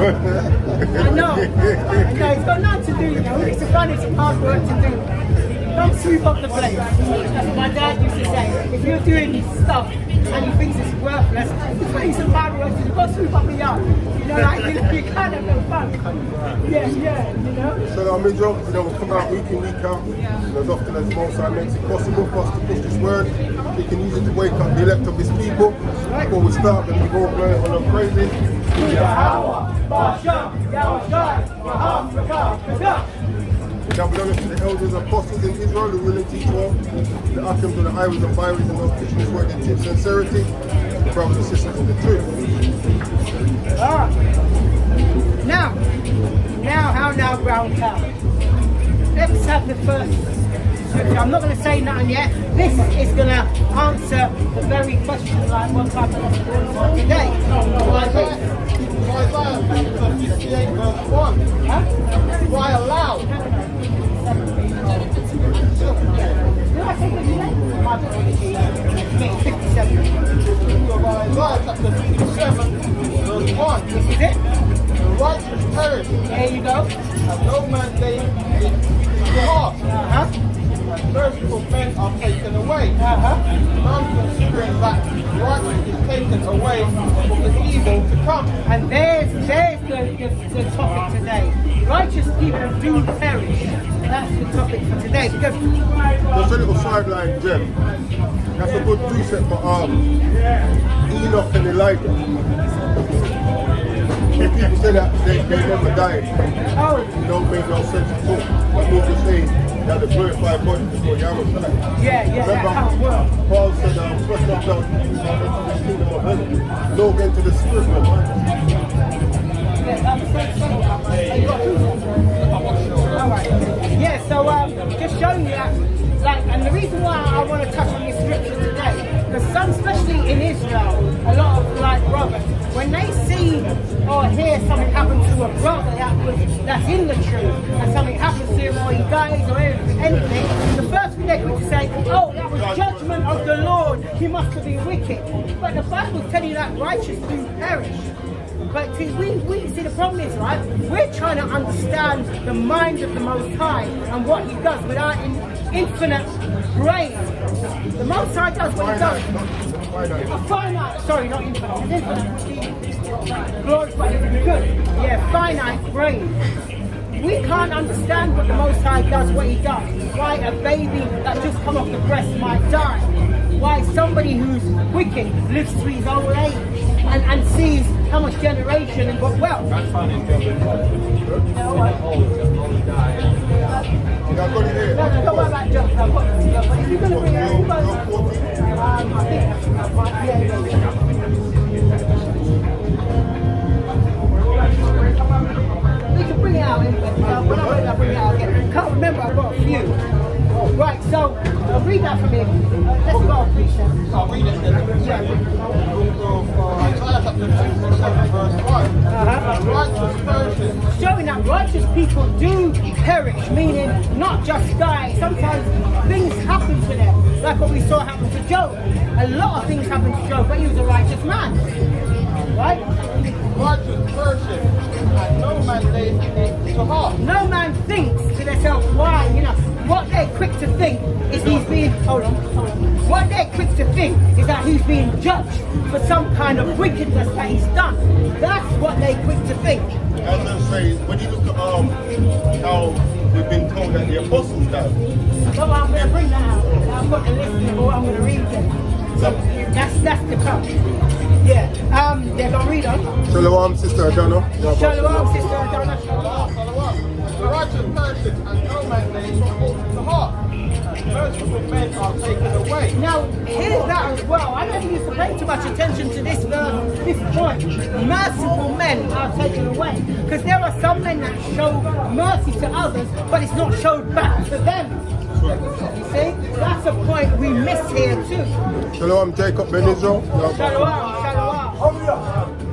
I know. It's got nothing to do, you know. It's fun, it's hard work to do. Don't sweep up the place. That's what my dad used to say. If you're doing stuff and you think it's worthless, you're putting some hard work to do. Go sweep up the yard. You know, like, you can't have no fun. Yeah, you know. So our job, we come out week in, week out, and as often as Most High makes it possible for us to push this word. He can use it to wake up the elect of his people. Before we start, then we go blowing on our praises. Now we to the elders and apostles in Israel who will teach well, the Akims and the Iris and Byris and those teaching this word in sincerity, the brothers and sisters in the truth. Now, Brown Cow. Let's have the first scripture. I'm not going to say nothing yet. This is going to answer the very question, like what type of for today. Isaiah 58 verse 1. Huh? Cry aloud. Did I say 58? My apologies. 57. Isaiah chapter 57 verse 1. This is it. The righteous perish, There you go. and no man's day is heart. Merciful men are taken away. None considering that righteousness is taken away from the evil to come. And there's the topic today. Righteous people do perish. That's the topic for today. Because Just a little sideline, Jim. That's a good precept for Enoch and Elijah. If people say that they never died, it don't make no sense at all. But we'll just say that the glorified body before Yahweh died. yeah, that's how it Remember, works. Paul said, first of all, into the kingdom of heaven, no get into the spirit realm. Yeah, so just showing you that, like, and the reason why I want to touch on this scripture today, because some, especially in Israel, a lot of like brothers, when they see or hear something happen to a brother that's in the truth, and something happens to him or he dies or anything, the first thing they're going to say, oh, that was judgment of the Lord, he must have been wicked. But the Bible's telling you that righteous do perish. But see, we see the problem is, right, we're trying to understand the mind of the Most High and what he does with our infinite brain. The Most High does what he does. Finite, sorry, not infinite, infinite. Glorified, good. Yeah, finite brain. We can't understand what the Most High does, what he does. Why a baby that just come off the breast might die. Why somebody who's wicked lives to his old age and sees how much generation and got wealth. You got got it here. No, don't worry about jokes. I've got them. But if you're going to bring it out, I think that's right. Yeah. We can bring it out anyway. When I'm ready, I'll bring it out again. Can't remember, I've got a few. Right, so read that for me. Let's go, please. I'll read it then. Yeah. Isaiah chapter 57 verse 1. Righteous perishes. Showing that righteous people do perish, meaning not just die. Sometimes things happen to them, like what we saw happen to Job. A lot of things happened to Job, but he was a righteous man. Right? Righteous perishes, and no man lays it to heart. No man thinks to themselves, why, you know, what they're quick to think is he's being, hold on. What they're quick to think is that he's being judged for some kind of wickedness that he's done. That's what they're quick to think. As I say, when you look at how we've been told that the apostles died, So I'm going to bring that out. I've got the list of what I'm going to read them. So that's the cup. Yeah. They're going to read on. Shalom, Sister Adana. Shalom, Sister Adana. The righteous perishes, and no man lays it to heart. Merciful men are taken away. Now, here's that as well. I don't used to pay too much attention to this verse, this point. Merciful men are taken away. Because there are some men that show mercy to others, but it's not showed back to them. You see? That's a point we miss here too. Shalom, Jacob Ben Israel. Shalom, shalom.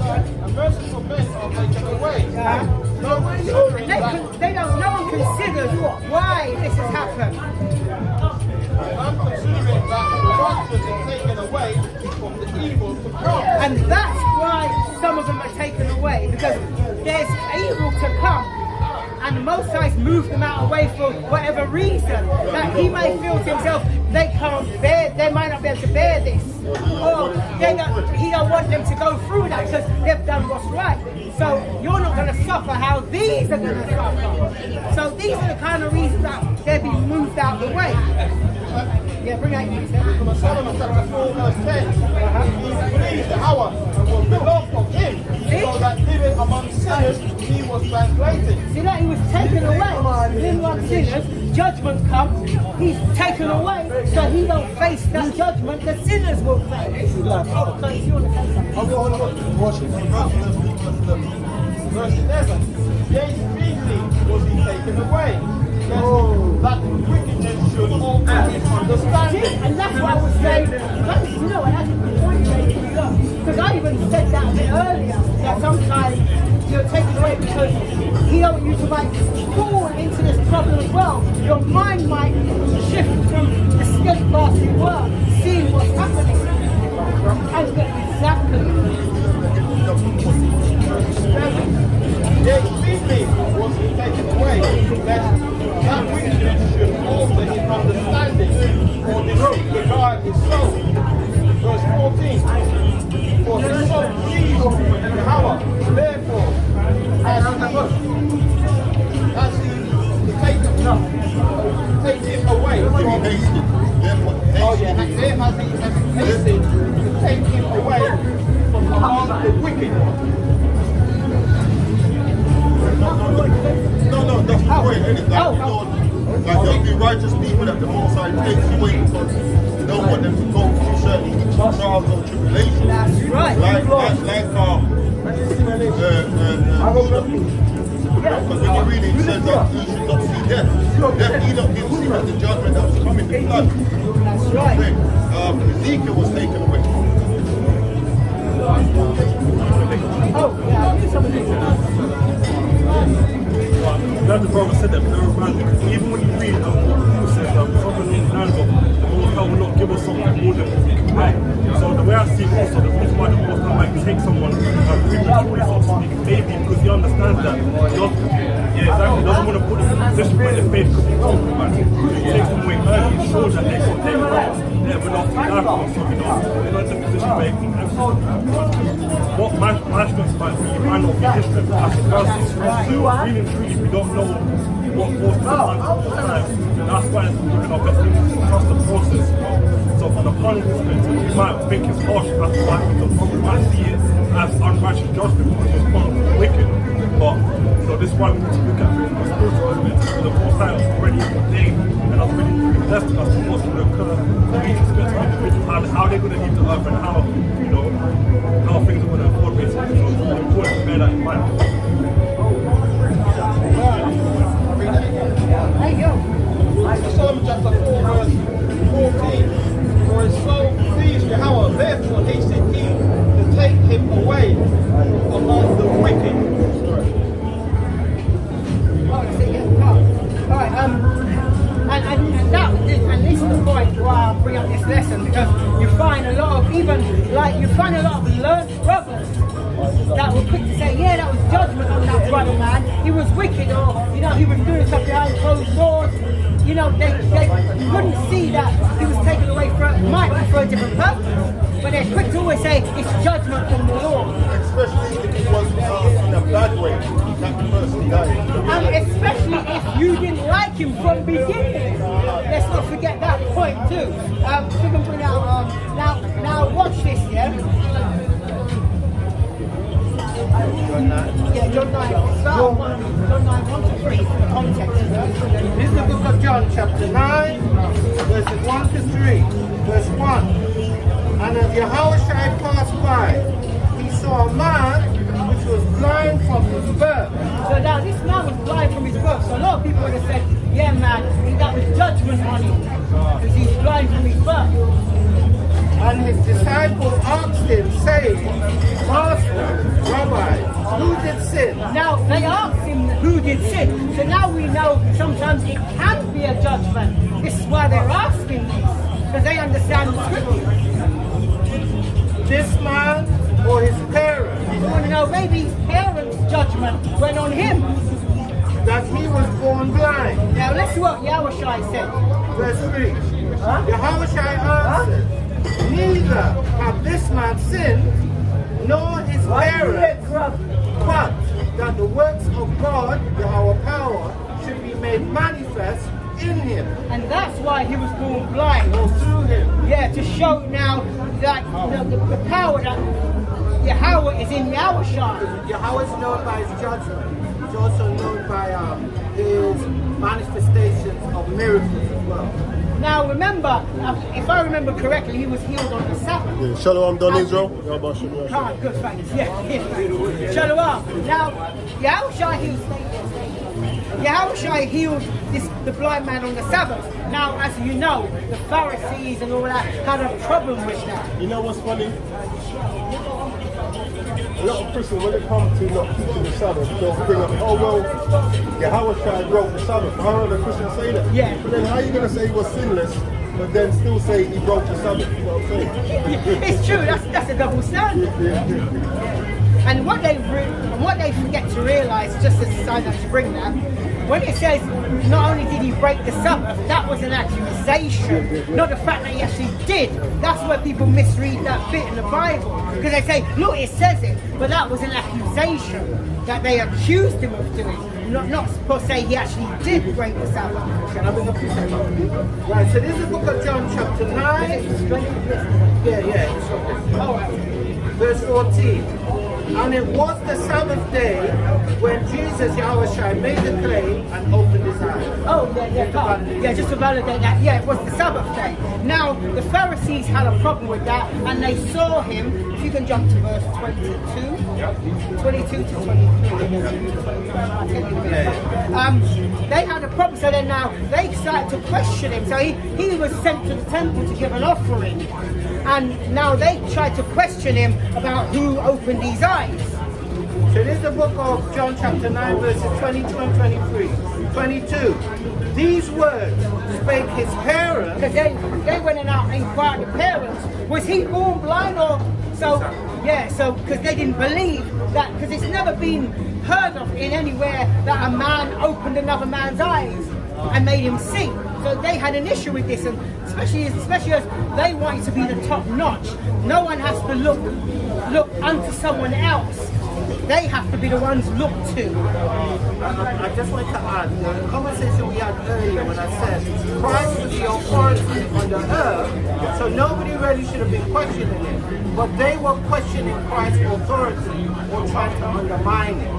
And merciful men are taken away. No one No one considers why this has happened. I'm considering that the righteous is taken away from the evil to come. And that's why some of them are taken away. because there's evil to come. And the Most High's moved them out away for whatever reason. That he may feel to himself, they can't bear, they might not be able to bear this. Or he don't want them to go through that because they've done what's right. So you're not going to suffer how these are going to suffer. So these are the kind of reasons that they're being moved out the way. Yeah, bring that in. From Solomon chapter 4 verse 10, he pleased Yahweh and was beloved of him, so that living among sinners he was translated. See that he was taken away. Living among sinners, judgment comes. He's taken away, so he don't face that judgment. The sinners will face. Oh, so if you want to say something. I'm going to watch it. Verse 11. Yea, speedily was he taken away. That wickedness should alter his understanding. And that's what I was saying. You know, and that's the point, because I even said that a bit earlier, that sometimes you're taken away because he don't you to like fall into this problem as well. Your mind might shift from the steadfast world, seeing what's happening. And exactly. Yea, speedily was he taken away, that wickedness should alter his understanding, or disregard his soul. Verse 14. For his soul pleased Yahweh, therefore, as he take him away. Oh yeah, therefore has he hasted to take him away from among the wicked one. No, that's the point, isn't it? Like there'll be righteous people that the Most High takes away because you don't want them to go through certain trials or tribulations. That's right. Like because when you read it, it says that he should not see death. Death, he didn't see as the judgment that was coming, the flood. That's right. Ezekiel was taken away. Oh, yeah, I'll do some of this. Glad the brother said that, because even when you read Paul says something in the hands of the Most High will not give us something more than we can bear. So the way I see it also, the reason why the Most High might take someone prematurely, so to speak, maybe because he understands that he doesn't want to put them in a position where their faith could be compromised. He takes them away early, he shows that they're enough to die for, so they're not in a position where they can what my strength might be might not be his strength as a person. So really and truly, we don't know what forces are at the time, and that's why it's doing our best thing to trust the process. So from the planning perspective, you might think it's harsh, that's why we might see it as unrighteous judgment because it's not wicked. But this is why we need to look at it from a spiritual perspective. The Most High is already ordained and has already predestined us to what's going to occur for each respective individual, how they're going to leave the earth and how things are going to unfold basically. So it's really important to bear that in mind. Solomon chapter 4 verse 14. For his soul pleased Yahweh, therefore hastened he to take him away among the wicked. Alright, and this is the point why I bring up this lesson, because you find a lot of learned brothers that were quick to say, yeah, that was judgment on that brother man, he was wicked, or he was doing stuff behind closed doors. They couldn't see that he was taken away might be for a different purpose, but they're quick to always say it's judgment from the Lord. Especially if it was in a bad way, that the person died. And especially if you didn't like him from the beginning. Let's not forget that point too. So we can bring out, now watch this, yeah? Yeah, John 9. John 9, 1 to 3, the context. This is the book of John, chapter 9, verses 1 to 3. Verse 1. And as Yahushua passed by, he saw a man which was blind from his birth. So now this man was blind from his birth. So a lot of people would have said, yeah man, that was judgment on him, because he's blind from his birth. And his disciples asked him, saying, Master, Rabbi, who did sin? Now they asked him who did sin. So now we know sometimes it can be a judgment. This is why they're asking this, because they understand the scripture. This man or his parents? You want to know, maybe his parents judgment went on him. that he was born blind. Now let's see what Yahushua said. Verse 3. Yahushua answered, neither have this man sinned, nor his parents, but that the works of God, our power, should be made manifest in him. And that's why he was born blind. Or through him. Yeah, to show now that the power that Yahweh is in Yahushua. Yahweh is known by his judgment. He's also known by his manifestations of miracles as well. Now remember, if I remember correctly, he was healed on the Sabbath. Yeah, Shalom done Israel. Ah, good, thanks. Yeah. Shalom. Now, Yahushua healed the blind man on the Sabbath. Now, as you know, the Pharisees and all that had a problem with that. You know what's funny? A lot of Christians, when it comes to not keeping the Sabbath, they'll bring up, oh well, Yahushua broke the Sabbath. I heard a Christian say that. Yeah. But then how are you going to say he was sinless, but then still say he broke the Sabbath? You know what I'm saying? It's true, that's a double standard. And what they forget to realise, just as a side note to bring that, when it says not only did he break the Sabbath, that was an accusation, not the fact that he actually did. That's where people misread that bit in the Bible. Because they say, look, it says it, but that was an accusation that they accused him of doing. Not supposed to say he actually did break the Sabbath. Can I bring up a second? Right, so this is the book of John chapter 9. Yeah. It's okay. All right. Verse 14. And it was the Sabbath day when Jesus, Yahushua, made the clay and opened his eyes. Oh, yeah, just to validate that. Yeah, it was the Sabbath day. Now, the Pharisees had a problem with that, and they saw him. If you can jump to verse 22, 22 to 23. They had a problem, so then now they started to question him. So he was sent to the temple to give an offering. And now they tried to question him about who opened his eyes. So this is the book of John chapter 9 verses 22 and 23. 22. These words spake his parents. Because they went out and inquired the parents. Was he born blind or so? Yeah, so because they didn't believe that, because it's never been heard of in anywhere that a man opened another man's eyes and made him see. So they had an issue with this, and especially as they wanted to be the top notch. No one has to look unto someone else. They have to be the ones looked to. I just want to add, the conversation we had earlier when I said Christ was the authority on the earth, so nobody really should have been questioning it. But they were questioning Christ's authority or trying to undermine it.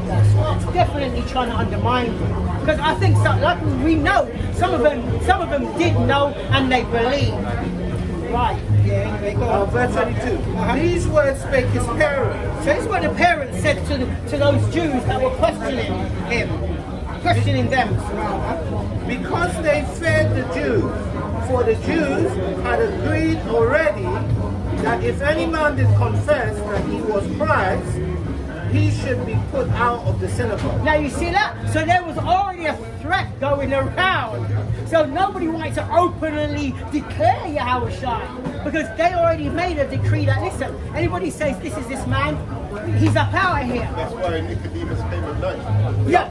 Definitely trying to undermine it. Because I think, like we know, some of them did know and they believed. Right. Yeah, anyway, go on. Verse 22. These words spake his parents. So this is what the parents said to those Jews that were questioning him, questioning them. Because they feared the Jews, for the Jews had agreed already that if any man did confess that he was Christ, he should be put out of the synagogue. Now you see that? So there was already a threat going around. So nobody wanted to openly declare Yahushua, because they already made a decree that, listen, anybody says this is this man, he's up out of here. That's why Nicodemus came at night. Yeah.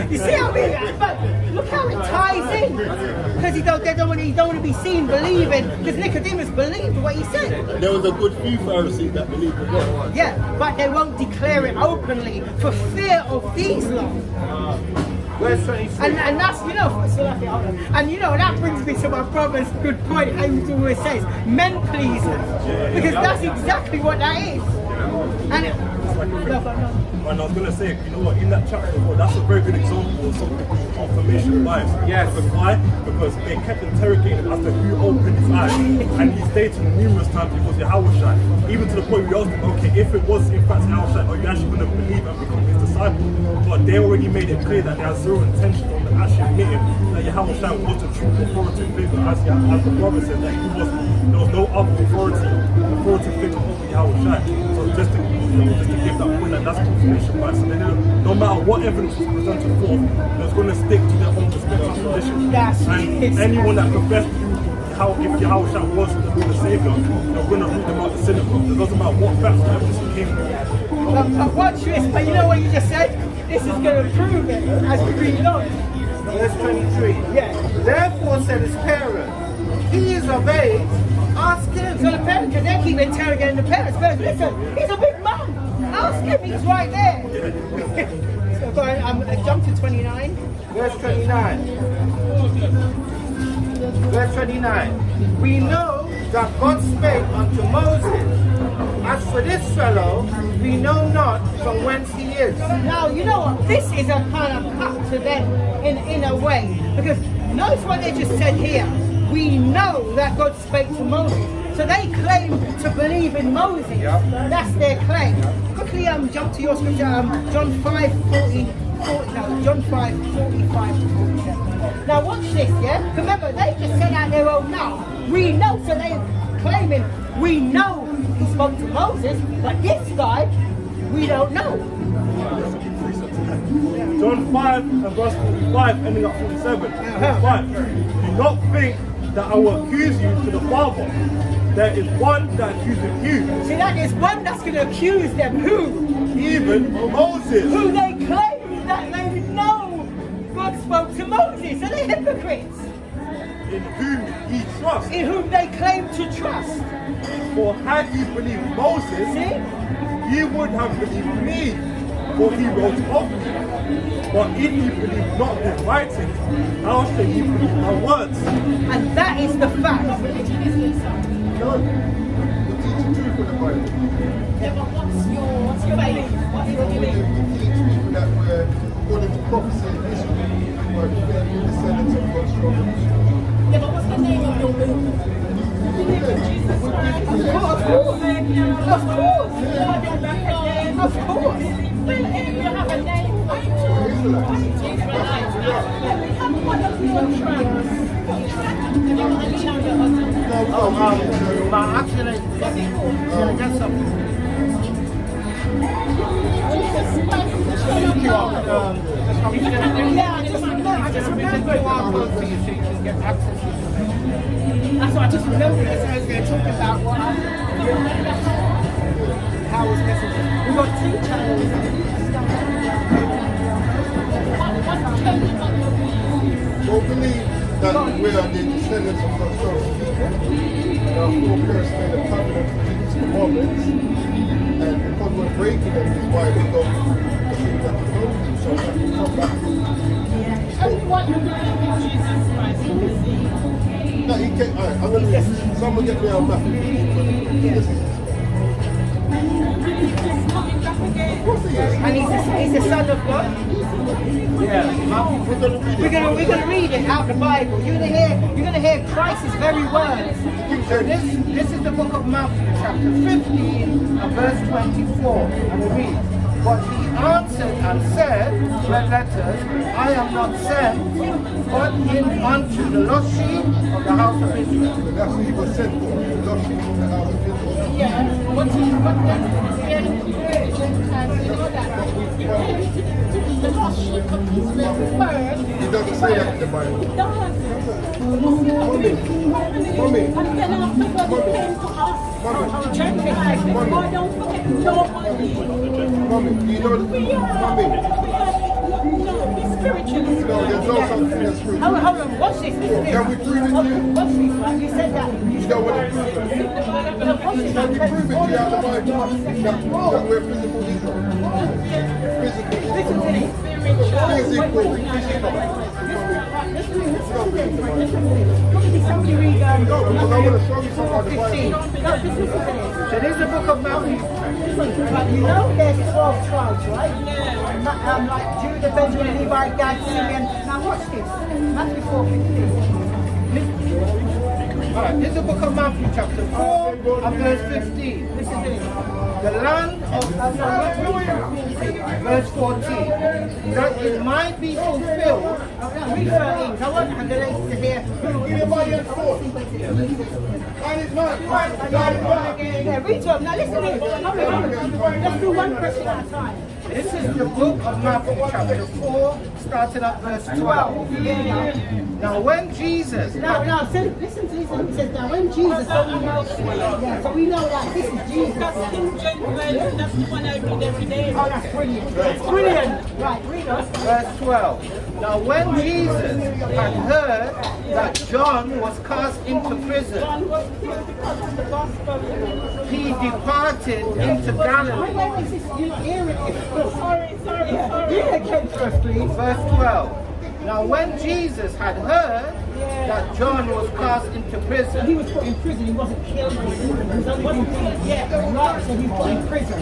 You see how but look how it ties in. Because they don't want to be seen believing, because Nicodemus believed what he said. There was a good few Pharisees that believed as well. Yeah, but they won't declare it openly for fear of these laws. Verse 23. And that's, that brings me to my brother's good point, how he always says, men pleasers. Because that's exactly what that is. And I was going to say, you know what, in that chapter, well, that's a very good example of something called confirmation bias. Yes. Because why? Because they kept interrogating as to who opened his eyes. And he stated numerous times it was Yahushua. Even to the point we asked him, okay, if it was in fact Yahushua, are you actually going to believe and become his disciple? But they already made it clear that they had zero intention on actually admitting that Yahushua was the true authoritative figure. As the brother said, that there was no other authoritative figure over Yahushua. So just to give that point, that's confirmation bias. And then, no matter what evidence was presented forth, they was going to stick to their own respective tradition. And anyone that confessed how if Yahushua was the Lord and Savior, you're going to root them out the synagogue. It doesn't matter what facts or evidence he came with. But watch this, but you know what you just said? This is going to prove it as we read it on. Verse 23. Yeah. Therefore said his parents, he is of age, ask him. So the parents, because they keep interrogating the parents. Parents, listen, he's a big man. Ask him, he's right there. So go on, jump to 29. Verse 29. Verse 29. We know that God spake unto Moses. As for this fellow, we know not from whence he is. Now, you know what? This is a kind of cut to them in a way. Because notice what they just said here. We know that God spake to Moses. So they claim to believe in Moses. Yep. That's their claim. Quickly jump to your scripture, John 5:45 to 47. Now watch this, yeah? Remember, they just said out their own mouth. We know, so they're claiming, we know he spoke to Moses, but this guy, we don't know. John 5 and verse 45, ending at 47. Verse 5. Do not think that I will accuse you to the Father. There is one that accuses you, See, that is one that's going to accuse them. Who? even Moses. Who they claim that they know God spoke to Moses. So they're hypocrites. In whom ye trust. In whom they claim to trust. For had you believed Moses, See? ye would have believed me, for he wrote of me. But if you believe not his writings, how shall you believe my words? And that is the fact. God, we teach the truth of the Bible. Yeah, but what's your faith? What's your We belief? teach people that we're, according to prophecy and history, we're the descendants of God's children. Yeah, but what's the name of your movement? Of course. Well, if you have a name, Israelites. What of your tribes? Actually, get something. That's what I just remembered as I was going to talk about what how was messages. We've got 2 channels. Don't believe that we are the descendants of God's children. Our foreparents made a covenant to keep his commandments, and because we're breaking them is why we don't believe that we don't do so that we come back. No, he can't. Alright, I'm gonna read. Someone get me on Matthew 15. Listen. Of course he is. And he's the son of God. Yeah, We're gonna read it. We're gonna read it out the Bible. You're gonna hear Christ's very words. so this is the book of Matthew, chapter 15, and verse 24. And it reads, but he answered and said, red letters, I am not sent, but in unto the lost sheep of the house of Israel. And that's what he was sent for. The lost sheep of the house of Israel. Yeah, what then? Yeah, Gentiles, you know that. The lost sheep of Israel first. He doesn't say that in the Bible. It does. Mommy. And then after God came to us, our Gentiles, God don't forget nobody. Mommy, do you know that? We are Mommy, no, be spiritual. no, there's no such thing as fruit. Hold on, watch this. Can we prove it to you? Watch this, right? You said that. You don't want to prove it. Can we prove it to you out of the Bible? That we're physical Israel. Physical Israel. Physical. Somebody read No, because I want to show you something out of the 15. Bible. No, just listen to this. So this is the book of Matthew. But you know there's 12 tribes, right? Like Judah, Benjamin, Levi, Gad, Simeon. Now watch this. Matthew 4:15. Alright, this is the book of Matthew, chapter 4, and verse 15. Listen to this. The land of verse 14, that it might be fulfilled. Read 13. I want the ladies to hear. Yeah, read to them. Now listen to this. Hold on. Let's do one question at a time. This is the book of Matthew, chapter 4, starting at verse 12. Now, when Jesus... Now, listen to this. It says, now when Jesus... Yeah, so we know that this is Jesus. That's King James, that's the one I read every day. Oh, that's brilliant. That's brilliant. Right, read us. Verse 12. Now, when Jesus had heard that John was cast into prison, John was killed because of the gospel. he departed into Galilee. Wait, this is, you're not hearing it. Sorry. Read it again first, please. Verse 12. Now, when Jesus had heard that John was cast into He prison, was put in prison, he wasn't killed. He was only put in prison. Right, so he was put in prison.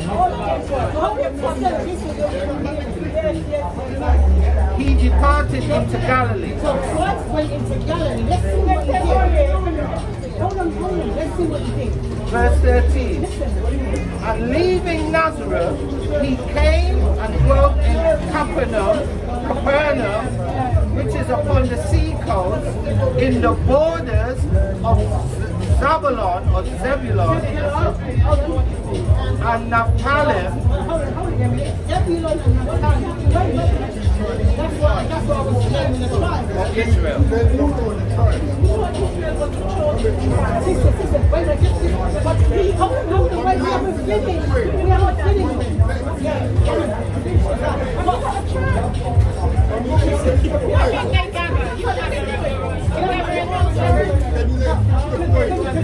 he departed into Galilee. So Christ went into Galilee. Let's see what he did. Hold on. Let's see what he did. Verse 13. And leaving Nazareth, he came and dwelt in Capernaum, which is upon the sea coast, in the borders of Zebulun and Naphtali. Hold on. Zebulun and Naphtali. That's what I was saying in the tribe. Of Israel. Then you go to the tribe. Sister, wait, just hold on, wait, we haven't finished. We haven't finished.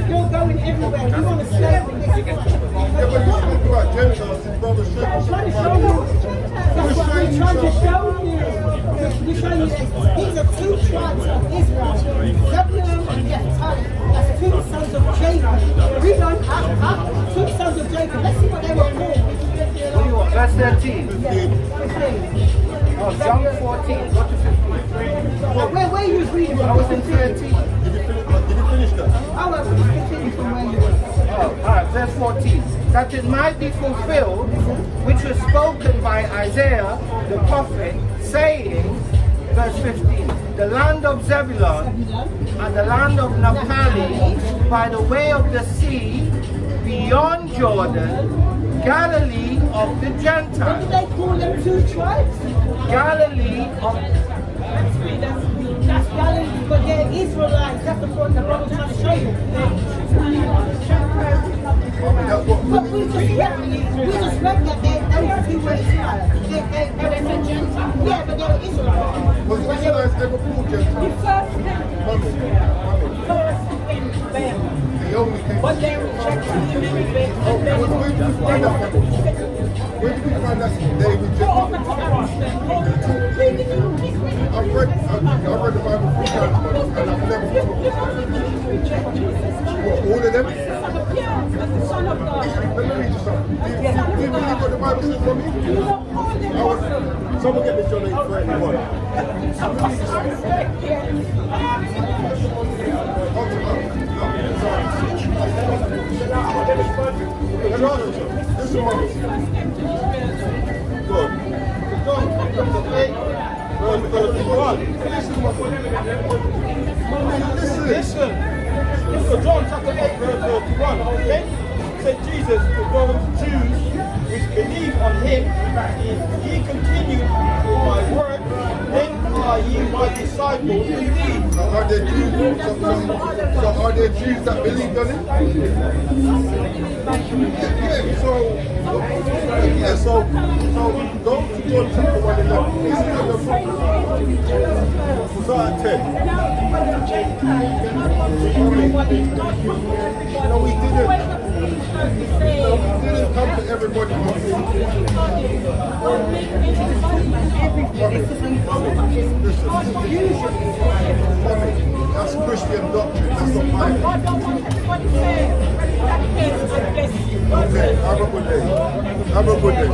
You're going everywhere. You want to stay with this. Yeah, but you speak about Gentiles, his brother should. I'm trying to show you. That's what we're trying to show you. We're showing you that these are two tribes of Israel. Zebulun and Naphtali. That's two sons of Jacob. We don't have two sons of Jacob. Let's see what they were called. What do you want? Verse 13. Oh, John 14. Go to 15. Where you was reading from? I was in 13. Did you finish that? Oh, well, we continue from where you were. Oh, all right, verse 14. That it might be fulfilled, which was spoken by Isaiah the prophet, saying, verse 15, the land of Zebulun and the land of Naphtali, by the way of the sea, beyond Jordan, Galilee of the What Gentiles. did they call them two tribes? Galilee of... That's Galilee, but they're Israelites. That's the point the brother's trying to show you. That's what But we just read that those two were Israelites. They were Gentiles. Yeah, but they were Israelites. was the Israelites ever called Gentiles? They only came But they rejected him anyway. Oh, where did you find that from? Where did you find that they rejected? I've read the Bible 3 times, and I've never what, all of them? Yeah, as the Son of God. Let me read you something. Do you believe what the Bible says for me? Someone get me John 8:31. This is what good. John chapter 8, verse 31. Listen. So John chapter 8, verse 31. Then said Jesus to those Jews which believe on him, if ye continue in my word, then are ye my disciples indeed. Are there Jews? So are there Jews that believe on it? So go to John chapter 1:11. This is what you're talking about. Start at 10. No, we didn't. We didn't come to everybody. That's Christian doctrine. That's not mine. God don't want everybody saying, God bless you. Okay, have a good day. Have a good day.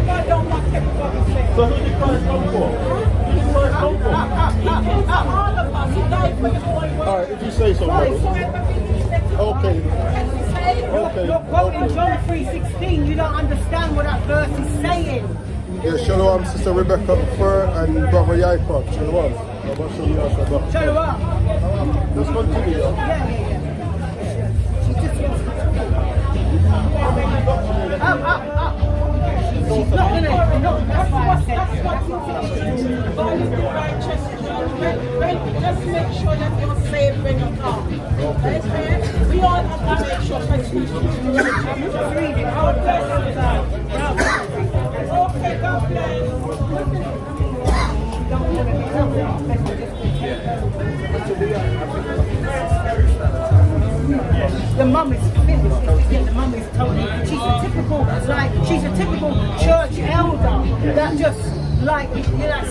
God don't want everybody saying. So who did Christ come for? Who did Christ come for? All of us, he died for the whole world. All right, if you say so. Okay. You're quoting John 3:16. You don't understand what that verse is saying. Yeah, shalom, Sister Rebecca Fur and Brother Yaipot. Shalom. Shalom. Let's continue. She just wants to. Up. she's not gonna, that's why I said, Just make sure that you're safe when you come. Okay? We all have to make sure that you're okay, God bless. The mum is finished. Yeah, the mum is totally. She's a typical church elder that just like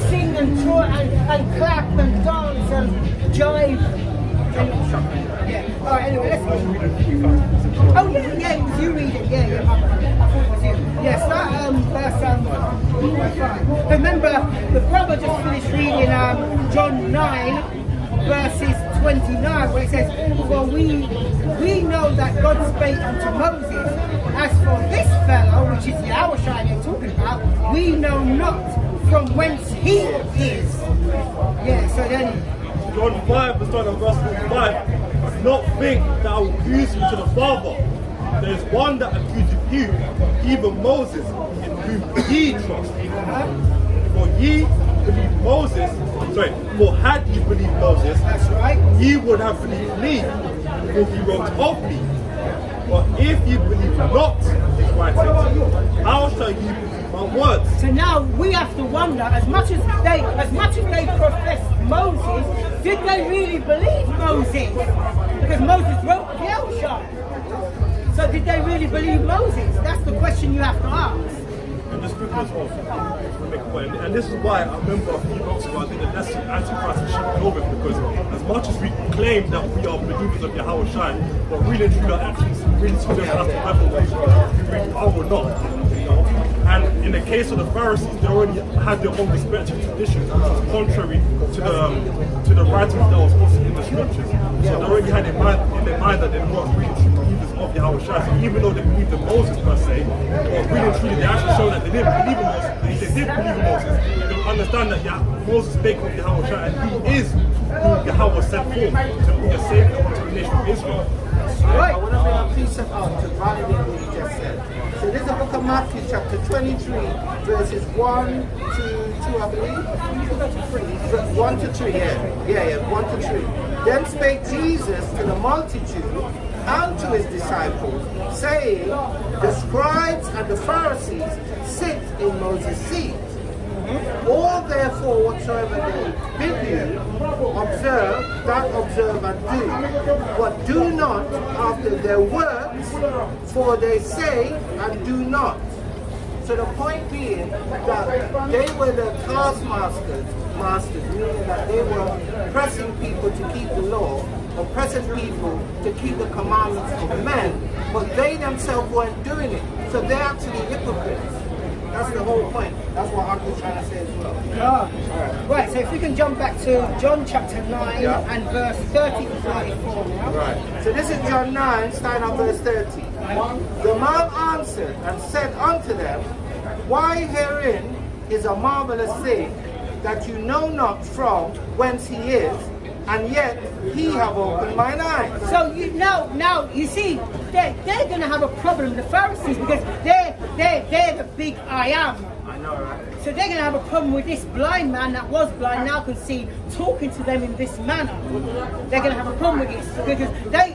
sing and twirl and clap and dance and jive. Yeah. All right. Anyway, let's go. Oh yeah, it was you reading. Yeah. I thought it was you. Yeah. Start verse 5. Remember, the brother just finished reading John 9. Verses 29, where it says, "For we know that God spake unto Moses. As for this fellow, which is Yahushua they're talking about, we know not from whence he is." Yeah. So then, John 5, the start of verse 45. Do not think that I will accuse you to the Father. There is one that accuses you, even Moses, in whom ye trust. For ye believe Moses. For had you believed Moses, that's right. ye would have believed me, for he wrote of me. But if you believe not his writings, how shall you believe my words? So now we have to wonder, as much as they professed Moses, did they really believe Moses? Because Moses wrote of Yahushua. So did they really believe Moses? That's the question you have to ask. And just quickly as well, to make a point. And this is why I remember a few months ago I did a lesson Antichrist and Sheep Novus, because as much as we claim that we are believers of Yahweh Shai, but really and truly our actions really tell us as to whether we really are or not. You know? And in the case of the Pharisees, they already had their own respective traditions, which is contrary to the writings that was also in the scriptures. So they already had in their mind that they weren't really true believers of Yahweh Shai. So even though they believed in Moses per se, but really and truly they actually showed that they didn't believe in Moses. They did believe in Moses. They don't understand that Moses spake of Yahweh Shai, and he is who Yahweh sent forth to be a savior to the nation of Israel. Right. I want to bring a precept out to validate what you just said. So this is the book of Matthew, chapter 23, verses 1 to 2, I believe. 1 to 3, yeah, 1 to 3. Then spake Jesus to the multitude and to his disciples, saying, the scribes and the Pharisees sit in Moses' seat. All therefore whatsoever they bid you, observe, that observe and do. But do not after their works, for they say and do not. So the point being that they were the taskmasters, meaning that they were pressing people to keep the law, or pressing people to keep the commandments of men, but they themselves weren't doing it. So they're actually hypocrites. That's the whole point. That's what Uncle trying to say as well. Right, so if we can jump back to John chapter 9 and verse 30 to 34 now. Right. So this is John 9, starting at verse 30. The man answered and said unto them, why herein is a marvelous thing, that you know not from whence he is, and yet he have opened mine eyes. So now you see, they're going to have a problem with the Pharisees, because they're the big I am. I know, right? So they're going to have a problem with this blind man that was blind, now can see, talking to them in this manner. They're going to have a problem with this, because they're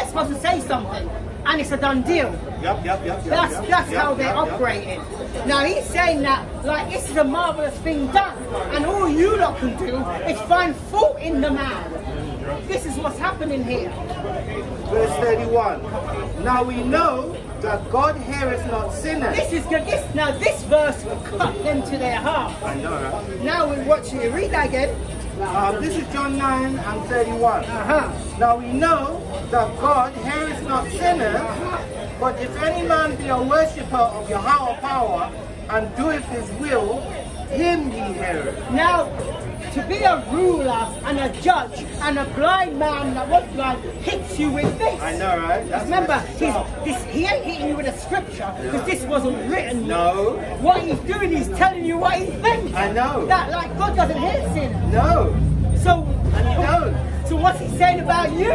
supposed to say something, and it's a done deal. Yep. That's how they're operating. Now he's saying that, like, this is a marvelous thing done, and all you lot can do is find fault in the man. This is what's happening here. Verse 31. Now we know that God heareth not sinners. This is good. This verse will cut them to their heart. I know, right? Now we're watching you. Read that again. This is John 9 and 31. Now we know that God heareth not sinners, but if any man be a worshipper of Yahweh power and doeth his will, him he heareth. Now, to be a ruler and a judge and a blind man that was blind hits you with this. I know, right? That's Remember, he ain't hitting you with a scripture, because this wasn't written. No. What he's doing, he's telling you what he thinks. I know. That, like, God doesn't hear sin. No. So, And you don't. so what's he saying about you?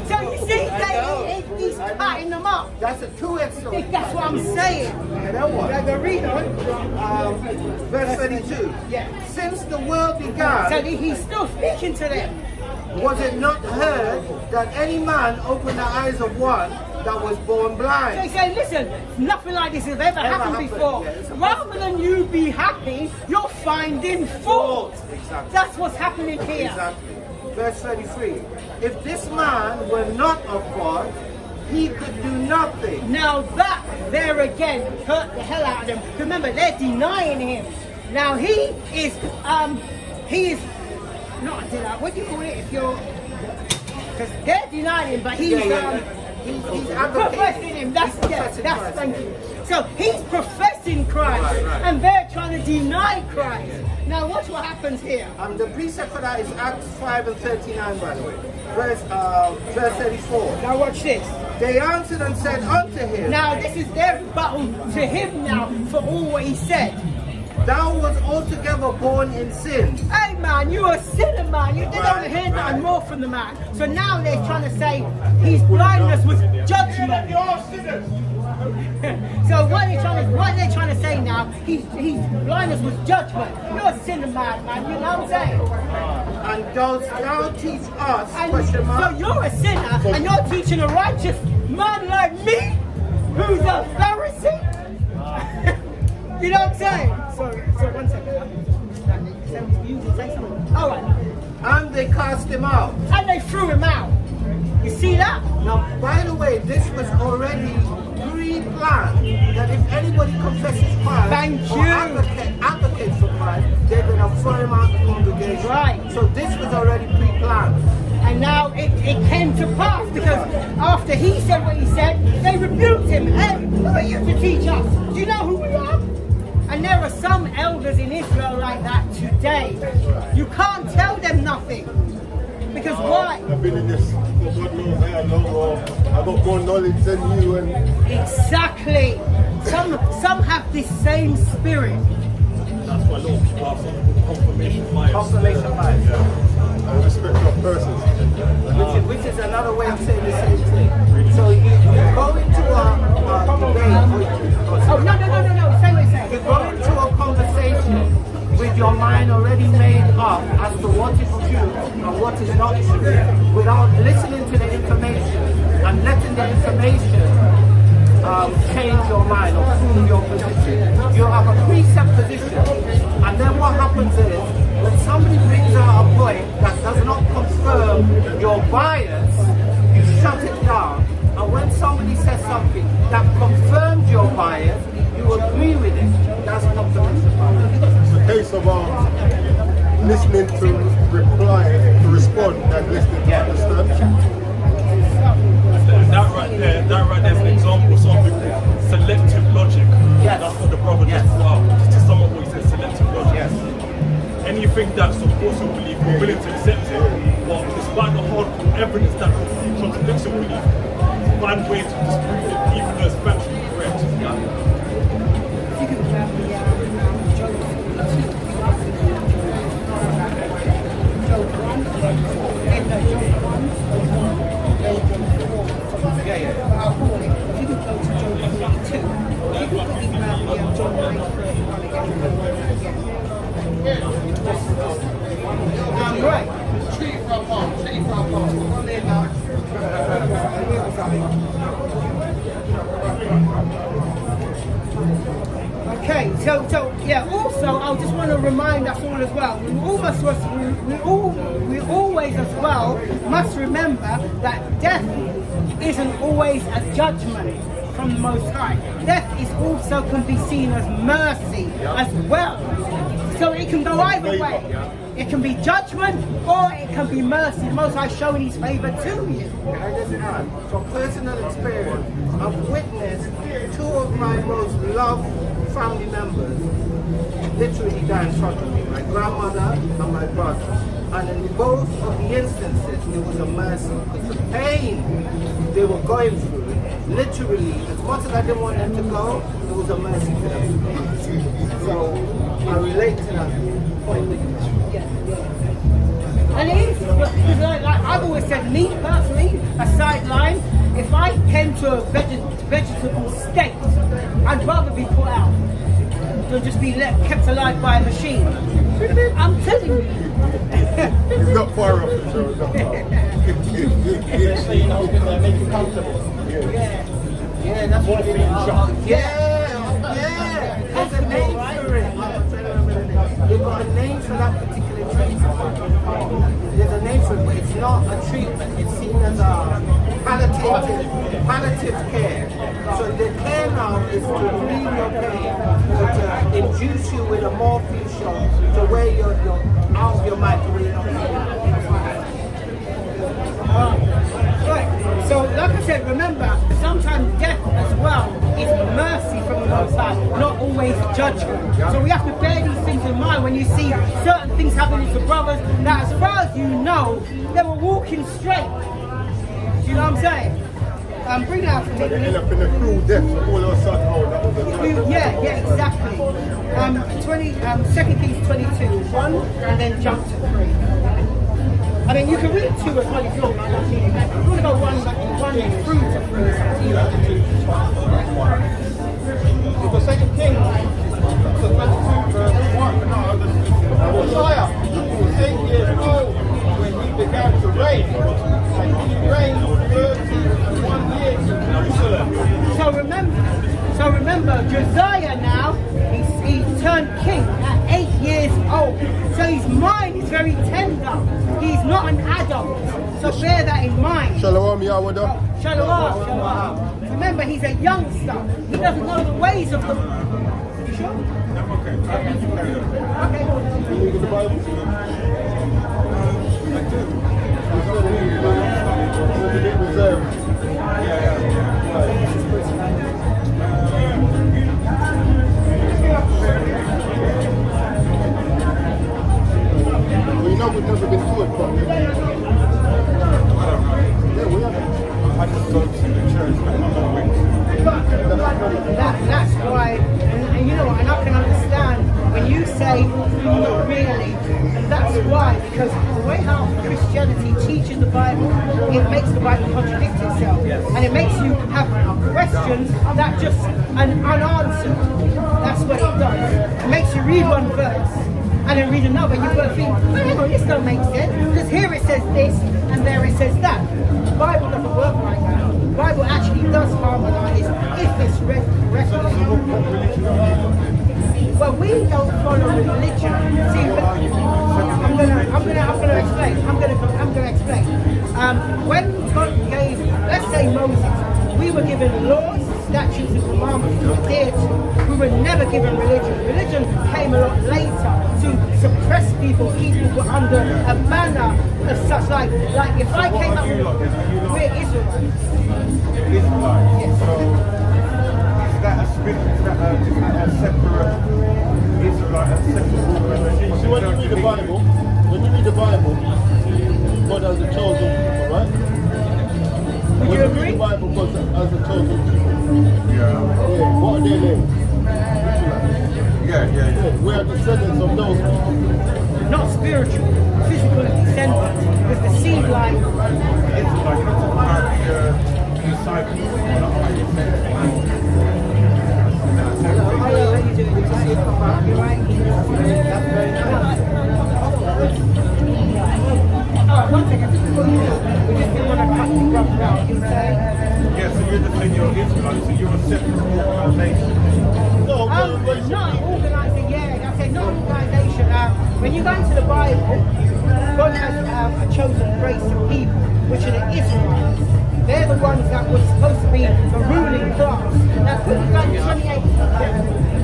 So you see, he's cutting them up. That's a two-edged sword. That's what I'm saying. You know what? The read on. Verse 32. Yeah. Since the world began, So he's still speaking to them. was it not heard that any man opened the eyes of one that was born So blind? he's saying, listen, nothing like this has ever happened happened. before. Yeah, it's a- Rather than you be happy, you're finding fault. Exactly. That's what's happening here. Exactly. Verse 33. If this man were not of God, he could do nothing. Now that, there again, hurt the hell out of them. Remember, they're denying him. Now he is not a denier. What do you call it if you're, because they're denying him, but he's, He's advocating. professing him. That's professing Christ. thank you. So he's professing Christ, Right. and they're trying to deny Christ. Now watch what happens here. The precept for that is Acts 5 and 39, by the way. Verse 34. Now watch this. They answered and said unto him, Now this is their rebuttal to him now for all what he said. Thou was altogether born in sin. Hey man, you're a sinner, man. You didn't Right, hear nothing right. more from the man. So now they're trying to say his blindness was judgment. You're sinners. So what they're trying to say now, his blindness was judgment. You're a sinner, man. You know what I'm saying? And dost thou teach us, And question so mark, you're a sinner, and you're teaching a righteous man like me, who's a Pharisee. You know what I'm saying? Sorry, 1 second. All right. and they cast him out. And they threw him out. You see that? Now, by the way, this was already pre-planned that if anybody confesses Christ Thank or you. advocates for Christ, they're going to throw him out of the congregation. Right. So this was already pre-planned. And now it came to pass because after he said what he said, they rebuked him. Hey, who are you to teach us? Do you know who we are? And there are some elders in Israel like that today. You can't tell them nothing. Because why? I've been in this for God knows how long, or I've got more knowledge than you, and Exactly. Some have this same spirit. That's why a lot of people have some confirmation bias. Confirmation bias. I respect your persons. Which is another way of saying the same thing. So you go into a debate. Oh, no. Say what you say. You go into a conversation with your mind already made up as to what is true and what is not true, without listening to the information and letting the information change your mind or prove your position. You have a preset position, and then what happens is when somebody brings out a point that does not confirm your bias, you shut it down. And when somebody says something that confirms your bias, you agree with it. That's confirmation bias. It's a case of listening to reply, to respond, and listening to understand. That right there is an example of something called selective logic. Yes. That's what the brother Yes. just put out. To sum up what he said, selective logic. Yes. Anything that supports your belief, you're willing to accept it, but despite the hardcore evidence that contradicts your belief, find ways to disprove it, even though it's factually correct. Right. Okay, so yeah. Also, I just want to remind us all as well. We always as well must remember that death isn't always a judgment from the Most High. Death is also can be seen as mercy as well. So it can go either way. It can be judgment or it can be mercy. The Most High showing His favor to you. Can I just add, from personal experience, I've witnessed two of my most loved family members literally die in front of me, my grandmother and my brother. And in both of the instances, it was a mercy because the pain they were going through, literally, as much as I didn't want them to go, it was a mercy for them. So I relate to that point that you made. And it is, because like I've always said, me personally, a sideline, if I tend to a vegetable state, I'd rather be put out than just be kept alive by a machine. I'm telling you. It's not far off the show. So, you know, they make you comfortable. Yeah, that's what it is. Yeah. There's a name for it. You've got a name for that particular treatment. There's a name for it, but it's not a treatment. It's seen as a palliative care. So the care now is to relieve your pain, to induce you with a morphine shot, to where you're out of your mind, to where you're not. Right. So, like I said, remember, sometimes death as well is mercy from the Most High, not always judgment. So we have to bear these things in mind when you see certain things happening to brothers that, as far as you know, they were walking straight. Do you know what I'm saying? Bring that out for me. They end up in a cruel death, so all of a sudden, oh, that was a Yeah, exactly. 2 Kings 22:1, and then jump to 3. I mean, you can read 2 as well if you want. If you want to go one through to 3, it's up to you. Because 2 Kings, so 22 verse 1, Uzziah was 8 years old when he began to reign, and he reigned 31 years in Jerusalem. So remember, Josiah now, he turned king at 8 years old. So his mind is very tender. He's not an adult. So bear that in mind. Shalom, Yahweh. Shalom. Remember, he's a youngster. He doesn't know the ways of the... You sure? Okay. You read the Bible? Well, you know we've never been to it properly. Yeah, we haven't. I just go to the church when I'm on wings. That's why, and you know what, and I can understand when you say not really, and that's why, because the way how Christianity teaches the Bible, it makes the Bible contradict itself, and it makes you have questions that just unanswered. That's what it does. It makes you read one verse and then read another. You've got to think, oh, hang on, this don't make sense, because here it says this and there it says that. The Bible doesn't work like that. The Bible actually does harmonize if it's regulated. Well, we don't follow religion. See, I'm gonna explain. When God gave, let's say Moses, we were given laws, statutes, and commandments to adhere to. We were never given religion. Religion came a lot later to suppress people. People were under a banner of such like if I came up, we're Israelites. Yes. So, is that a separate Israelite, a separate organization? So when you read the Bible, God has a chosen people, right? Would you agree? The Bible, God has a chosen people. Yeah. What are their names? Yeah. We are descendants of those people. Not spiritual, physical descendants with the seed line. It's like disciples. I know how you do it. You see it come out. You're right. That's very nice. Oh, one second. We just didn't want to cut you rough out. You say? Yeah, so you're just saying you're Israelite, so you're a separate organization. Not an organisation, yeah. I say not an organisation. When you go into the Bible, God has a chosen race of people, which are the Israelites. They're the ones that were supposed to be the ruling class. Now, put it like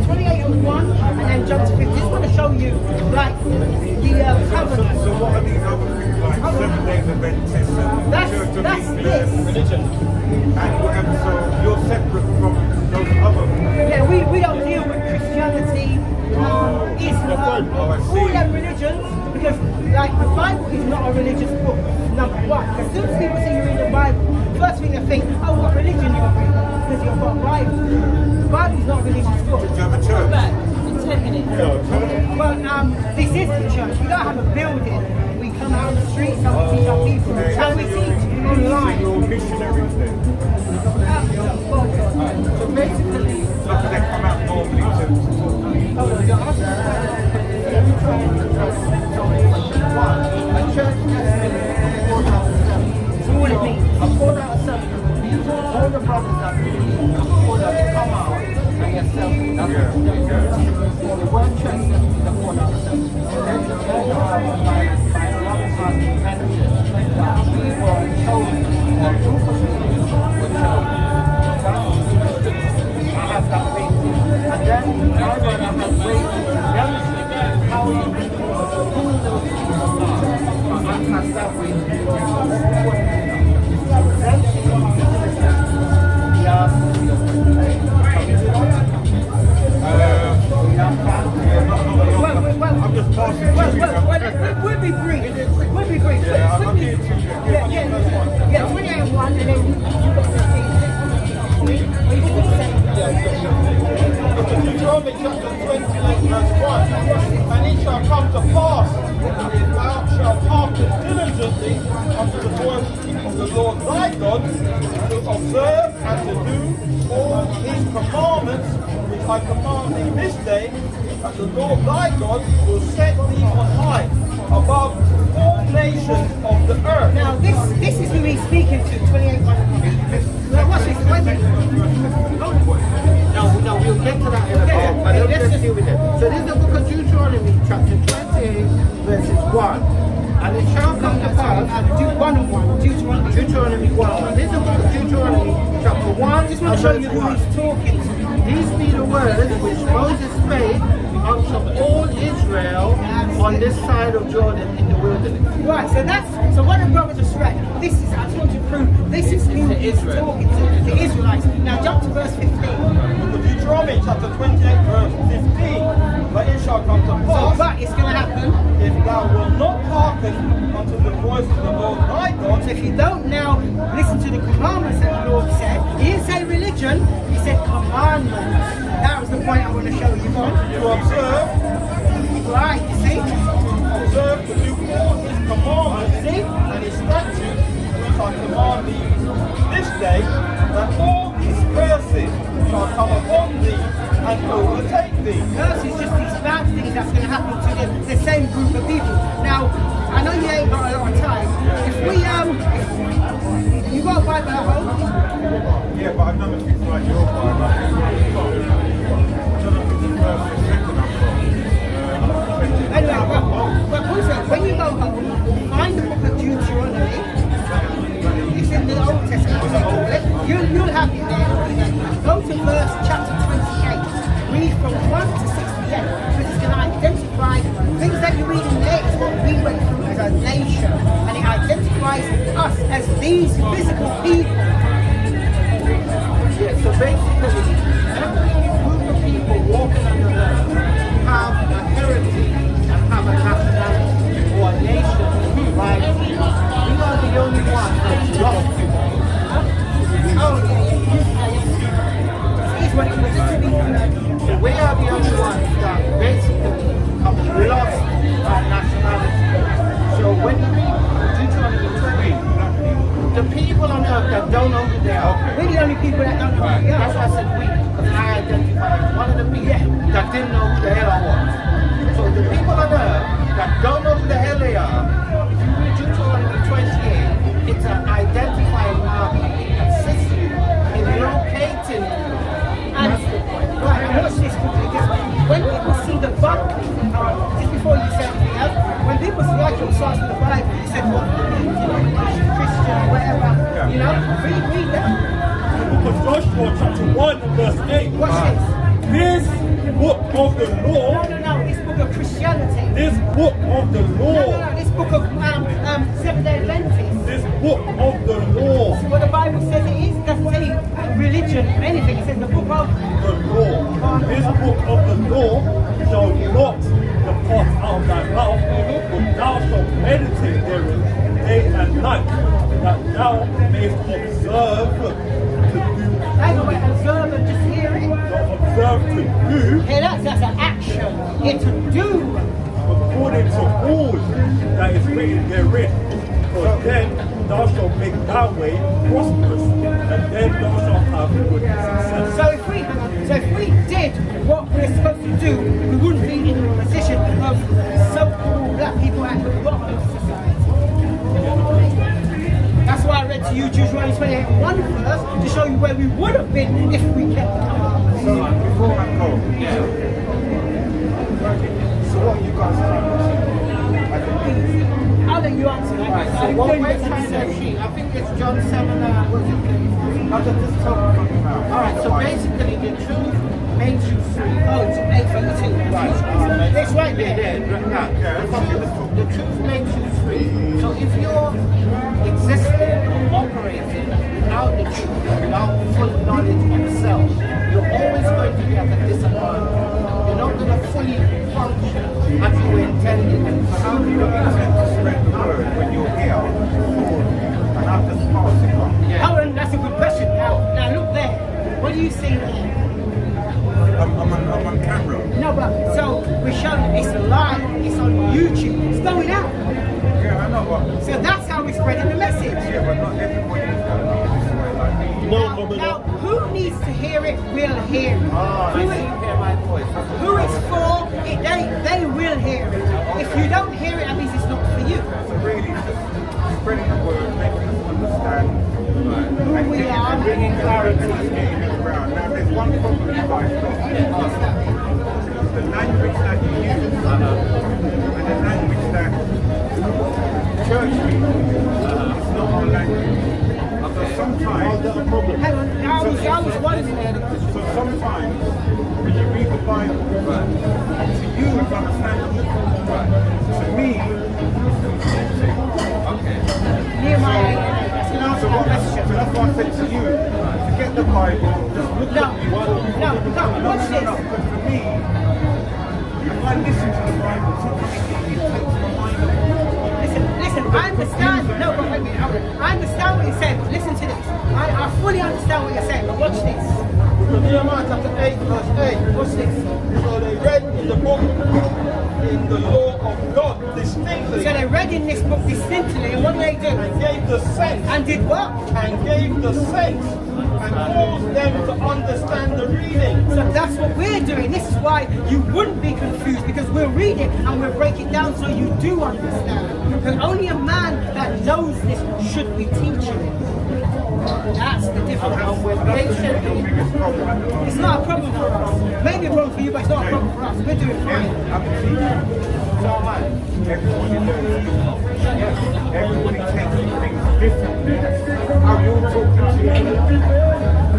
28 and 1, and then jump to 50. Just want to show you, like, the covenant. So what are these other things like 7 days Adventist and Church of That's England, this. Religion. and whatever? So you're separate from those other. Yeah, we don't deal with Christianity, Islam, all them religions, because like the Bible is not a religious book, number one. As soon as people see you read the Bible, first thing they think, oh, what religion you read? Because you've got a Bible. The Bible is not a religious book. Do you have a church? Back in 10 minutes. But this is the church. We don't have a building. We come out on the streets and we teach our people. And we teach online. Your missionaries there. So basically, So they come out normally a church has called out a called out assembly. All the brothers that called out to come out and get selfies. That's the one church that called out assembly. Then the by the love of God, we were chosen, or a group of people were chosen. I have that faith. And then my brother has faith to demonstrate how you can pull those people apart. I have that faith. I'm just passing. We'll be brief. We'll be brief. Yeah, I'm here to Yeah, 28-1 and then you've got 15. Deuteronomy chapter 28 verse 1. And it shall come to pass, if thou shalt hearken diligently unto the voice of the Lord thy God, to observe and to do all his commandments, which I command thee this day, that the Lord thy God will set thee on high above all nations of the earth. Now this is who he's speaking to, 28-1. Now watch this. No, we'll get to that in a Yeah, moment, but let's let's just deal with it. So this is the book of Deuteronomy, chapter 28, verses 1. And it shall come to pass, Do 1-1. Deuteronomy. Deuteronomy 1. This is the book of Deuteronomy, chapter 1, Just want to show you who verse 1. he's talking to. These be the words which Moses spake unto all Israel on this side of Jordan in the wilderness. Right, so what the brother just read, this is, I just want to prove, this is who he's talking to, the Israelites. Now jump to verse 15. Deuteronomy chapter 28 verse 15. But it shall come to So, pass, but it's going to happen. if thou wilt not hearken unto the voice of the Lord thy God, So if you don't now listen to the commandments that the Lord said, he didn't say religion, he said commandments. That was the point I want to show you. Go on. to observe, Right, you see? observe to do all his commandments See? and his statutes, which I command thee this day, that all these curses shall come upon thee and overtake thee. Curse is just these bad things that's going to happen to the same group of people. Now, I know you ain't got a lot of time. If we, you got a Bible at home? Yeah, but I've done a few like your Bible. Anyway, but also, when you go home, find the book of Deuteronomy. It's in the Old Testament. You'll have it there. Go to chapter 28. Read from 1 to 68. Because it's going to identify things that you read in there is what we went through as a nation. And it identifies us as these physical people. Yeah, so basically, every group of people walking on the earth have a heritage and have a nationality or a nation, right? We are the only ones that lost people. Oh, yeah. Here's what it was just to be So we are the only ones that basically have lost our nationality. So when you read Deuteronomy 20, the people on earth that don't know who they are, We're the only people that don't know who we are. that's why I said we, because I identify as one of the people that didn't know who the hell I was. So the people on earth that don't know who the hell they are, if you read Deuteronomy 28, it's an identifying marker. It assists you in locating you. That's the point. Right, and watch this quickly. Because when people see the Bible, just before you say anything else, when people see like your starts with the Bible, you said what denomination, Christian, whatever, you know, read that. The book of Joshua, chapter 1, verse 8. Watch this. This book of the law, No, this book of Christianity. this book of the law, No, this book of Seventh-day Adventists. this book of the law, What the Bible says it is, it doesn't say religion or anything. It says the book of. the law. This book of the law shall not depart out of thy mouth, but thou shalt meditate therein day and night, that thou mayest observe to do. Hang on, wait, observe and just hear it. Observe to do Hey, that's an action. It's to do. according to all that is written therein. For then thou shalt make thy way prosperous, and then thou shalt have good success. So if we did what we're supposed to do, we wouldn't be in the position of so-called black people at the bottom of society. That's why I read to you Deuteronomy 28:1 first, to show you where we would have been if we kept the commandments. So before I go, so what you guys think? I'll let you answer that. Right, so what we're trying to achieve, I think it's John 7, what is it? I'll just tell you something about. Alright, so basically the truth makes you free. Oh, it's 8:32. Right. It's right there. The truth makes you free. So if you're existing or operating without the truth, without full knowledge of self, you're always going to be at a disadvantage. You're not going to fully function as you were intended. So how do you intend to spread the word when you're here and I'm just passing on? Oh, and that's a good question. Now look there. What do you see there? I'm on camera. No, but so we're showing it's live, it's on YouTube, it's going out. Yeah, I know, but So that's how we're spreading the message. yeah, but not everybody is going to this way like me. Now, who needs to hear it will hear it. Hear my voice. Who it's for, they will hear it. If you don't hear it, that means it's not for you. So really, just spreading the word, making us understand Who we are. and bringing clarity and getting it around. Now, there's one problem you guys got. The language that you use and the language that church uses is not our language. So sometimes, Hang on, I was wondering. so sometimes when you read the Bible, to you it's understandable. To me, Nehemiah, that's an answer so to that question. that's what I said to you. To get the Bible, just look No, at the watch this. But for me, if I listen to the Bible, sometimes it takes my mind off. Listen, I understand. No, but wait a minute. I understand what you're saying. Listen to this. I fully understand what you're saying, but watch this. Nehemiah chapter 8, verse 8. Watch this. So they read in the book, in the law of God distinctly, So they read in this book distinctly, and what do they do? and gave the sense, And did what? and gave the sense, and caused them to understand the reading. So that's what we're doing. This is why you wouldn't be confused, because we'll read it and we'll break it down so you do understand. Because only a man that knows this should be teaching it. That's the difference. It's not a problem for us. Maybe a problem for you, but it's not a problem for us. We're doing fine. Everybody learns. Everybody takes things differently. How you're talking to me, I'm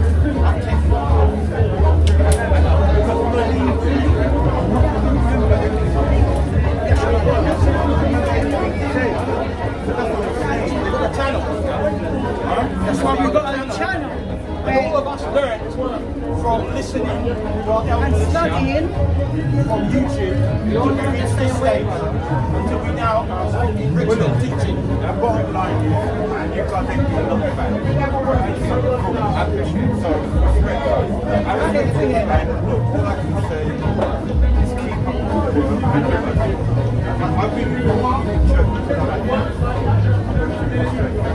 That's why we've got a channel. all of us learn from listening to our And elders studying. from YouTube to we reach this stage until we now are original teaching. The bottom line is, you guys ain't doing nothing bad. I appreciate it. So, respect guys. I respect you. And look, all I can say is keep up the good work. I've been in church for a long time. I've been in a lot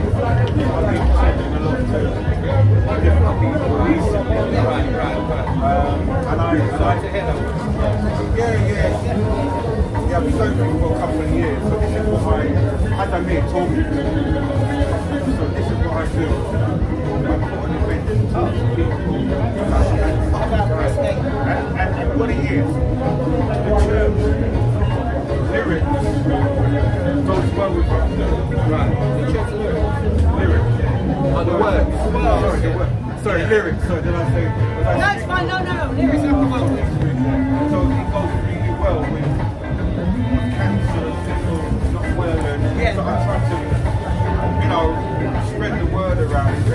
of different people recently. And I yeah, I've been going through for a couple of years, so this is what as I may have told you, so this is what I do. I put an event to teach people, and what it is, the church lyrics goes well with it. Right. The church lyrics. The words. Sorry, the words. Sorry, lyrics. Sorry, did I say? No, it's fine. No. Lyrics are well. So it goes really well with cancer, people not well, and so I'm trying to, spread the word around. So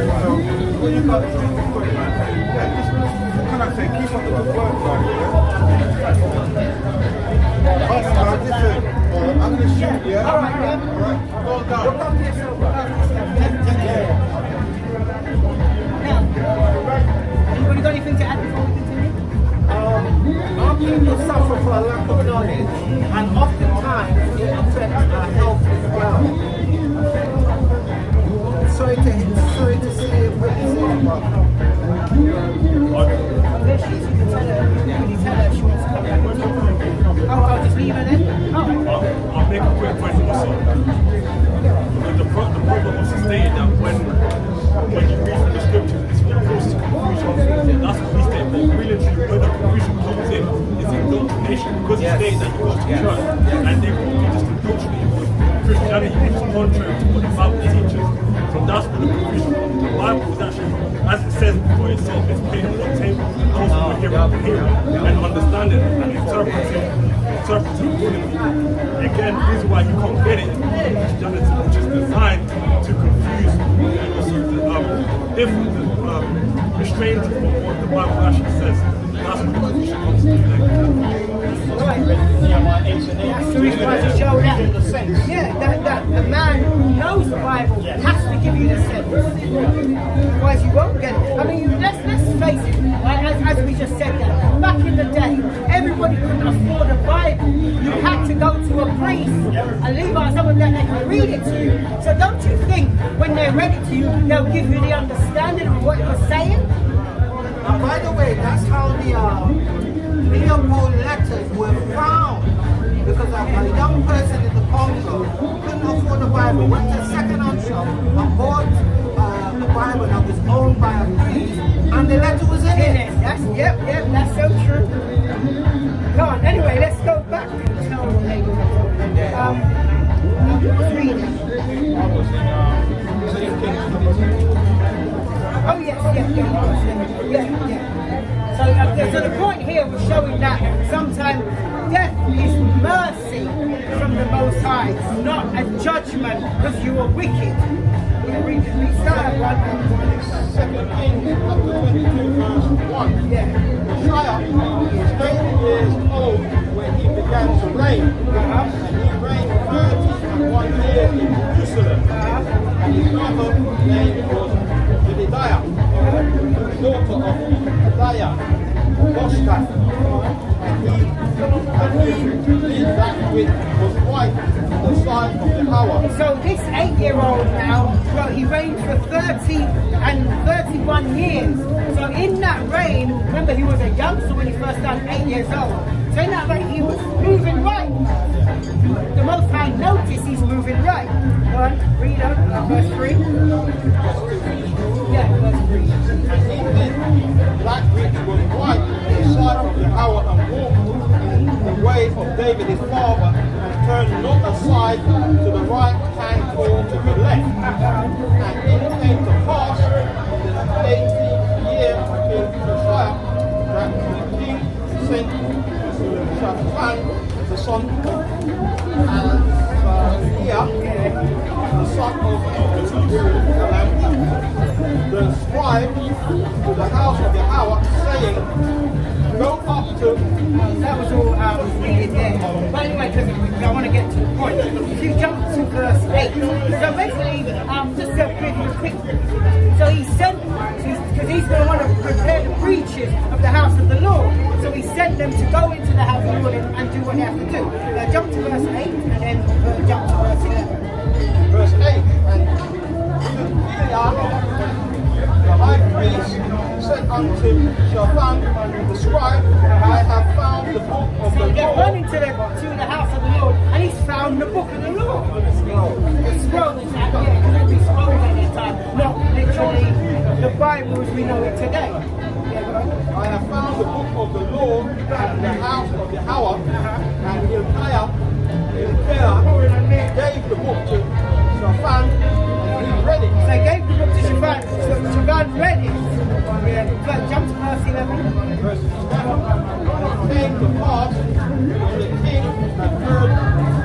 what you got to do is good, man. Yeah, just, can I say, keep up the good work, listen, I'm going to shoot, yeah? All right, yeah. All right, well done. Look after yourself. Take care. Now, anybody got anything to add before we continue? Our people suffer from a lack of knowledge, and oftentimes it affects our health as well. Sorry to see you put this in, but There she is. You can tell her she wants to come back. Oh, I'll just leave her then? Oh. I'll make a quick point also. The problem also stated that when you read the scriptures, it's what causes confusion. That's what we state. But really, where the confusion comes in is indoctrination, because it states that you go to church and they will just indoctrinate you with Christianity, which is contrary to what the Bible teaches. So that's where the confusion comes. The Bible is actually, as it says for itself, it's putting on the table those who are hearing and understanding and interpreting accordingly. Again, this is why you can't get it in Christianity, which is designed to confuse and also different, restrained from what the Bible actually says. That's what the confusion comes to. That's the reason why to show that. Yeah, that the man who knows the Bible has to give you the sense. Otherwise you won't get it. I mean, let's face it, as we just said that, back in the day, everybody couldn't afford a Bible. You had to go to a priest and leave out someone that they can read it to you. So don't you think when they read it to you, they'll give you the understanding of what it was saying? And by the way, that's how the Leopold letters were found. Because a young person in the Congo couldn't afford a Bible, went to a second-hand shop and bought a Bible that was owned by a priest, and the letter was in it. Yep, that's so true. Come on, anyway, let's go back and tell the lady. Read it. Oh yes. So the point here was showing that sometimes death is mercy from the Most High, not a judgment because you were wicked. We started one. 2 Kings chapter 22 verse 1. Yeah. Josiah was 8 years old when he began to reign, and he reigned 31 years in Jerusalem. And his mother name was Jedidiah, the daughter of Pedaiah, Boshkath. And he did that which was right in the sight of Yahweh. So this 8-year-old now, well, he reigned for 30 and 31 years. So in that reign, remember he was a youngster when he first started, 8 years old. So in that reign, he was moving right. The Most High noticed he's moving right. Go on, read on, verse 3. Yeah, verse 3. And he did that which was right in the sight of Yahweh, and walked in the way of David his father, and turned not aside to the right hand or to the left. And it came to pass in the 18th year of King Josiah that the king sent to Shaphan, the son of Azariah, the son of the scribe, to the house of Yahweh, saying, go up to... That was all reading there. But anyway, because I want to get to the point. If you jump to verse 8, so basically, just to give you a quick... So he sent, because he's going to want to prepare the preachers of the house of the Lord. So he sent them to go into the house of the Lord and do what they have to do. Now jump to verse 8 and then jump to verse 11. Verse 8, and the high priest said unto Shaphan the scribe, I have found the book of the So they're Lord. running to the house of the Lord, and he's found the book of the Lord. The scroll is out there, because there'd be scrolls at that time, not literally the Bible as we know it today. I have found the book of the Lord in the house of Yahweh, and Hilkiah gave the book to Shaphan, and he read it. So they gave the book to Shaphan, so Shaphan read it. Jump to verse 11. Verse 11. It came to pass when the king had heard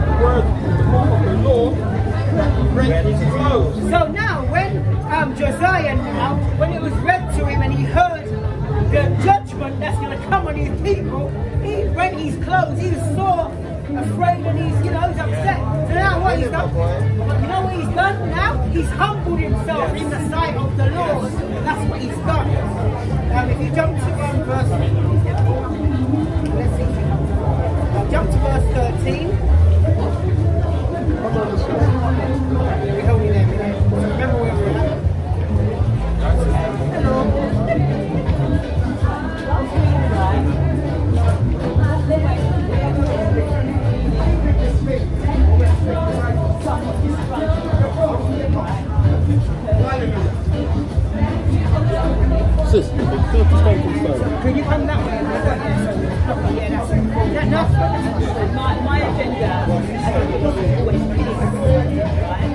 the word of the book of the Lord, that he rent his clothes. So now, when Josiah now, when it was read to him and he heard the judgment that's going to come on his people, he rent his clothes. He was so afraid and he's upset. So now what he's done? You know what he's done now? He's humbled himself in the sight of the Lord. That's what he's done. If you jump to verse, let's see. verse 13. Come on, let's go. We hold you there. Remember where we're at. Sis, the church is confirmed. Can you come that way? Yeah, that's it. Is that enough? My agenda, I think it was always peace, right?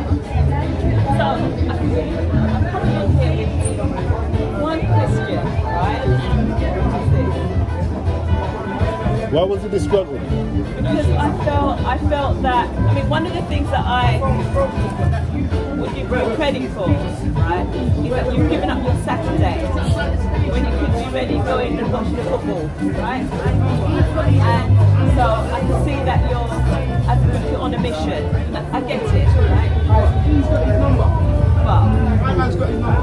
So I'm coming on here with one question, right? Which is this. Why was it a struggle? Because I felt that, I mean, one of the things that I would give you credit for, right, is that you've given up your Saturday when you could be ready going and watch the football, right? And so I can see that you're on a mission. I get it, right? Who's got his number? Well, My man's got his number.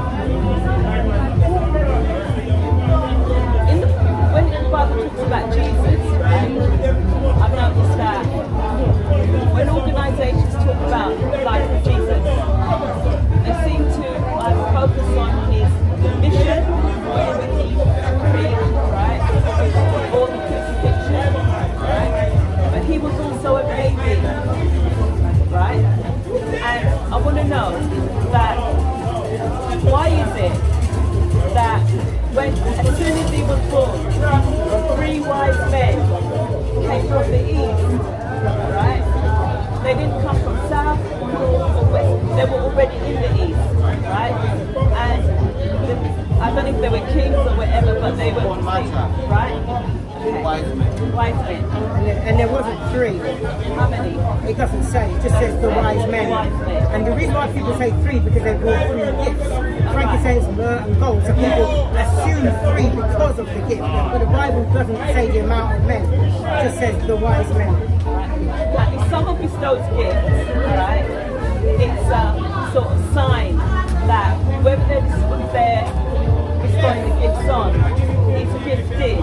when the Bible talks about Jesus, right, I've noticed that when organisations talk about the life of Jesus, they seem to focus on his mission, whatever he preached, right, or the crucifixion, right, but he was also a baby, right, and I want to know that why is it that when, as soon as he was born, 3 wise men came from the east, right? They didn't come from south or north or west. They were already in the east, right? And I don't know if they were kings or whatever, but they were right? Okay. Wise men. Wise men. And there wasn't 3. How many? It doesn't say. It just says the wise men. And the reason why people say 3 because they brought 3 gifts. Frankincense, myrrh, and gold. So people assume 3 because of the gift. But the Bible doesn't say the amount of men. It just says the wise men. Right. If someone bestows gifts, right, it's a sort of sign that whether they're bestowing the gifts on, it's gifted,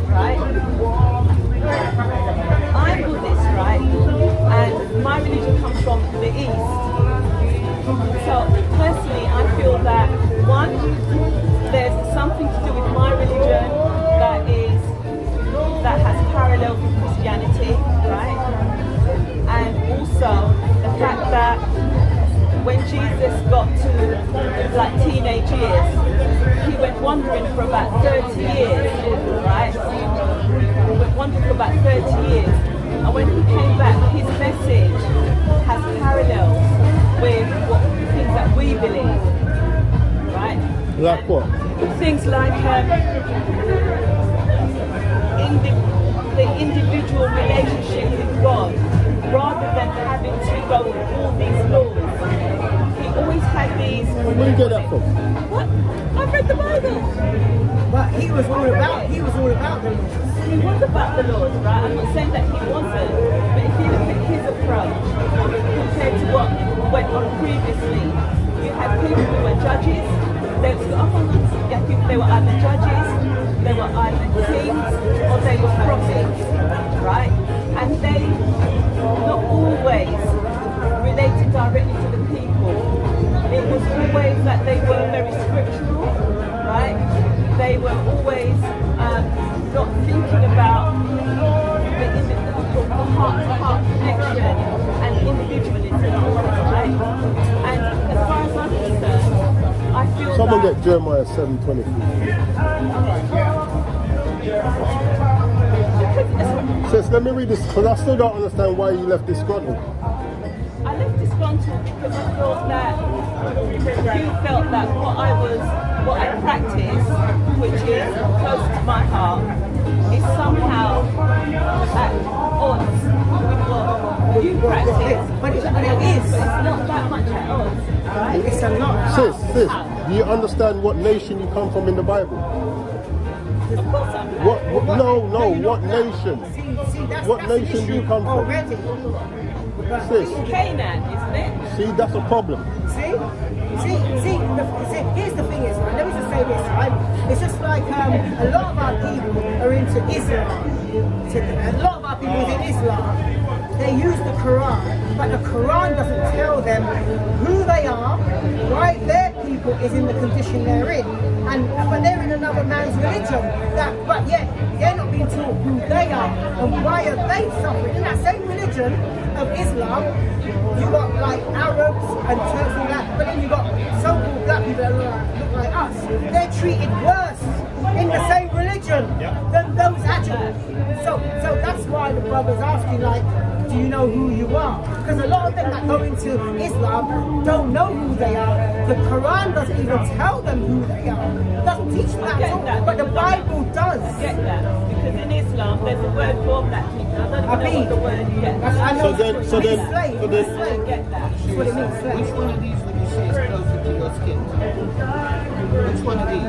right? I'm Buddhist, right? And my religion comes from the East. So personally, I feel that one, there's something to do with my religion that has parallels with Christianity, right? And also the fact that when Jesus got to like teenage years, he went wandering for about 30 years, right? He went wandering for about 30 years. And when he came back, his message has parallels with things that we believe, right? Like what? Things like the individual relationship with God, rather than having to go through all these laws. He always had these. Where do you get that from? What? I've read the Bible. But he was all about the laws. He was about the laws, right? I'm not saying that he wasn't, but if you look at his approach compared to what went on previously, you had people who were judges. They were either judges, they were either kings, or they were prophets, right? And they not always related directly to the people. It was always that they were very scriptural, right? They were always not thinking about the heart-to-heart connection and individualism, right? And as far as I'm concerned, I feel Someone that get Jeremiah 7:23. Sis, let me read this because I still don't understand why you left this disgruntled. I left disgruntled because I thought that you felt that what I practice, which is close to my heart, is somehow at odds with what you practice. But it is. It's not that much at odds, right? It's a lot. Sis, do you understand what nation you come from in the Bible? Of course I'm What nation? See, What that's nation do you come from? already. But Sis, Canaan, isn't it? see, that's a problem. here's the thing is, right, let me just say this, right? It's just like a lot of our people are into Islam, a lot of our people within Islam, they use the Quran, but the Quran doesn't tell them who they are, why their people is in the condition they're in, but they're in another man's religion. But yet they're not being taught who they are and why are they suffering. In that same religion of Islam, you got like Arabs and Turks and that, but then you got so-called black people that look like us. They're treated worse in the same religion than those actual. So that's why the brother's asking, like, do you know who you are? Because a lot of them that go into Islam don't know who they are. The Quran doesn't even tell them who they are. It doesn't teach them that at all, but the Bible does. I get that. Because in Islam, there's a word for black people. I don't even know what the word is. I know So then, I get that. that's what it means. Slave. Which one of these would you say is closer to your skin? Which one of these?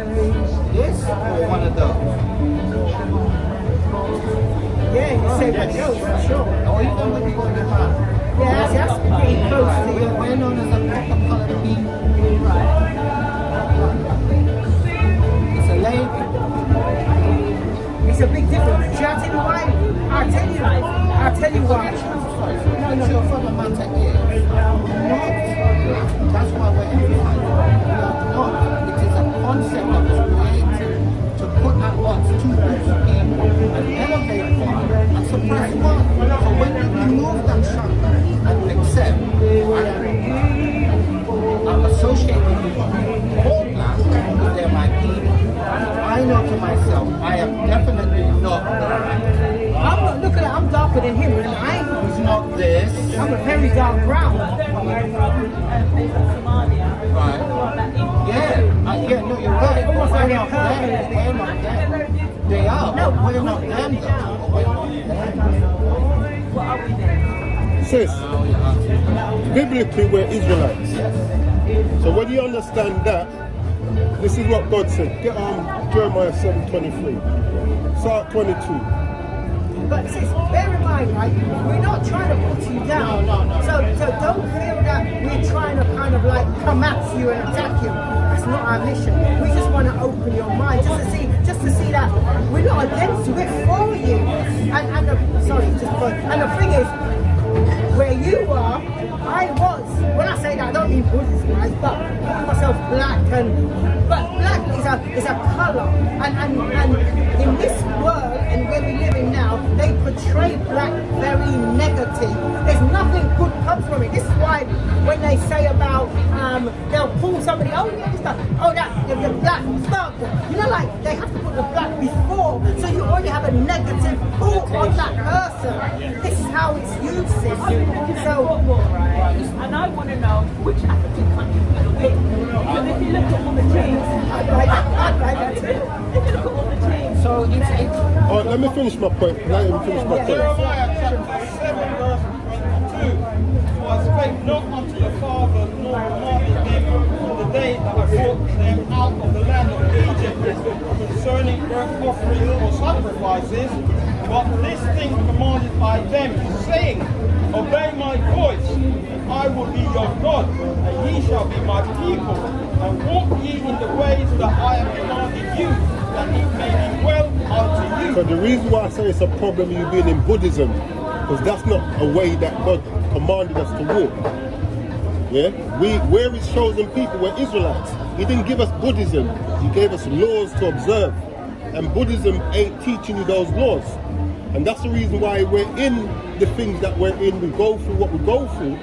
This or one of those? Yeah, you say what else, for sure. Or even when you go to the back. Yeah, that's pretty close to you. We're known as a proper colored people. It's a lane. It's a big difference. Shall I tell you why? I'll tell you why. No. The truth of the matter is, not. That's why we're emphasizing. We are not. It is a concept that was created to put at odds two groups of people and elevate one and suppress one. So when you remove that chakra and accept, I'm associated with all black because they're my people. I know to myself, I am definitely not black. I'm not, look at that, I'm darker than him, and I ain't. He's not this. I'm a very dark brown. Right. Yeah, no, you're right. Almost We're like not them. We're not them. They are, but we're not them though. We're not them. What are we then? sis, biblically we're Israelites. So when you understand that, this is what God said. Get Jeremiah 7:23. Start 22. But sis, bear in mind, right, we're not trying to put you down. No. So don't feel that we're trying to kind of like come at you and attack you. That's not our mission. We just want to open your mind, just to see that we're not against you, we're for you. And the thing is, where you are, I was. When I say that, I don't mean Buddhist, right? But I call myself black, but black is a colour, and in this world and where we live in now, they portray black very negative. There's nothing good comes from it. This is why when they say about they'll pull somebody, the black stuff. You know, like they have to put the black before, so you already have a negative pull on that person. This is how it's used, sis. And I want to know which African country we'll pick. Because if you look at all the teams, I'd like that too. if you look at all the teams, So it's Oh, let me finish my point. Let me finish my point. Jeremiah chapter 7 verse 22. For I spake not unto the fathers nor commanded them on the day that I brought them out of the land of Egypt concerning burnt offerings or sacrifices, but this thing commanded I them, saying, Obey my voice, and I will be your God, and ye shall be my people, and walk ye in the ways that I have commanded you, that it may be well unto you. So the reason why I say it's a problem you being in Buddhism, because that's not a way that God commanded us to walk. Yeah, we're His chosen people. We're Israelites. He didn't give us Buddhism. He gave us laws to observe, and Buddhism ain't teaching you those laws. And that's the reason why we're in the things that we're in. We go through what we go through.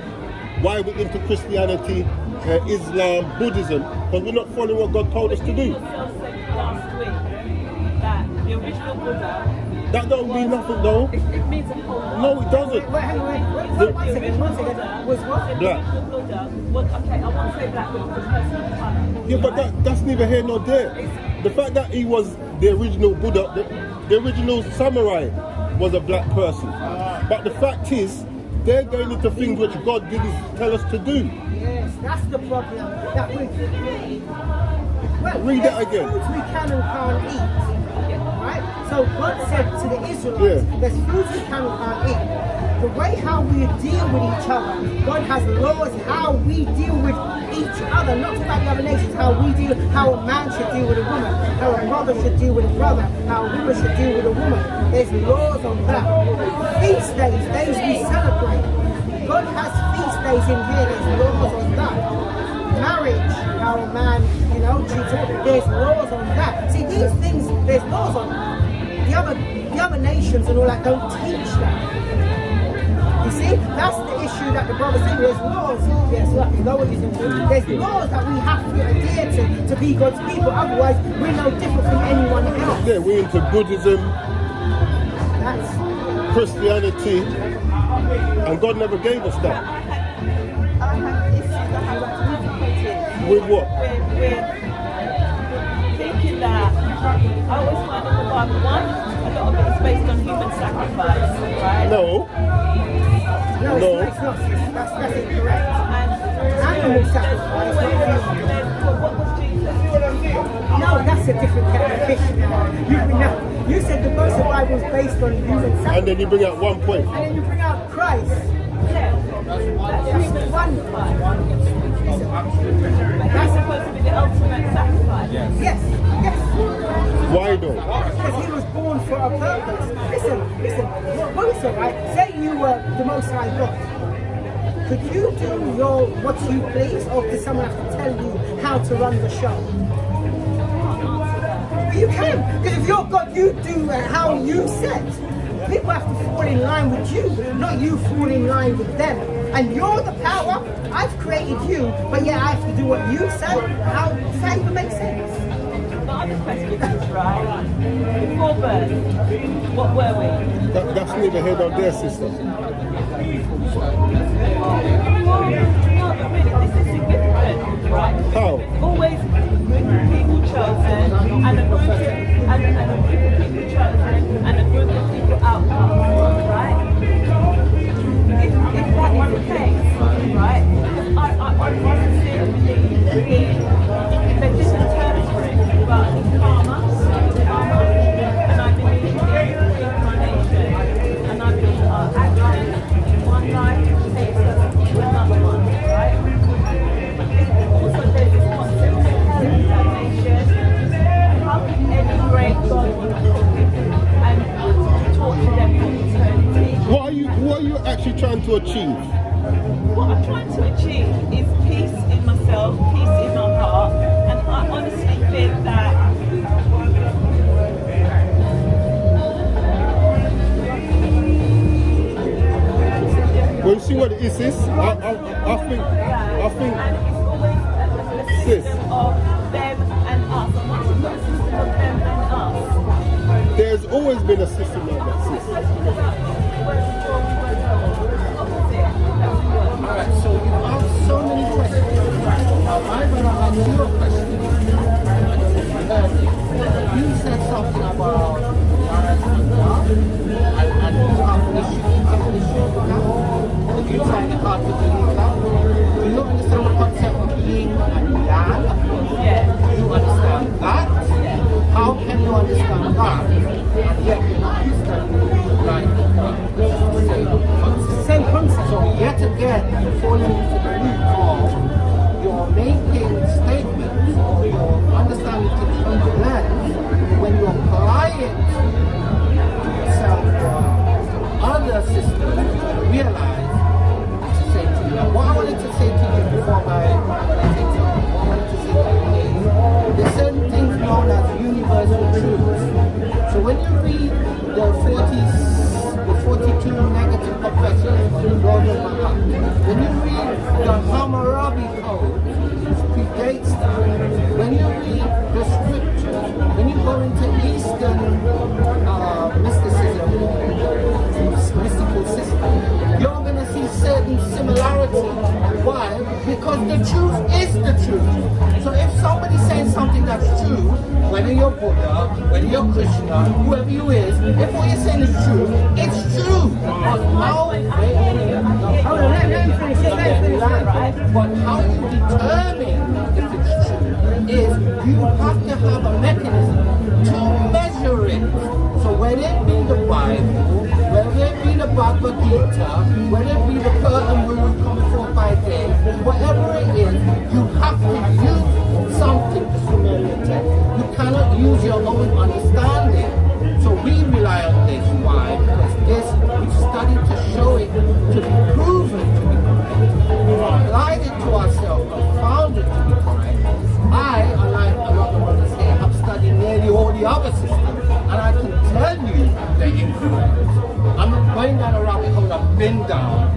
Why we're into Christianity, Islam, Buddhism, because we're not following what God told us to do. you yourself said last week that the original Buddha, That don't mean nothing though. it means a whole lot. No, it doesn't. Wait, one second. Was what? The original Buddha was, okay, I won't say black because person of color. Yeah, but that's neither here nor there. The fact that he was the original Buddha, the original samurai was a black person. But the fact is, they're going into things which God didn't tell us to do. Yes, that's the problem. That we Read that again. Foods we can and can't eat. Right? So God said to the Israelites, there's foods we can and can't eat. the way how we deal with each other. God has laws how we deal with each other, not about the other nations, how a man should deal with a woman, how a brother should deal with a brother, how a woman should deal with a woman. There's laws on that. Feast days, days we celebrate. God has feast days in here, there's laws on that. Marriage, how a man, treats it, there's laws on that. See, these things, there's laws on that. The other nations and all that don't teach that. You see, that's the issue that the brother said. There's laws. Yes, you know what he's doing. There's laws that we have to adhere to be God's people. Otherwise, we're no different from anyone else. Yeah, we're into Buddhism, That's Christianity, and God never gave us that. I have issues, I have difficulties With what? with thinking that I always find in the Bible, one, a lot of it is based on human sacrifice, right? No. no, No. it's not. That's incorrect. And Animal there's sacrifice. always, well, what was Jesus? No, that's a different kind of fish now. You said the most of the Bible is based on human sacrifice. And then you bring out one point. And then you bring out Christ. Yeah. That's human sacrifice. That's supposed to be the ultimate sacrifice. Yes. Why though? Because he was born for a purpose. Listen. Moses, right? Say you were the Most High God. Could you do what you please, or does someone have to tell you how to run the show? You can, because if you're God, you do how you said. People have to fall in line with you, not you fall in line with them. And you're the power. I've created you, but yeah, I have to do what you say. How does that even make sense? The other question is, right? Before birth, what were we? That's neither here nor there, sister. No, but really, this is significant, right? How? It's always a group of people chosen, and a group of people chosen, and a group of people outcast, right? If that is the case, right? I sincerely believe in the different terms for it, but karma, and I believe in reincarnation, and I believe our actions in one life takes us to another one, right? Also, there's this concept of reincarnation. How can any great God want to and torture them for eternity? What are you actually trying to achieve? What I'm trying to achieve is peace in myself, peace in my heart, and I honestly think that Well, you see what it is? I think and it's always a system of them and us. And once you've got a system of them and us, there's always been a system like that, sis. Alright, so you asked so many questions. Now I'm going to ask you a question. You said something about marriage and love, and you have issues with that. If you find it hard to believe that, do you understand the concept of yin and yang? yeah. You understand that? How can you understand that? And yet you don't understand like Same concept. so yet again, you fall into the loop of you're making statements or you're understanding to the lens when you apply it to yourself or other systems, you realize to say to you. Now, what I wanted to say to you before I take to what I wanted to say to you is there's certain things known as universal truths. So when you read the 42 negative confessions of the Lord of Mahat, when you read the Hammurabi Code, which predates that, when you read the scriptures, when you go into Eastern mysticism, mystical system, you're going to see certain similarities. Why? Because the truth is the truth. So if somebody's saying something that's true, whether you're Buddha, whether you're Krishna, whoever you is, if what you're saying is true, it's true. But how, Hold on, let me finish. Let me finish. but how you determine if it's true is you have to have a mechanism to measure it. So whether it be the Bible, whether it be the Bhagavad Gita, whether it be the curtain rule coming forth by day, whatever it is, you have to use something to familiarize. You cannot use your own understanding. So we rely on this. Why? Because this, we've studied to show it to be proven to be correct. We've applied it to ourselves and found it to be correct. I, unlike a lot of others here, have studied nearly all the other systems, and I can tell you they're incorrect. I'm not going down a rabbit hole I've been down.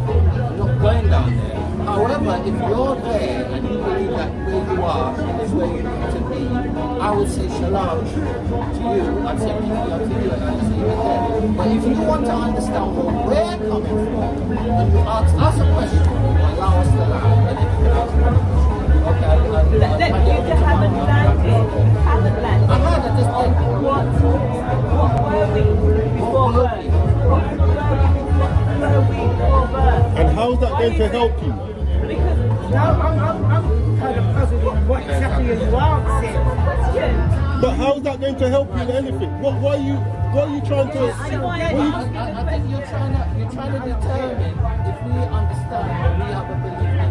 I'm not going down there. However, if you're there and you believe that where you are is where you need to be, I would say shalom to you. I'd say peace unto you, and I'd say it there. But if you want to understand where we're coming from, and you ask us a question, allow us to land. And if you can ask me a question, okay, You haven't landed. Haven't landed. I heard that this thing. What were we before birth? What were we before birth? And how's that going to help you? Because Now, I'm kind of puzzled with what exactly you are saying. question. But how's that going to help you in anything? Why are you trying to? I think you're trying to determine if we understand that we have a belief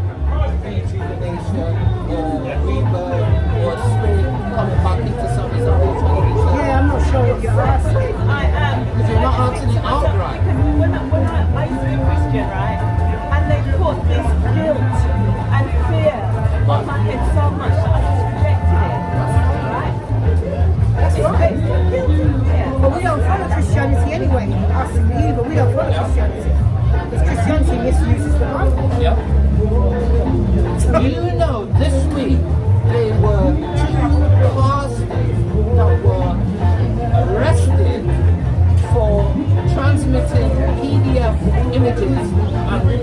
in rejuvenation or rebirth or spirit coming back into something. Is that what you're trying to determine? Yeah, I'm not sure what you're asking. I am. Because you're not answering it outright. Because when I used to be Christian, right, and they put this guilt and fear on my head so much that I just rejected it, right? That's right. It's guilt and fear. But we don't follow Christianity anyway. Us and you, but we don't follow Christianity. Because Christianity misuses the Bible. Yep. You know, this week there were 2 pastors that were arrested for transmitting PDF images.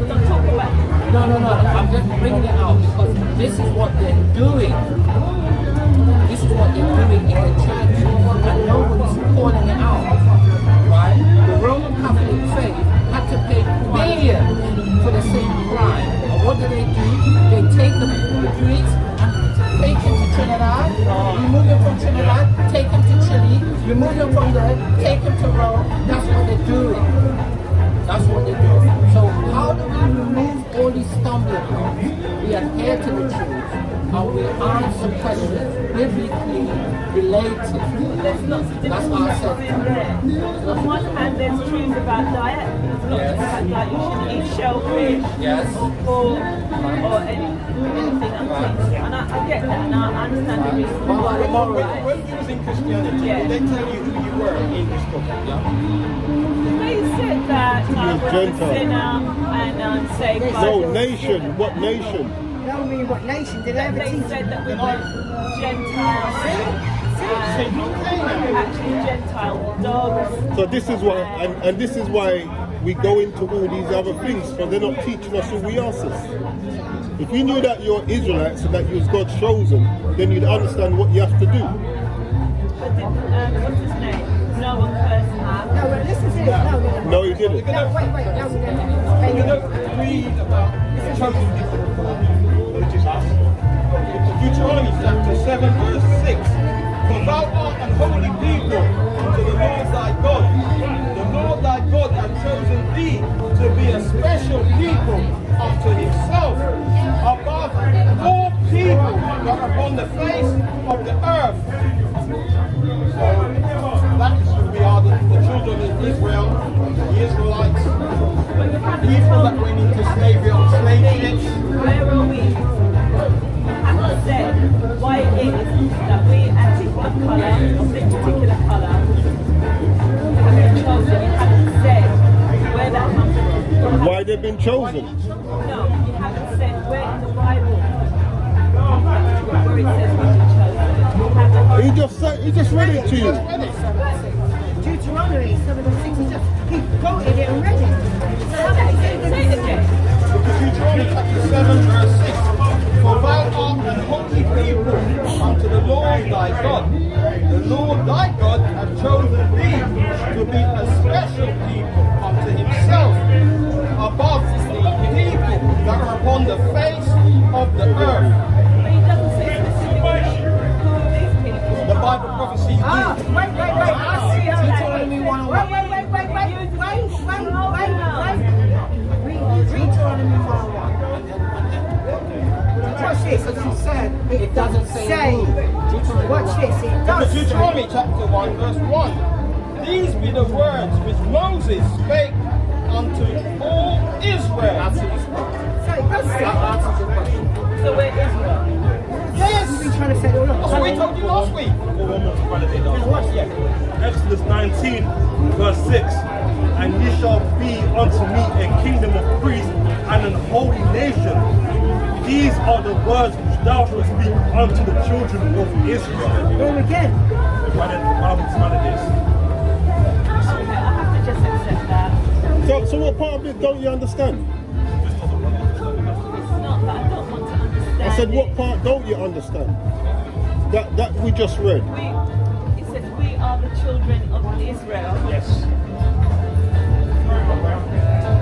Don't talk about it. No, I'm just bringing it out because this is what they're doing. This is what they're doing in the church, and nobody's calling it out. Right? The Roman Catholic faith had to pay billions for the same crime. And what do? They take the priests and take him to Trinidad, remove him from Trinidad, take him to Chile, remove him from there, take him to Rome. That's what they're doing. That's what they're doing. So how do we remove all these stumbling blocks? We adhere to the truth and we answer questions biblically related. There's lots of That's different what I stuff said. in there. On one hand, there's truth about diet. There's lots Yes. about diet. You shouldn't eat shellfish Yes. or pork or anything unclean. And I get that, and I understand the reason What why. about the moral? Right? When you was in Christianity, Yeah. did they tell you who you were in this book? They said that I was a Gentile. sinner and saved by No, the nation. What nation? Tell me what nation did I ever They teach said you? that we were Gentiles. Actually, Gentile dogs. So this is why, and this is why we go into all these other things, because they're not teaching us who we are, sis. If you knew that you're Israelites and that you was God's chosen, then you'd understand what you have to do. But what's his name? No one cursed him. No, but listen to this. No, he didn't. No, wait. No, You're going to read about the chosen people, which is us. Deuteronomy chapter 7, verse 6. For thou art an holy people unto the Lord thy God. The Lord thy God hath chosen thee to be a special people unto himself, above all people that are upon the face of the earth. So that is who we are, the children of Israel, the Israelites, people that went into slavery on slave ships. Where are we? Haven't said why it is that we as people of colour, of this particular colour, have been chosen. You haven't said where that comes from. Why they've been chosen? No, you haven't said where in the Bible where it says we've been chosen. You haven't. He just read it to you. Deuteronomy 7:6. He quoted it and read it. So how can he say Say it again. Deuteronomy chapter 7, verse 6. For thou art an holy people unto the Lord thy God. The Lord thy God hath chosen thee to be a special people unto himself, above the people that are upon the face of the earth. But he doesn't say specifically who are these people. The Bible prophecy Wait. I see how that Deuteronomy 1:1. Wait. It doesn't say. Watch this. It does say. Deuteronomy chapter 1 verse 1. These be the words which Moses spake unto all Israel. So it does say. So we're Israel. Yes. We've been trying to say it all That's what we along. told you last week. Watch it. Exodus 19, verse 6. And ye shall be unto me a kingdom of priests and an holy nation. These are the words which thou shalt speak unto the children of Israel. Go again. Okay, I have to just accept that. So what part of it don't you understand? It's not that I don't want to understand. I said, what it. part don't you understand? That we just read. It says we are the children of Israel. Yes.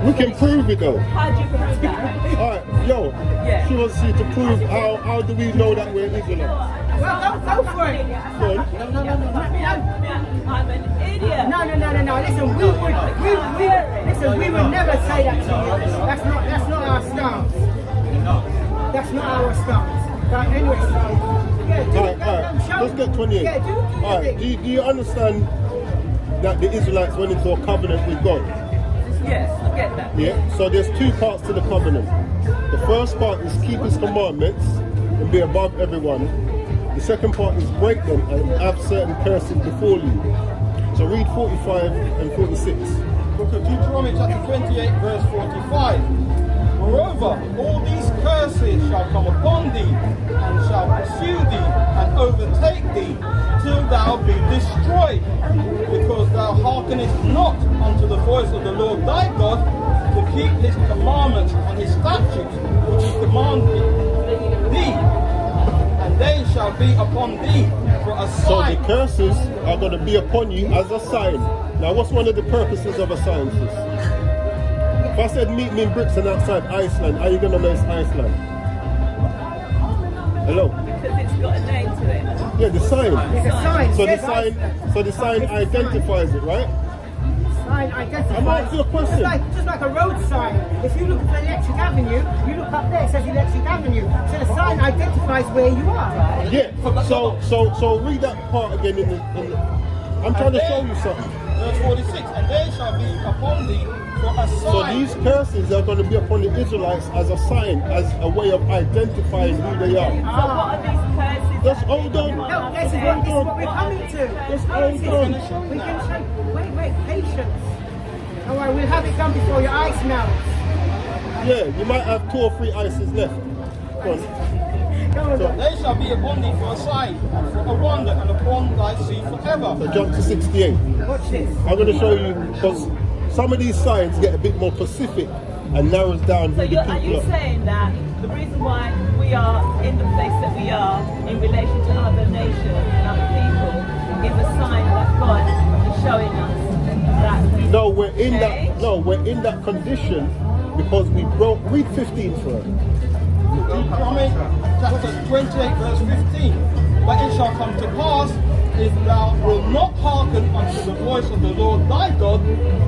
We can prove it though. How do you prove that? Alright, yo, Yeah. she wants you to prove how do we know that we're Israelites? Well, go for it. Go on. I'm an idiot. No. Listen, we would never say that to you. That's not our stance. That's not our stance. But anyway, Alright, let's get 28. Yeah, do Alright, do you understand that the Israelites went into a covenant with God? Yes, I get that. Yeah, so there's two parts to the covenant. The first part is keep his commandments and be above everyone. The second part is break them and have certain curses before you. So read 45 and 46. Book of Deuteronomy chapter 28 verse 45. Moreover, all these curses shall come upon thee, and shall pursue thee, and overtake thee, till thou be destroyed, because thou hearkenest not unto the voice of the Lord thy God, to keep his commandments and his statutes, which he commanded thee, and they shall be upon thee for a So the sign. curses are going to be upon you as a sign. Now what's one of the purposes of a sign, sis? If I said meet me in Brixton outside Iceland, are you going to know it's Iceland? Hello? Because it's got a name to it. Yeah, the sign. it's a sign. So the Says sign, so the sign identifies it, right? sign identifies. I'm asking you a question. Just like a road sign. If you look for Electric Avenue, you look up there, it says Electric Avenue. So the sign identifies where you are. Yeah. So read that part again in the I'm trying to show you something. Verse 46. And they shall be upon thee for a So sign. these curses are going to be upon the Israelites as a sign, as a way of identifying who they are. So what are these curses? Just hold on. No, this is what we're coming to. Just hold on. We can show. Wait, patience. All right, we'll have it done before your eyes now. Yeah, you might have 2 or 3 ices left. Go on. Go on. They shall be upon thee for a sign, and for a wonder, and upon thy seed forever. So jump to 68. Watch this. I'm going to show you, because some of these signs get a bit more specific and narrows down So who the are you people are. saying that the reason why we are in the place that we are in relation to other nations and other people is a sign that God is showing us that we No, we're in that. change? No, we're in that condition because we broke. Read 15 for it. Deuteronomy chapter 28 verse 15. But it shall come to pass, if thou wilt not hearken unto the voice of the Lord thy God,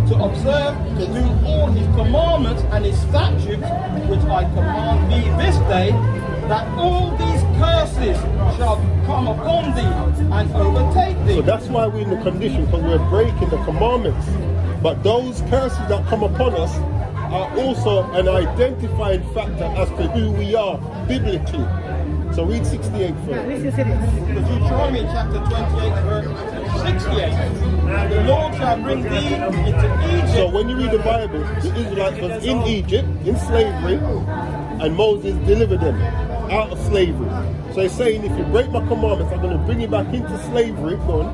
to observe, to do all his commandments and his statutes, which I command thee this day, that all these curses shall come upon thee and overtake thee. So that's why we're in the condition, because we're breaking the commandments. But those curses that come upon us are also an identifying factor as to who we are biblically. So read 68 Now, first. listen to this. Deuteronomy chapter 28 verse 68. And the Lord shall bring thee into Egypt. So when you read the Bible, the Israelites was in Egypt, in slavery, and Moses delivered them out of slavery. So he's saying, if you break my commandments, I'm going to bring you back into slavery. Go on.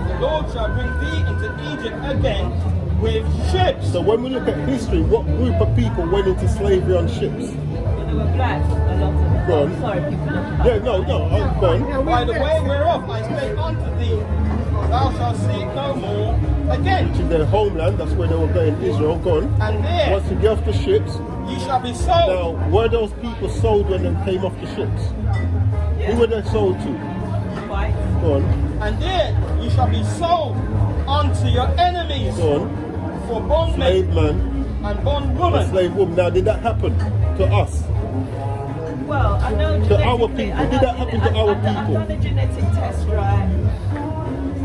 The Lord shall bring thee into Egypt again with ships. So when we look at history, what group of people went into slavery on ships? They were black, a lot of them. Go on. Sorry, people don't Yeah, no, go on. Now, By the way whereof I spake unto thee, thou shalt see it no more again. To their homeland, that's where they were going, Israel. Go on. And there Once you get off the ships, ye shall be sold. now were those people sold when they came off the ships? Who were they sold to? white. Go on, And there ye shall be sold unto your enemies go on. for bondmen Slave man, and and bondwomen. slave woman. Now did that happen to us? Well, I know To our genetically- people. I Did know that happen to I've our done people? a genetic test, right?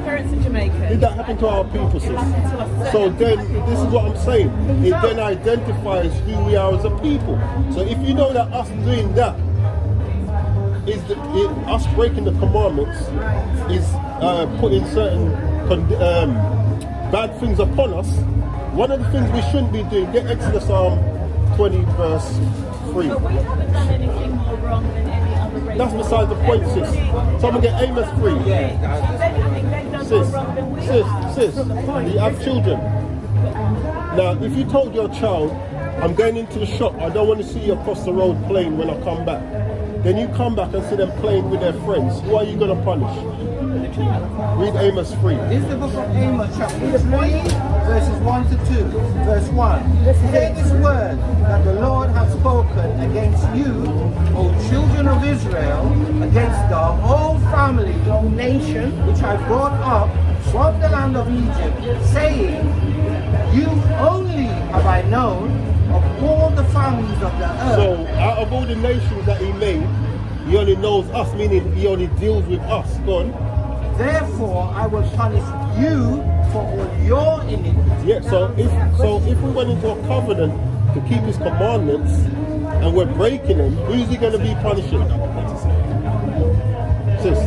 Parents are Jamaican. Did that happen to our people, It sis? happened to us. So then, this is what I'm saying. It then identifies who we are as a people. So if you know that us doing that is us breaking the commandments is putting certain bad things upon us, one of the things we shouldn't be doing, get Exodus 20 verse 3. But we haven't done anything more wrong than any other race. That's besides the point, sis. Someone get Amos 3. I think they've done more wrong than we have. Sis, you have children. Now, if you told your child, I'm going into the shop, I don't want to see you across the road playing when I come back. Then you come back and see them playing with their friends. Who are you going to punish? Read Amos 3. This is the book of Amos, chapter 3, verses 1 to 2. Verse 1. Hear this word that the Lord has spoken against you, O children of Israel, against the whole family, nation, which I brought up from the land of Egypt, saying, you only have I known of all the families of the earth. So, out of all the nations that he made, he only knows us, meaning he only deals with us. Go on. Therefore, I will punish you for all your iniquities. Yeah, so if we went into a covenant to keep his commandments and we're breaking them, who's he going to be punishing? Sis.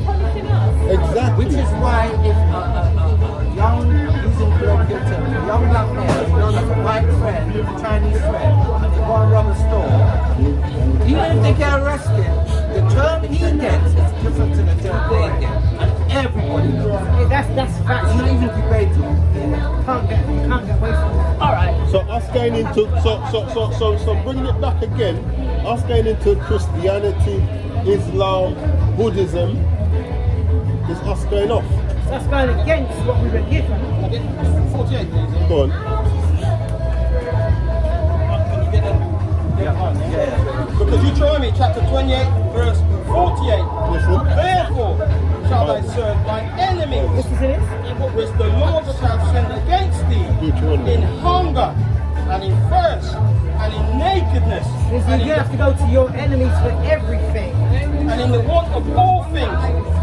Punishing us. Exactly. Which is why if a young, using colloquial terms, a young black male knows as a white friend, a Chinese friend, and they go and rob a store, even if they get arrested, the term he gets is different to the term they get. And everybody knows. That's facts. It's not even debatable. You can't get away from that. All right. So us going into so bringing it back again, us going into Christianity, Islam, Buddhism, is us going off. That's going against what we were given. 48, please. Go on. Can you get that? Yeah. Because Deuteronomy chapter 28, verse 48. Listen. Therefore shall I serve thy enemies, This is it. which the Lord shall send against thee, Deuteronomy. in hunger, and in thirst, and in nakedness, and You in, have to go to your enemies for everything. and in the want of all things.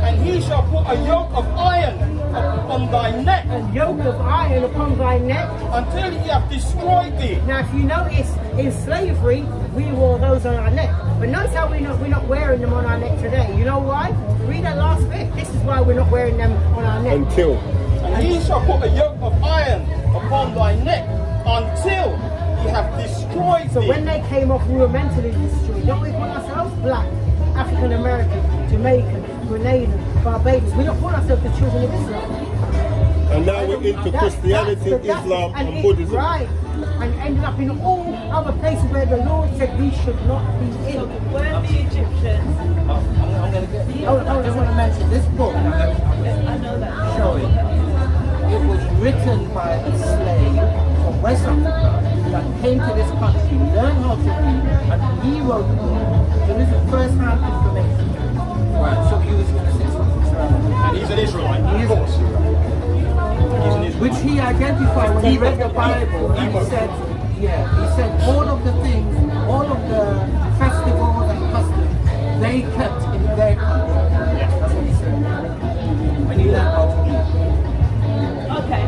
And he shall put a yoke of iron upon thy neck, A yoke of iron upon thy neck. until he have destroyed thee. Now, if you notice, in slavery, we wore those on our neck. But notice how we're not wearing them on our neck today. You know why? Read that last bit. This is why we're not wearing them on our neck. Until. And he shall put a yoke of iron upon thy neck, until he have destroyed So thee. when they came off, we were mentally destroyed. Don't we call ourselves black, African American, Jamaican, Grenadian, Barbados? We don't call ourselves the children of Israel. And now we're into Christianity, Islam, and Buddhism. Right. And ended up in all other places where the Lord said we should not be in. Where are the Egyptians? I just want to mention this book. I know that. Show it. It was written by a slave from West Africa that came to this country, learned how to read, and he wrote the book. So this is first-hand information. Right. So he was from the 600s. And he's an Israelite. He is an Israelite. He's an Israelite. Which he identified when he read the Bible, and he said, he said all of the things, all of the festivals and customs, they kept in their country. That's what he said. When he learned how to read. Okay.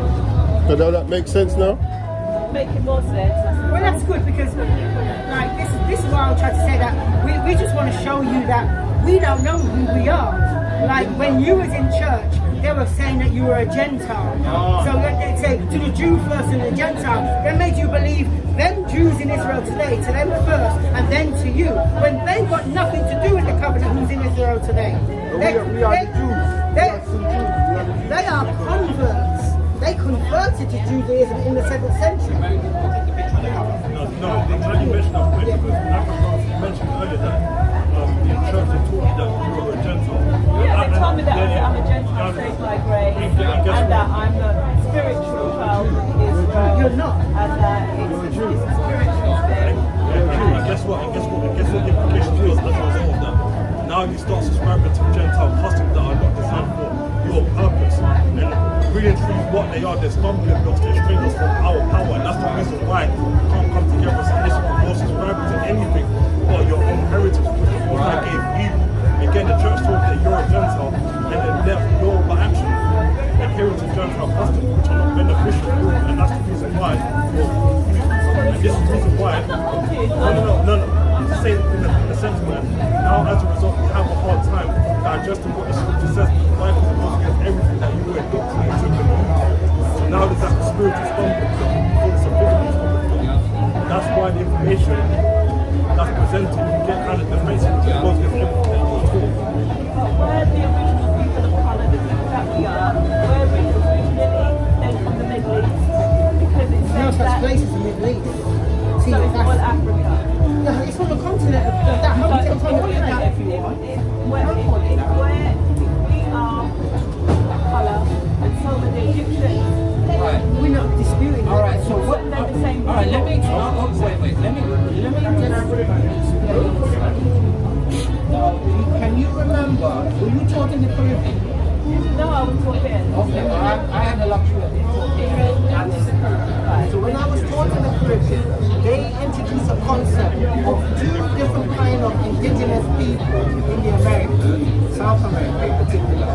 So now that makes sense now? Making more sense. Well, that's good because, like, this is why I'm trying to say that we just want to show you that we don't know who we are. Like when you was in church, they were saying that you were a Gentile. So they'd say to the Jew first and the Gentile. They made you believe them Jews in Israel today, to them first, and then to you. When they've got nothing to do with the covenant who's in Israel today. We are the Jews. They are converts. They converted to Judaism in the 7th century. No, I'm glad you mentioned that point because Africa mentioned earlier that in church they taught me that you were a Gentile. Yeah, they told me that I'm a Gentile saved by grace, and that I'm the spiritual child of Israel. You're not. And that it's a spiritual thing. And guess what the implication was as a result of that? Now you start subscribing to Gentile customs that are not designed for your purpose. And really and truly what they are, they're stumbling blocks to restrain us from our power. And that's the reason why we can't come together as a nation. You're subscribing to anything but your own heritage. No. I'm just saying in the sense where now as a result you have a hard time digesting what the scripture says. Life is supposed to get everything that you were indoctrinated to believe. So now there's that spiritual stumbling block, it's a physical stumbling block. That's why the information that's presented, you get kind of defensive because it goes against everything that you were taught. We're the original people of colour that we are. We're originally from the Middle East. Because it No says such that place as the Middle East. See, so it's all Africa. yeah, it's on the continent of that. How So do you it's take all on like that? where we are colour and so are the Egyptians. Right. We're not disputing All right. that. So what? They're the same All right. Let me. people. Wait. Let me just. Can you remember? Were you taught in the Caribbean? No, I was taught here. Okay. Well, I had the luxury of being taught here. So when I was taught in the Caribbean, they introduced a concept of two different kind of indigenous people in the Americas, South America in particular,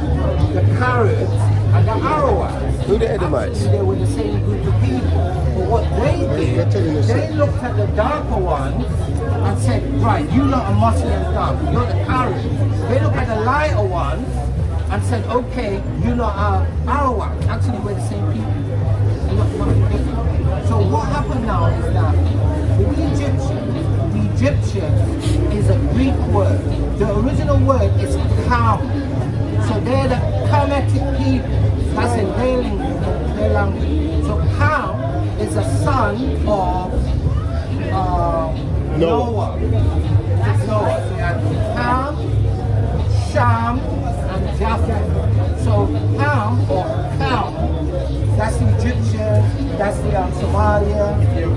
the Caribs and the Arawaks. Who the Edomites? Actually, they were the same group of people. But what they did, they looked at the darker ones and said, right, you lot are Muslim dark, you're the Caribs. They looked at the lighter ones and said, okay, you lot are Arawak. Actually, we're the same people. Nothing different. So what happened now is that with the Egyptian is a Greek word. The original word is Ham. So they're the Kemetic people. That's in their language. So Ham is a son of Noah. That's Noah. So you have Ham, Sham, and Japheth. So Ham or Ham, that's the Egyptian, that's the Somalia,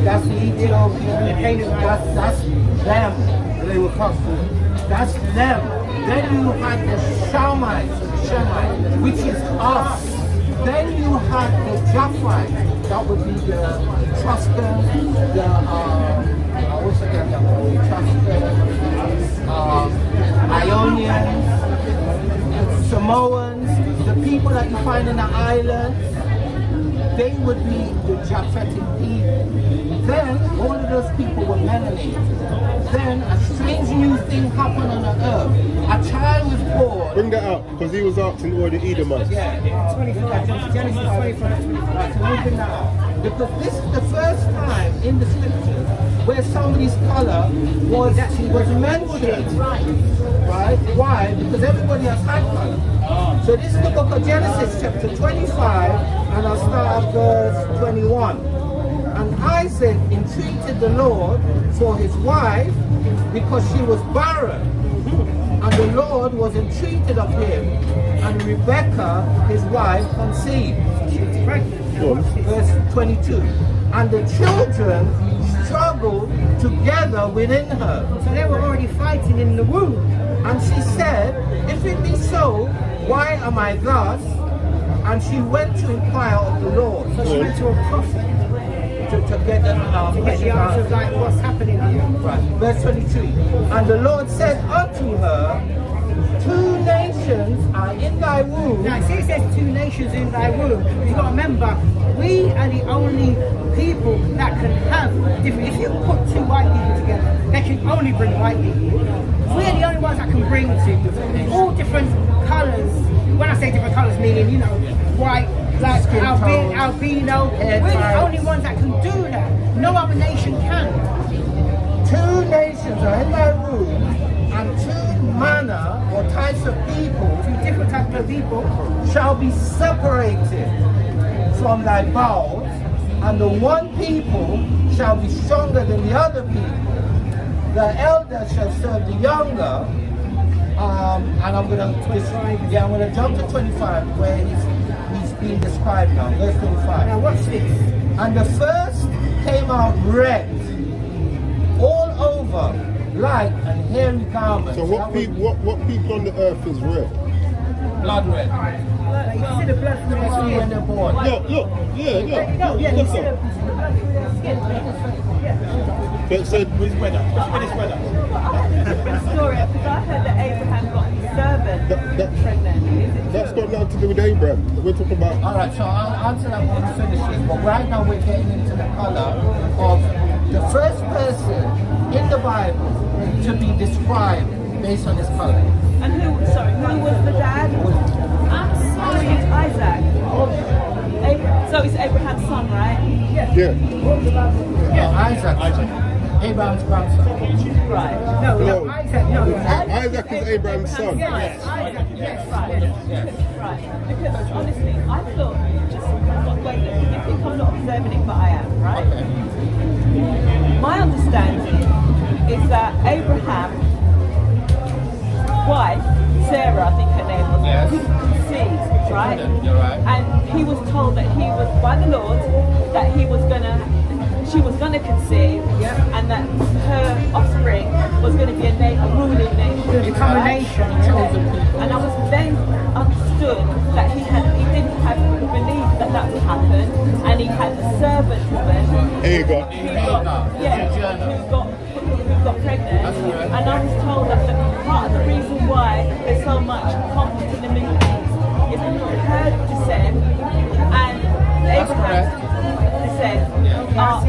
that's the Ethiopian, that's them. They were custom. That's them. Then you had the Shemites, which is us. Then you had the Japhites, that would be the Etruscans, the what's the name? Etruscans, Ionians, Samoans, the people that you find in the islands. They would be the Japhetic people. Then all of those people were melanated. Then a strange new thing happened on the earth. A child was born. Bring that up, because he was asking where the Edomites. Yeah. 25, Genesis 25, 25. Right, so open that up. Because this is the first time in the scriptures where somebody's color was mentioned. Right? Why? Because everybody has had color. So this is the book of Genesis chapter 25, and I'll start at verse 21. And Isaac entreated the Lord for his wife because she was barren. And the Lord was entreated of him, and Rebekah, his wife, conceived. Verse 22. And the children struggled together within her. So they were already fighting in the womb. And she said, if it be so, why am I thus? And she went to inquire of the Lord. So she went to a prophet To get the answers like what's happening here. Right. Verse 23. And the Lord said unto her, 2 nations are in thy womb. Now, see, it says 2 nations in thy womb. You've got to remember, we are the only people that can have different. If you put 2 white people together, they can only bring white people. We're the only ones that can bring all different colours. When I say different colours, meaning, you know, white, black, albino. We're the only ones that can do that. No other nation can. 2 nations are in thy womb, and 2 manner or types of people, 2 different types of people, shall be separated from thy bowels, and the one people shall be stronger than the other people. The elder shall serve the younger. And I'm gonna jump to 25 where he's being described now. Verse 25. now watch this. And the first came out red, all over, like and hairy garments. So what people on the earth is red? Blood red. Like, you see the blood from their Especially when skin. they're born. Look, yeah. No, yeah, you Look see up. the blood through their skin. Yeah. But it said, Story, because I heard that Abraham got his servant pregnant. that's got nothing to do with Abraham. We're talking about. Alright, so I'll answer that when we finish this. But right now we're getting into the color of the first person in Bible to be described based on his color. And who was the dad? Isaac. So it's Abraham's son, right? Yeah. Yeah, Isaac. Abraham's grandson. Right. No, No. Isaac, no. Isaac is Abraham's son. Yes, Isaac, yes. Right. Right. Because honestly, I thought wait, you think I'm not observing it, but I am, right? Okay. My understanding is that Abraham's wife, Sarah, I think her name was, Yes. couldn't conceive, right? You're right. And he was told that he was, by the Lord, that she was gonna conceive, and that her offspring was gonna be a ruling nation. Become a nation. Chosen people. And I was then understood that he didn't have believed that would happen, and he had a servant woman Hagar. who got pregnant. That's right. And I was told that part of the reason why there's so much conflict in the Middle East is because her descent and Abraham's descent have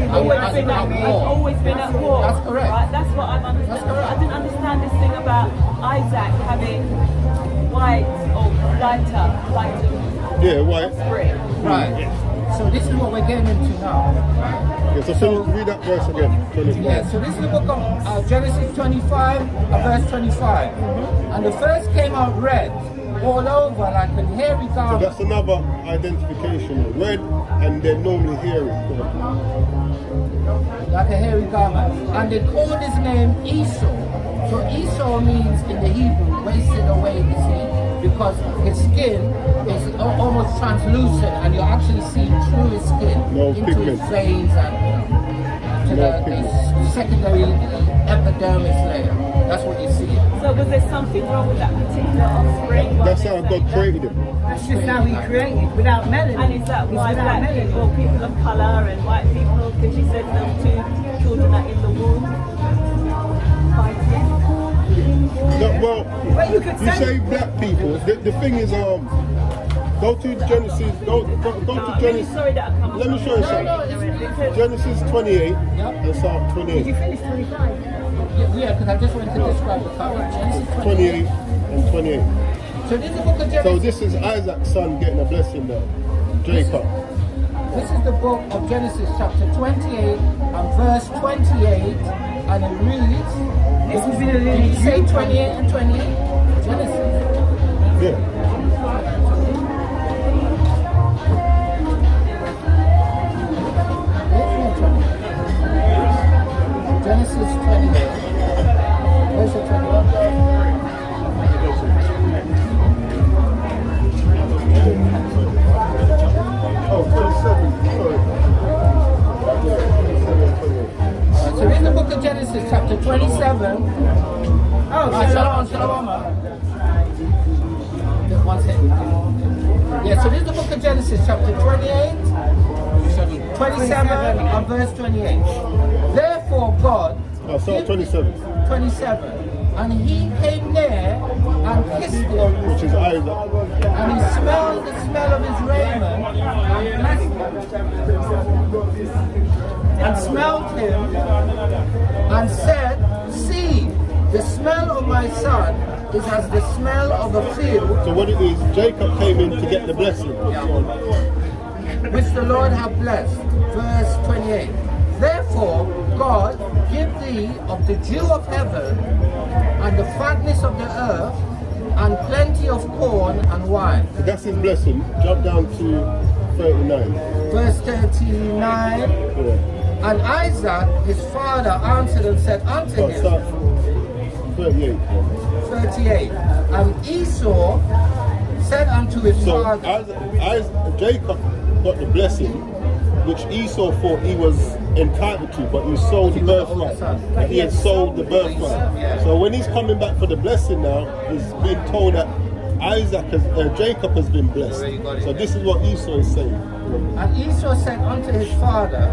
always been at war. That's correct. Right? That's what I'm understanding. correct. I didn't understand this thing about Isaac having white or lighter Yeah, white. offspring. Right. So this is what we're getting into now. Yeah, so read that verse again. Yeah, so this is the book of Genesis 25, verse 25. And the first came out red, all over like a hairy So garment. that's another identification. Red and then normally hairy. Like a hairy garment. And they called his name Esau. So Esau means in the Hebrew, wasted away the sea, because his skin is almost translucent and you're actually seeing through his skin No into pigment. his veins and to No the pigment. secondary epidermis layer. That's what you see. So was there something wrong with that particular offspring? That's how God created him. That's just how he created, without melanin. And is that It's why without black melanin. people, people of colour and white people, because you said those two children are in the womb fighting? No, well, Well, you could you say black people. The thing is, go to Genesis. Go No, to I'm really Genesis. sorry that I come Let me show you something. Because Genesis 28 and Psalm Did 28. you finish 25? Yeah, because I just wanted to describe the cover. Genesis 28 and 28. So this is the book of So Genesis. this is Isaac's son getting a blessing now. Jacob. This is the book of Genesis chapter 28 and verse 28, and it reads, This has been a did little you say 28 and 28? Genesis. Yeah. Genesis 28, verse 21. Oh, 27. Sorry. So this is the book of Genesis chapter 27. Oh, Shalom. Just one second. Yeah, so this is the book of Genesis chapter 28, 27 and verse 28. Therefore God, Oh, Psalm 27, 27, and he came near and kissed him, which is Isaac. and he smelled the smell of his raiment, and smelled him, and said, see, the smell of my son is as the smell of a field So what it is, Jacob came in to get the blessing. which the Lord hath blessed. Verse 28. Therefore, God, give thee of the dew of heaven, and the fatness of the earth, and plenty of corn and wine. So that's his blessing. Jump down to 39. Verse 39. Yeah. And Isaac, his father, answered and said unto Oh, him, start 38. 38. And Esau said unto his So father, Jacob got the blessing, which Esau thought he was entitled to, but he sold the birthright. But he had sold the birthright. So when he's coming back for the blessing now, he's been told that Jacob has been blessed. So this is what Esau is saying. and Esau said unto his father,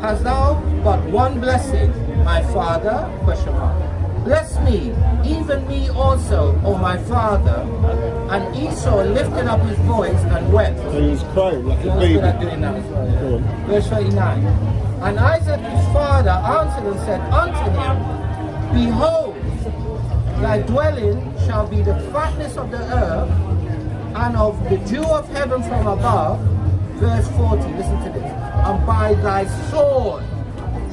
hast thou but one blessing, my father? Question mark. Bless me, even me also, O my father. And Esau lifted up his voice and wept. And he was crying like He a was baby. good at doing that as well. Go on. Verse 39. And Isaac his father answered and said unto him, Behold, thy dwelling shall be the fatness of the earth and of the dew of heaven from above. Verse 40, listen to this. And by thy sword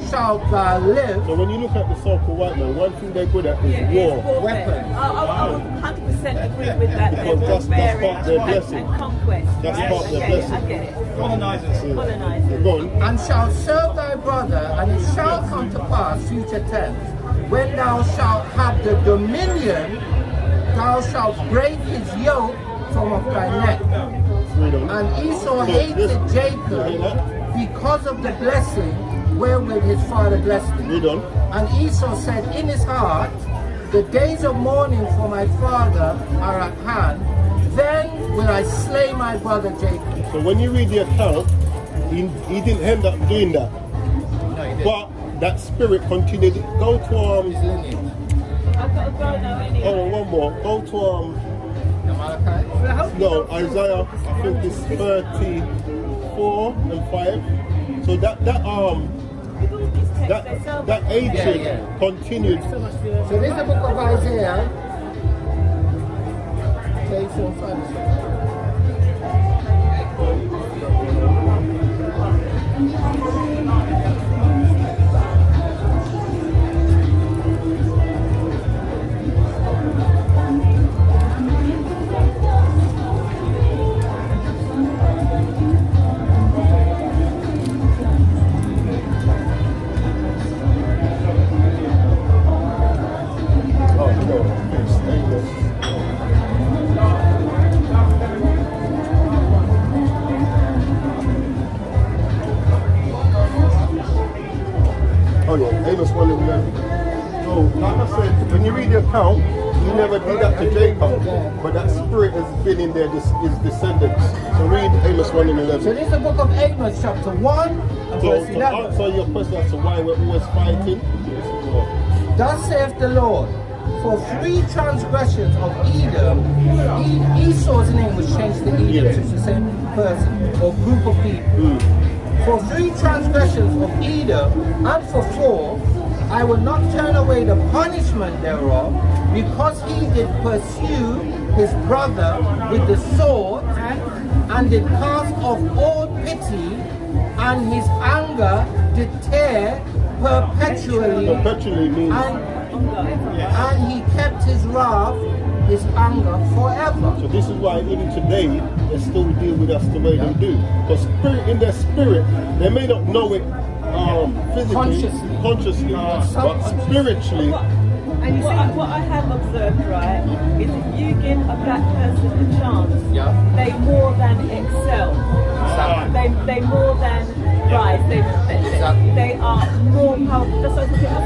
shalt thou live. So when you look at the so-called white man, one thing they're good at is war. Weapon. I would 100% agree with that. Because that's part of their blessing. And conquest. That's right? part of their I get it, blessing. I get it. Colonizers. Colonizers. Go on. And shalt serve thy brother, and it shall come to pass, future tense, when thou shalt have the dominion, thou shalt break his yoke from off thy neck. Read on. And Esau hated Jacob because of the blessing wherewith his father blessed him. Read on. And Esau said in his heart, the days of mourning for my father are at hand, then will I slay my brother Jacob. So when you read the account, he didn't end up doing that. But that spirit continued. Go to His lineage. I've got to go now anyway. oh, one more. Go to Malachi. no, Isaiah, I think it's 34 and 5. So that With all these texts, they sound that hatred Yeah. continued. So this is the book of Isaiah. 34, 5. Oh, no, it's Amos. Oh yeah, Amos 1 and 11. So, like I said, when you read the account, he never did that to Jacob, but that spirit has been in there, his descendants. So read Amos 1 and So 11. this is the book of Amos, chapter 1 and So verse to 11. answer your question as to why we're always fighting, Thus saith the Lord, for 3 transgressions of Edom, Esau's name was changed to Edom, Yes. so it's the same person or group of people. For 3 transgressions of Edom, and for 4, I will not turn away the punishment thereof, because he did pursue his brother with the sword, and did cast off all pity, and his anger did tear perpetually, perpetually means and he kept his wrath, his anger forever. so this is why even today they still deal with us the way they do. Because spirit in their spirit, they may not know it physically, consciously, but spiritually. And you see, what I have observed, right, is if you give a black person a chance, they more than excel. They more than rise. They are more powerful. That's what I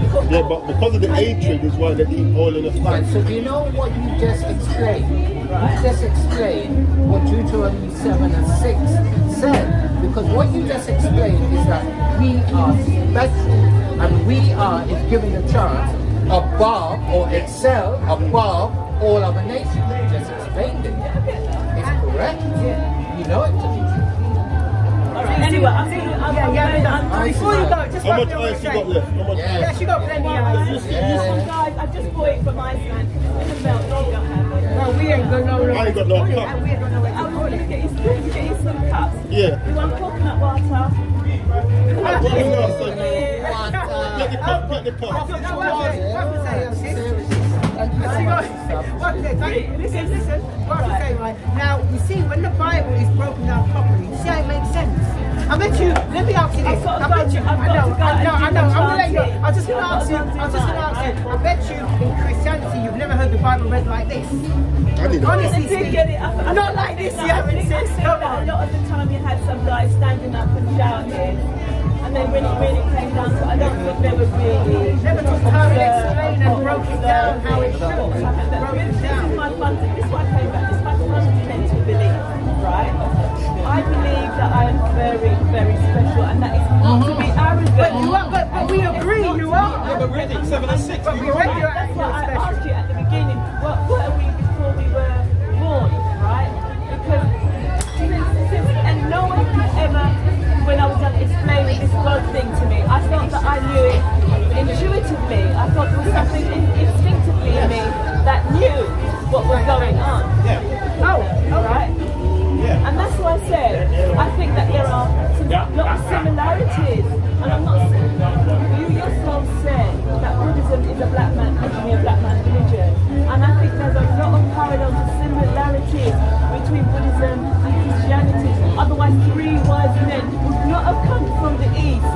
thought. Yeah, but because of the hatred is why they keep holding us Right, back. so do you know what you just explained? You just explained what Deuteronomy 7 and 6 said. Because what you just explained is that we are special and we are, if given a chance, above or excel above all other nations. You just explained it. It's correct. You know it to be true. Anyway, Before you go, just How what much you were ice you got saying. left? How much Yes, you got plenty of ice. Guys, I just bought it from Iceland. It's a melt. You don't have it. Well, we ain't got no. I ain't got no cup. We ain't got no way to I'm put going to it. get you some cups. Yeah. You want coconut water? What is that, son? Yeah. Get the cup, get the cup. Listen, what I say, right? Now, you see, when the Bible is broken down properly, you see how it makes sense? I bet you, let me ask you this. I've got to I bet you, go, I've got to go and I do know, the I'm gonna let you go. chanting. I'm just gonna ask you, I bet you in Christianity you've never heard the Bible read like this. I need a Honestly I did speaking. get it. I Not like this, you haven't I said. think that a lot of the time you had some guys standing up and shouting, and then when it really came down to it, I don't think they were really Never took how it explained and broke it down how it should. Broke it This down. is my this is why I came back. This is my fundamental belief, right? I believe that I am very, very special, and that is not to be arrogant. But you are, but we agree you are. But ready, 7 and 6. But we read you That's why I special. asked you at the beginning, what were we before we were born, right? Because and no one ever, when I was explaining this God thing to me, I felt that I knew it intuitively. a black man, gives me a black man religion. And I think there's a lot of parallels and similarities between Buddhism and Christianity. Otherwise, 3 wise men would not have come from the east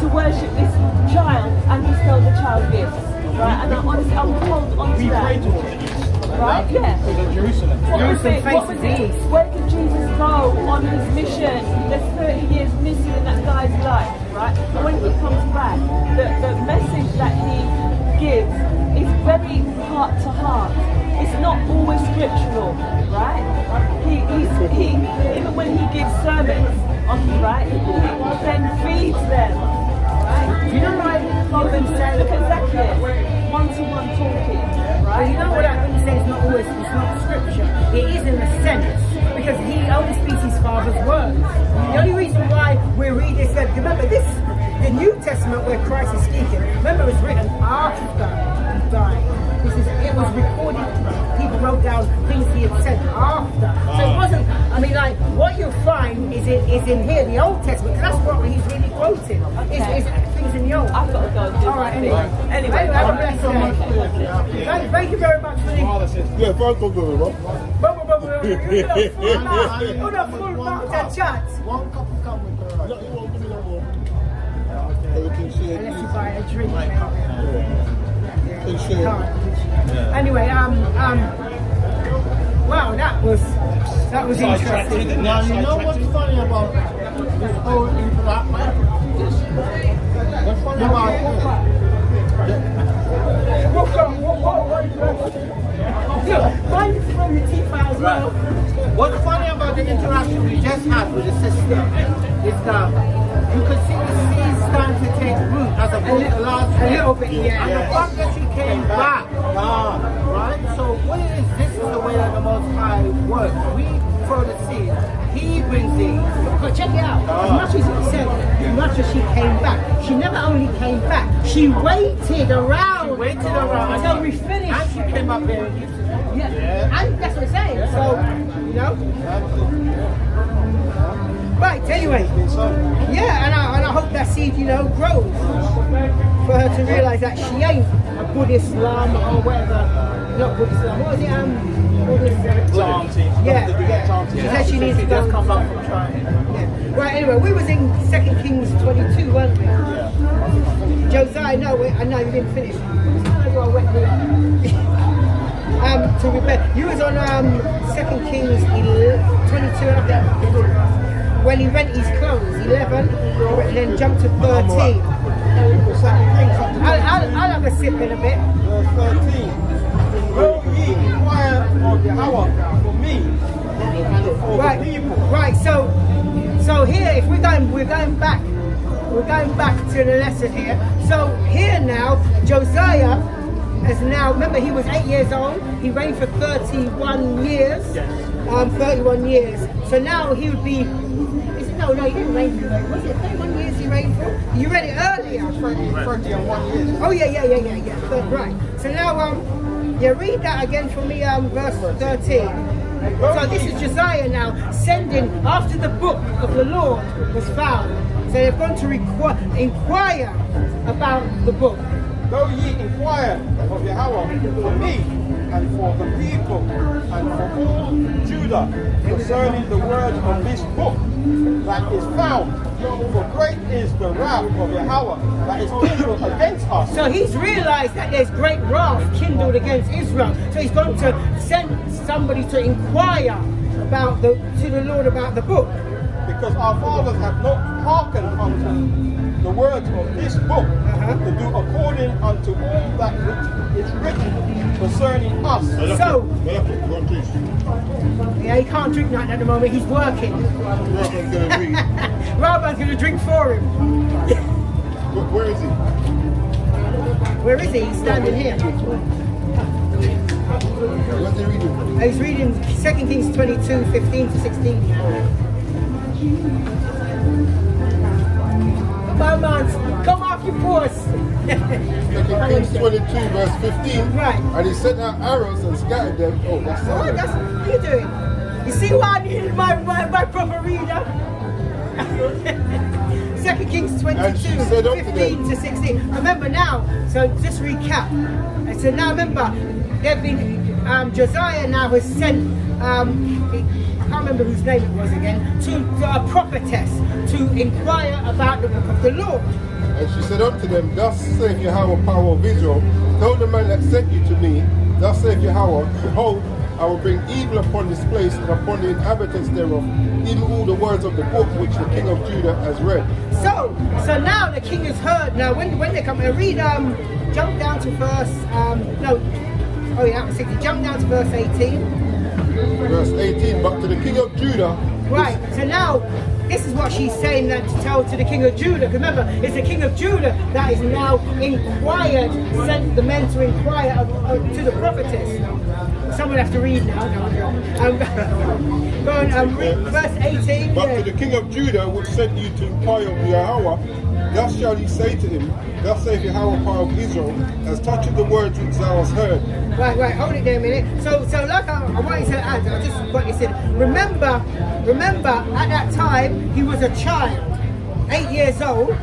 to worship this child and bestow the child gifts. Right? And I honestly, I would hold on to that. Right? Yeah. Jerusalem. What was it? Where did Jesus go on his mission? There's 30 years missing in that guy's life, right? But when he comes back, the message that he gives is very heart to heart. It's not always scriptural, right? He even when he gives sermons, right, he then feeds them, right? You know what I've been saying? Look at Zacchaeus, one-to-one talking, But right? you know what I've been saying? It's not scripture. It is in a sense because he only speaks his father's words. The only reason why we read this, remember this, the New Testament where Christ is speaking. Remember, it was written after he died. It was recorded. People wrote down things he had said after. So it wasn't. I mean, like what you find is in here, the Old Testament. 'Cause that's what he's really quoting. Okay. Is things in the Old. I've got to go and do All my right. thing. Anyway, have a blessed day. Thank you very much for the. Yeah, Frank will go, bro. Full mouth and chat. One couple come with her. No, you won't give me no more. We can share Unless you these. buy a drink. Can share. Anyway, wow, that was interesting. Now, you know what's funny about this whole interaction? What's funny about Mine's from the T5 as well. What's funny about the interaction we just had with the sister is that you could see the seeds starting to take root as opposed to last A week. little bit, yeah. And the fact that she came back, right? So what it is, this is the way that the Most High works. We throw the seed, He brings the. But check it out. As much as he said, as much as she came back, she never only came back, she waited around. She waited around until we finished. And she came up there and used it. Yeah. And that's what I'm saying. So, you know. Right, anyway. Yeah, and I hope that seed, you know, grows. For her to realise that she ain't a Buddhist Islam or whatever. Not Buddhist Islam. What was it? Buddhist. Yeah. She said she needs to go. Come back from trying. Yeah. Right, anyway, we was in 2 Kings 22, weren't we? Yeah. Josiah, no, I know you didn't finish. I went to repair. You was on 2 Kings 22, I think. When he rent his clothes, 11, and then jumped to 13. I'll have a sip in a bit. verse 13. Go ye inquire of Yahweh for me and for Right, the people. right. So here, if we're going back to the lesson here. So here now, Josiah has now. Remember, he was 8 years old. He reigned for 31 years. 31 years. So now he would be. No, he didn't reign for. Was it 31 years he reigned for? You read it earlier. 31 years. Oh yeah. Right. So now, read that again for me. Verse 13. So this is Josiah now sending after the book of the Lord was found. So they've gone to inquire about the book. Go ye inquire of Yahweh for me and for the people and for all Judah concerning the words of this book that is found. For great is the wrath of Yahweh that is kindled against us. So he's realized that there's great wrath kindled against Israel. So he's going to send somebody to inquire to the Lord about the book. Because our fathers have not hearkened unto the words of this book to do according unto all that which is written concerning us. So, yeah, he can't drink nothing at the moment. He's working. Robin's gonna read. Rabbi's going to drink for him. Where is he? Where is he? He's standing here. What's he reading? He's reading 2 Kings 22, 15 to 16. Come on, man. Come off your horse. 2 Kings 22, verse 15. Right. And he sent out arrows and scattered them. Oh, that's Oh, solid. that's what you doing. You see why I needed my proper reader? 2 Kings 22, And she said unto 15 to 16. Remember now, so just recap. And so now remember, there have been, Josiah now has sent, I can't remember whose name it was again, to a prophetess to inquire about the book of the law. And she said unto them, Thus saith Yahweh, power of Israel, tell the man that sent you to me, Thus saith Yahweh, behold, I will bring evil upon this place and upon the inhabitants thereof, even all the words of the book which the king of Judah has read. So now the king has heard. Now when they come and read, jump down to verse, jump down to verse 18. Verse 18, but to the king of Judah. Right, so now, this is what she's saying that to tell to the king of Judah. Remember, it's the king of Judah that is now inquired, sent the men to inquire to the prophetess. Someone has to read now. Go on, read verse 18. But to the king of Judah, which sent you to inquire of Yahweh, thus shall ye say to him, Thus saith Yahweh, power of Israel, as touching the words which thou hast heard. Right, hold it there a minute. So like I wanted to add, I just what you said. Remember, at that time he was a child, 8 years old,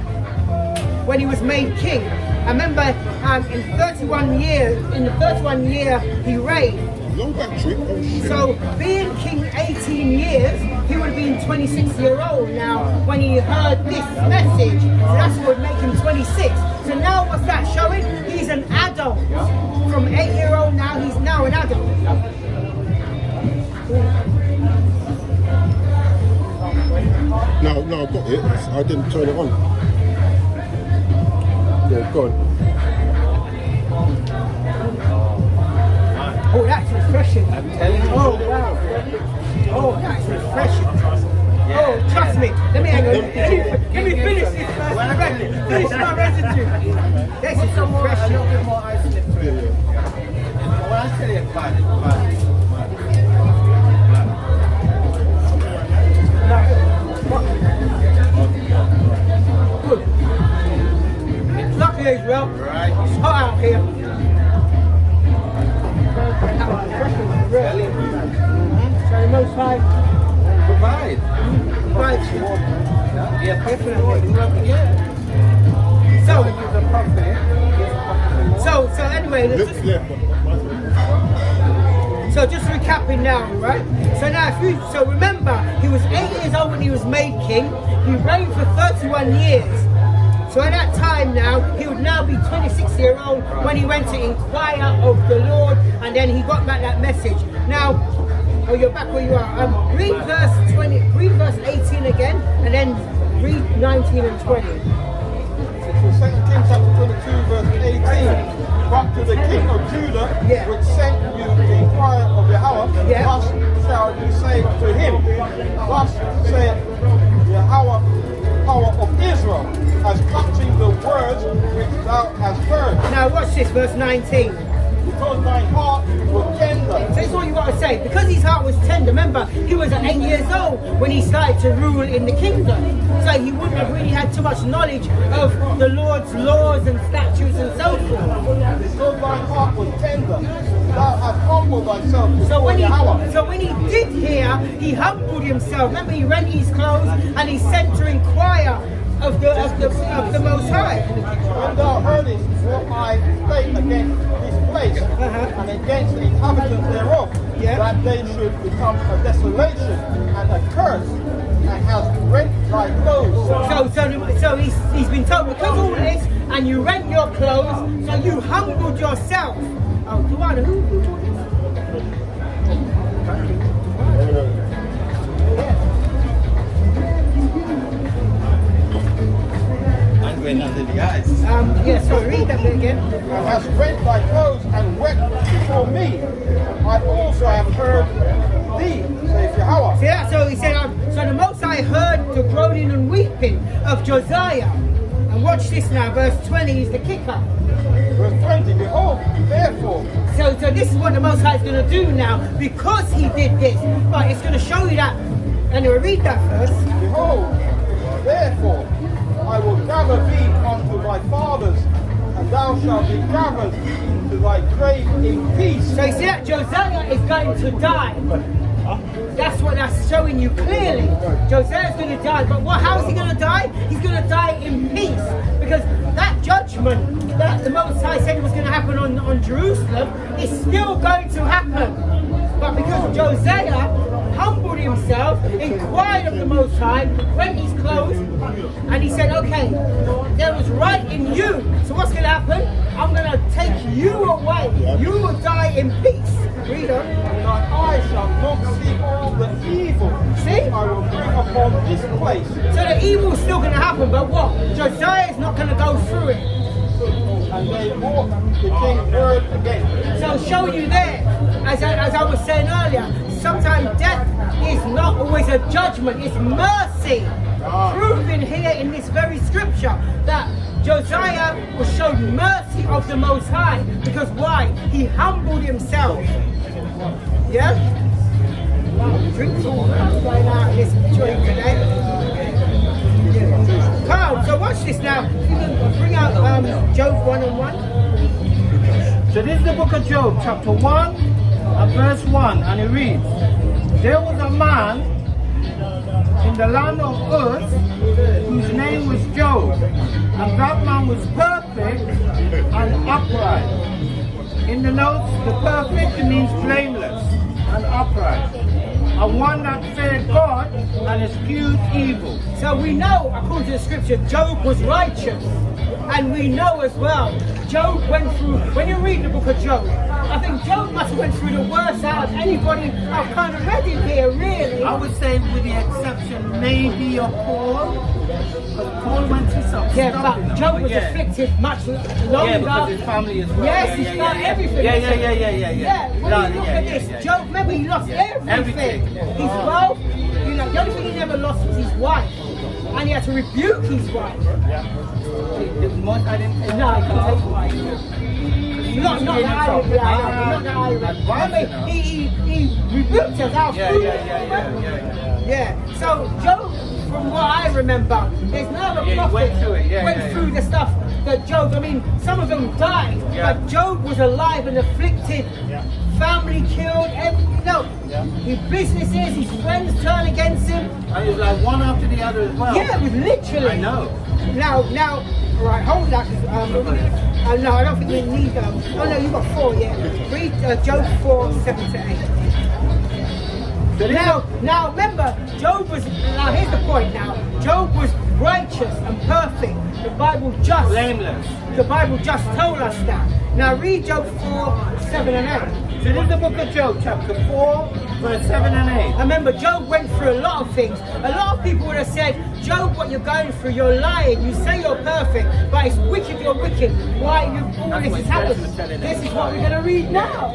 when he was made king. I remember in the 31 year he reigned. Long back trip, oh shit. So being king 18 years, he would have been 26-year-old now when he heard this message. So that's what would make him 26. So now what's that showing? He's an adult. From 8-year-old now, he's now an adult. No, I got it. I didn't turn it on. Yeah, go on. Oh, that's refreshing. I'm telling you. Oh, wow. Oh, that's refreshing. Oh, trust me. Let me hang on. Let me finish this first. Finish my residue. This is A little refreshing. bit more ice in it. Well, I'll tell you about it. Good. Lucky as well. Right. It's hot out here. So the Most High Provide. provides you. Yeah, Definitely. yeah. So He's a prophet. so anyway, let's Look just, left. so just recapping now, right? So now, so remember, he was 8 years old when he was made king. He reigned for 31 years. So at that time now, he would now be 26-year-old when he went to inquire of the Lord, and then he got back that message. Now, you're back where you are. Read verse 18 again, and then read 19 and 20. 2 Kings chapter 22 verse 18. But to the king of Judah, Yeah. which sent you to inquire of Yahweh, Yeah. thus shall you say to him, Thus saith Yahweh, power of Israel, as touching the words which thou hast heard. Now watch this, verse 19. Because my heart was tender. So that's all you got to say. Because his heart was tender, remember, he was at 8 years old when he started to rule in the kingdom. So he wouldn't have really had too much knowledge of the Lord's laws and statutes and so forth. Because my heart was tender, thou hast humbled thyself So before Yahweh. when he did hear, he humbled himself. Remember, he rent his clothes and he sent to inquire of the Most High. When thou heardest what I spake against this place and against the inhabitants thereof, Yeah. that they should become a desolation and a curse, and hast rent thy clothes. So he's been told, because of all this, and you rent your clothes, so you humbled yourself. Oh, Duana, who bought this? I'm going under the ice. Sorry, read that bit again. And hast rent thy clothes and wept before me. I also have heard thee, saith Yahweh. See that? So he said, so the Most High heard the groaning and weeping of Josiah. And watch this now, verse 20 is the kicker. Verse 20, behold, therefore, So this is what the Most High is going to do now, because he did this. But it's going to show you that. Anyway, read that first. behold, therefore, I will gather thee unto thy fathers, and thou shalt be gathered to thy grave in peace. So you see that Josiah is going to die. That's what that's showing you clearly. Joseph's going to die, but how is he going to die? He's going to die in peace, because that judgment that the Most High said was going to happen on Jerusalem is still going to happen. But because Josiah humbled himself, inquired of the Most High, rent his clothes, and he said, okay, there was right in you. So what's going to happen? I'm going to take you away. You will die in peace. Read on. And I shall not see all the evil See? I will bring upon this place. So the evil is still going to happen, but what? Josiah is not going to go through it. And they brought the king's word again. So showing you there, as I was saying earlier, sometimes death is not always a judgment, it's mercy. Proven here in this very scripture that Josiah was shown mercy of the Most High. Because why? He humbled himself. Yeah? Wow, drinks all right out of this joint today. Carl, so watch this now. You can bring out Job 1:1. So this is the book of Job, chapter 1 and verse 1, and it reads, there was a man in the land of Uz whose name was Job, and that man was perfect and upright. In the notes, the perfect means blameless and upright, and one that feared God and eschewed evil. So we know, according to the scripture, Job was righteous. And we know as well, Job went through, when you read the book of Job, I think Job must have went through the worst out of anybody I've kind of read in here, really. I would say with the exception maybe of Paul, because Paul went through some Yeah, stuff, but you know, Job was yeah. afflicted much longer. Yeah, because his family as well. Yes, yeah, he's got everything. Yeah. Yeah, when you look at this, Job, remember he lost everything. His wealth, you know, the only thing he never lost was his wife. And he had to rebuke his wife. I didn't No, he couldn't take his wife. Not the Irish, not the Irish. Remember, he rebuked us out. Yeah. So Job, from what I remember, there's no other Yeah, he prophet went through it, went through the stuff that Job. I mean, some of them died, but Job was alive and afflicted. Family killed. His businesses, his friends turned against him. And it's like one after the other as well. Yeah, it was literally. I know. Now, right, hold that. No, I don't think we need them. Oh no, you got 4, yeah. Read Job 4:7-8. Now remember, Job was, now here's the point now. Job was righteous and perfect. The Bible just, Blameless. the Bible just told us that. Now read Job 4:7-8. So this is the book of Job, chapter 4, verse 7 and 8. I remember Job went through a lot of things. A lot of people would have said, Job, what you're going through, you're lying. You say you're perfect, but it's wicked, you're wicked. Why all this has happened? This is what we're going to read now.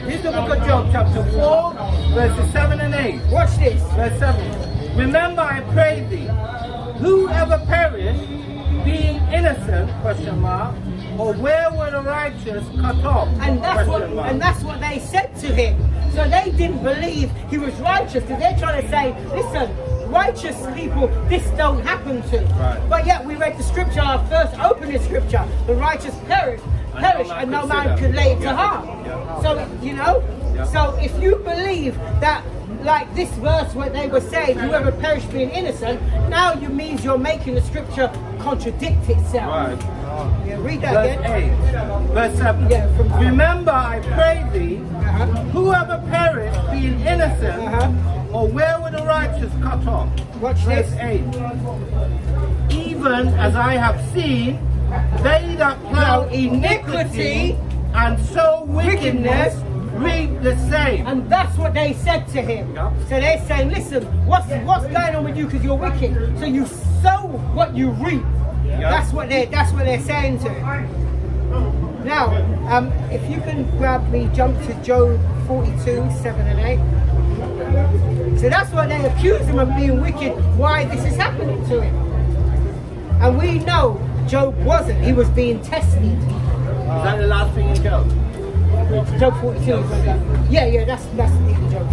This is the book of Job, chapter 4, verses 7 and 8. Watch this. Verse 7. Remember, I pray thee, whoever perished, being innocent, question mark, or where were the righteous cut off? And that's what they said to him. So they didn't believe he was righteous, because they're trying to say, listen, righteous people, this don't happen to. Right. But yet we read the scripture, our first opening scripture, the righteous perish, and no man could lay it to harm. So, you know, so if you believe that, like this verse where they were saying, whoever perished being innocent, now you means you're making the scripture contradict itself. Right. Yeah, read that Verse again. 8. Verse 7. Yeah, Remember, I pray thee, whoever perished, being innocent, or where were the righteous cut off? Watch Verse this. 8. Even as I have seen, they that plow iniquity and sow wickedness reap the same. And that's what they said to him. So they're saying, listen, what's going on with you because you're wicked? So you sow what you reap. That's what they're saying to him. Now, if you can grab me, jump to Job 42:7-8. So that's what they accuse him of being wicked. Why this is happening to him? And we know Job wasn't. He was being tested. Is that the last thing in Job? Job 42. Yeah, that's the Job.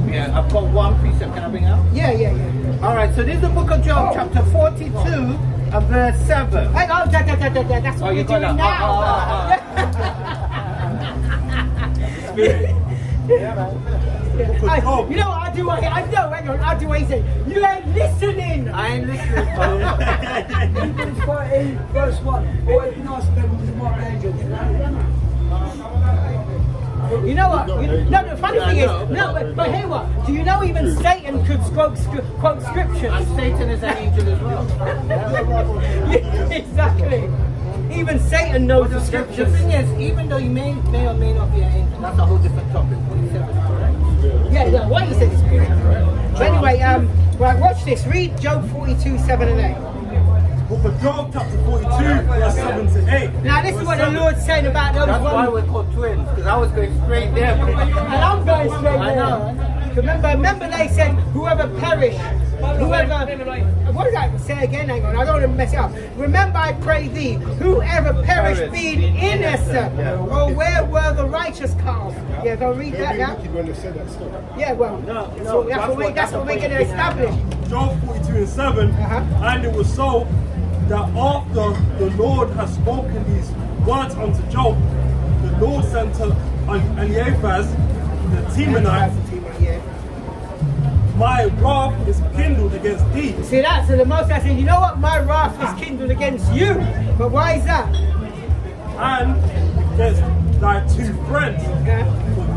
Yeah, I've got one precept. Can I bring out? Yeah. All right, so this is the book of Job, chapter 42, and verse 7. Hey, that's what you you're got doing that. now. Book of Job. You know what I do? I know, hang on, I do what he said. You ain't listening. I ain't listening. Hebrews 14, verse 1. Or it'd be nice to be with my angels. You know what? No, the funny thing is, no, but hear what? Do you know even Satan could quote scriptures? And Satan is an angel as well. Yeah, exactly. Even Satan knows the The scriptures. thing is, even though you may or may not be an angel, that's a whole different topic. What you said was correct. Yeah, no, what he said is correct. But anyway, right, watch this. Read Job 42, 7 and 8. Book of Job, chapter 42, verse 7 to 8. Now this is what the Lord's saying about those That's why ones. we're called twins, because I was going straight there. And I'm going straight I there. know. Remember they said whoever perished, what did I say again? Hang on, I don't want to mess it up. Remember I pray thee, whoever perished being innocent, or where were the righteous cut off? Yeah, go read that now. When they said that stuff. Yeah, well, that's what we're going to establish. Job 42 and 7. And it was so that after the Lord has spoken these words unto Job, the Lord sent to Eliphaz, the Temanite, my wrath is kindled against thee. See that? So the Most High said, you know what? My wrath is kindled against you. But why is that? And against thy two friends. For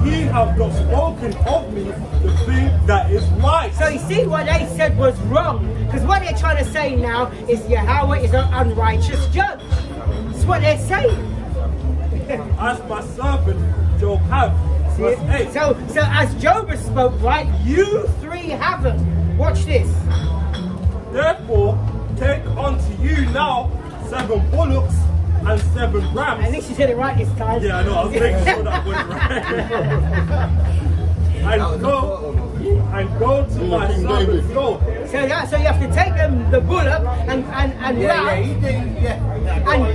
ye have not spoken of me the thing that is right. So you see what they said was wrong. Because what they're trying to say now is Yahweh is an unrighteous judge. That's what they're saying. As my servant Job have. Verse 8. So as Job has spoke, right, you three haven't. Watch this. Therefore, take unto you now 7 bullocks and 7 At rams. least you said it right this time. Yeah, I know, I was making sure that I went right. and go to my King servant's David. goat. So you have to take them the bullock and and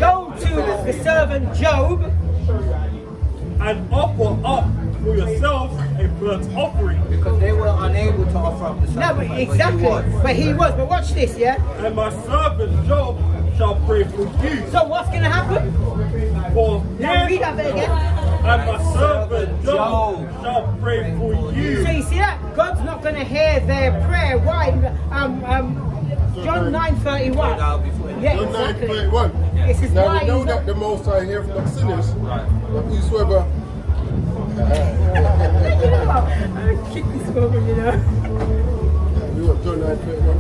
go to the servant Job. And offer up for yourselves a burnt offering. Because they were unable to offer up the No, sacrifice. but exactly. But he was. But watch this, yeah? And my servant Job shall pray for you. So what's going to happen? For Now him read that bit again. and my servant Job shall pray for So you. you see that? God's not going to hear their prayer. Why? John 9:31. Yeah, John exactly. 9:31. This is Now why we know he's not- that the Most High hear from the sinners. But whosoever You know what? I keep this going, you know. you want John 9:31.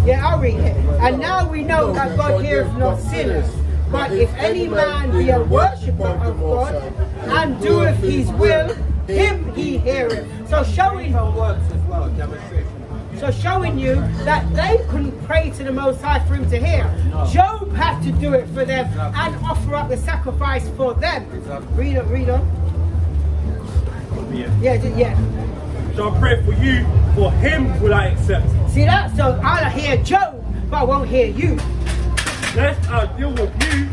Yeah, I'll read it. And now we know that God heareth not sinners. But if any man be a worshipper of God and doeth his will, him he heareth. So showing Works as well, demonstration. So showing you that they couldn't pray to the Most High for him to hear. Job had to do it for them and offer up the sacrifice for them. Read on. Yeah. Shall pray for you, for him will I accept. See that? So I'll hear Job, but I won't hear you. Lest I deal with you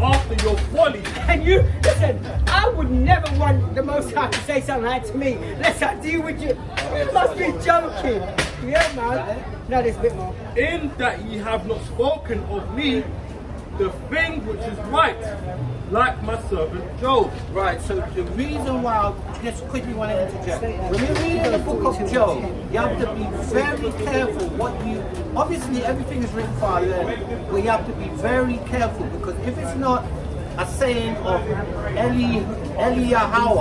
after your folly. And you, listen, I would never want the Most High to say something like to me. Let's deal with you. You must be joking. Yeah, man. No, there's a bit more. In that ye have not spoken of me the thing which is right, like my servant Job. Right, so the reason why I just quickly want to interject. When you read the book of Job, you have to be very careful what you, obviously everything is written for our learning, but you have to be very careful because if it's not a saying of Eliyahu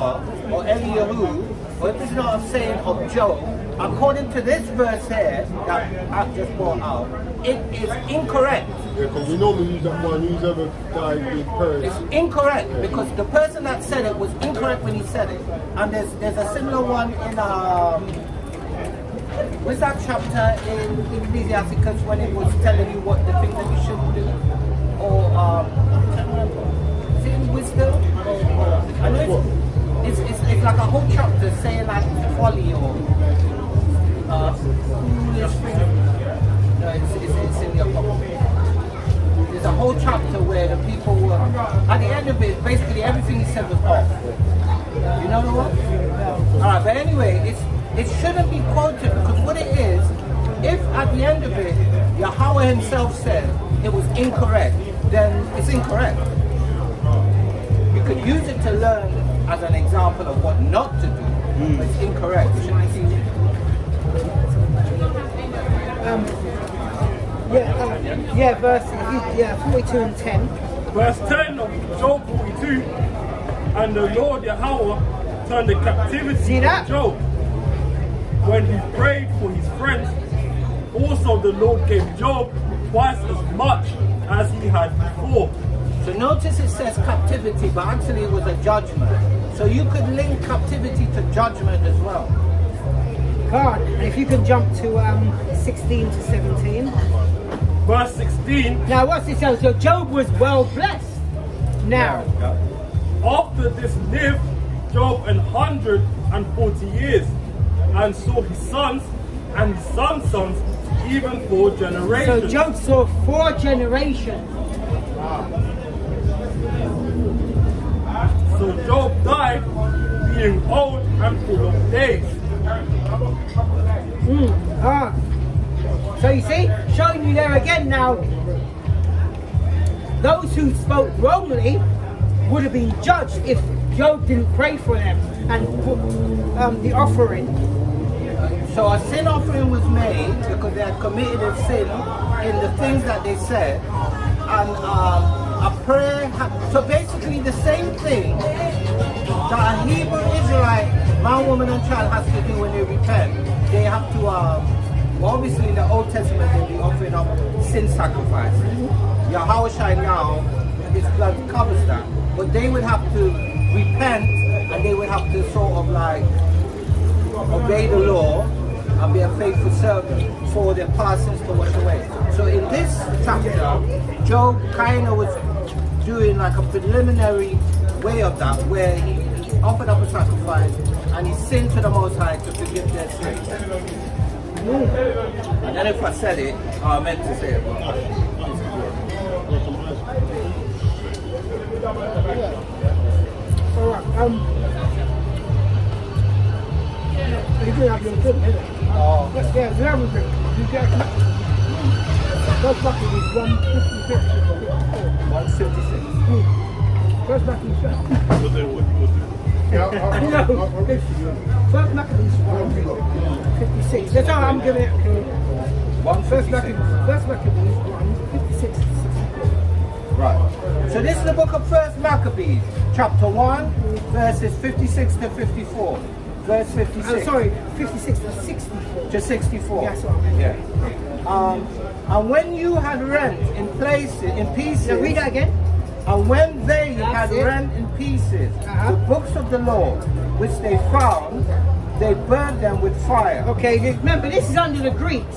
or Eliyahu, or if it's not a saying of Job, according to this verse here that I've just brought out, it is incorrect. Yeah, because we normally use that one, whoever died being perished. It's incorrect because the person that said it was incorrect when he said it. And there's a similar one in what's that chapter in Ecclesiasticus when it was telling you what the thing that you shouldn't do? Or is it in wisdom? I know it's like a whole chapter saying like folly or foolish thing. No, it's in the Apocrypha. There's a whole chapter where the people were, at the end of it, basically everything he said was off. You know what? Alright, but anyway, it shouldn't be quoted because what it is, if at the end of it, Yahweh himself said it was incorrect, then it's incorrect. You could use it to learn as an example of what not to do. It's incorrect. It should be verse 42 and 10. Verse 10 of Job 42, and the Lord Yahweh turned the captivity See that? of Job when he prayed for his friends. Also the Lord gave Job twice as much as he had before. So notice it says captivity, but actually it was a judgment. So you could link captivity to judgment as well. God, and if you can jump to 16 to 17. Verse 16, Now what's this? So Job was well blessed. Now, after this lived Job 140 years, and saw his sons and his sons' sons, even 4 so generations. Job saw 4 generations. So Job died being old and full of days. So you see, showing you there again now, those who spoke wrongly would have been judged if Job didn't pray for them and put the offering. So a sin offering was made because they had committed a sin in the things that they said, and a prayer. So basically, the same thing that a Hebrew Israelite man, woman, and child has to do when they repent. They have to. Obviously, in the Old Testament, they'll be offering up sin sacrifices. Yahushua now, his blood covers that, but they would have to repent, and they would have to sort of like obey the law and be a faithful servant for their past sins to wash away. So in this chapter, Job kind of was doing like a preliminary way of that, where he offered up a sacrifice and he sinned to the Most High to forgive their sins. And then if I said it, I meant to say it. Alright, you do have your good, isn't it? Yeah, it's very good. You get First bucket is 156. 156. First bucket is Yeah, First bucket is 156. That's how I'm giving it. First bucket is 156. Right. So this is the book of First Maccabees, chapter 1, verses 56 to 54. Verse 56. I'm sorry, 56 to 64. To 64. Yeah, that's what I meant. Yeah. And when you had rent in pieces. Now read that again. And when they That's had it. rent in pieces Uh-huh. the books of the law, which they found, they burned them with fire. Okay, remember this is under the Greeks.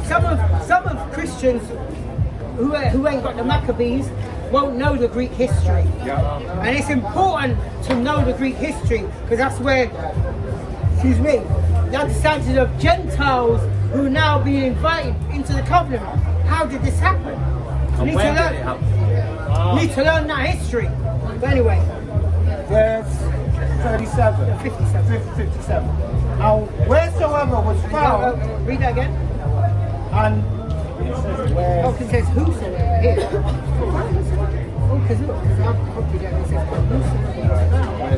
Some of Christians who ain't got the Maccabees won't know the Greek history. Yeah. And it's important to know the Greek history because that's where, excuse me, the understanding of Gentiles who are now being invited into the covenant. How did this happen? And Need when to did it learn. happen? Need to learn that history. But anyway, Verse 37. 57. And wheresoever was found, read that again. and where Oh, because it says whosoever here. Oh, because look, because I've copied that and it says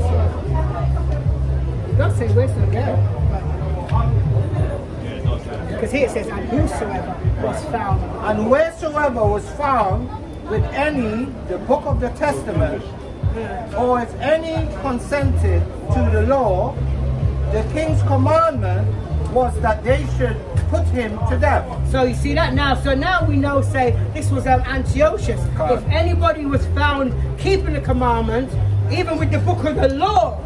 whosoever. It does say wheresoever. Because here it says, and whosoever was found. and wheresoever was found with any the book of the testament, or if any consented to the law, the king's commandment was that they should put him to death. So you see that now. So now we know, say, this was Antiochus. Correct. If anybody was found keeping the commandment, even with the book of the law,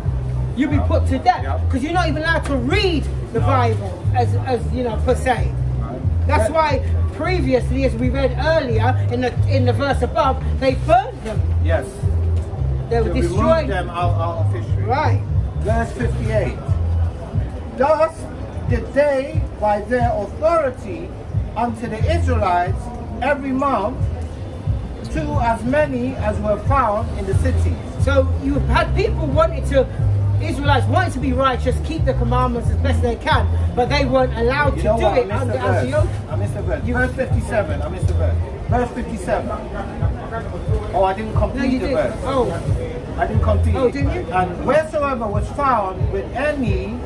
you'd be put to death. Yeah. Because you're not even allowed to read the Bible as you know, per se. That's why previously, as we read earlier in the verse above, they burned them. Yes. They To were remove destroyed. them out of history. Right. Verse 58. Thus did they, by their authority unto the Israelites, every month, to as many as were found in the cities. So you had people Israelites wanted to be righteous, keep the commandments as best they can, but they weren't allowed to You know do what? it I missed under the verse. Antiochus. I missed the verse. Verse 57. Verse 57. Oh, I didn't No, complete you the did. verse. Oh, I didn't come to you. Oh, didn't you? And wheresoever was found with any,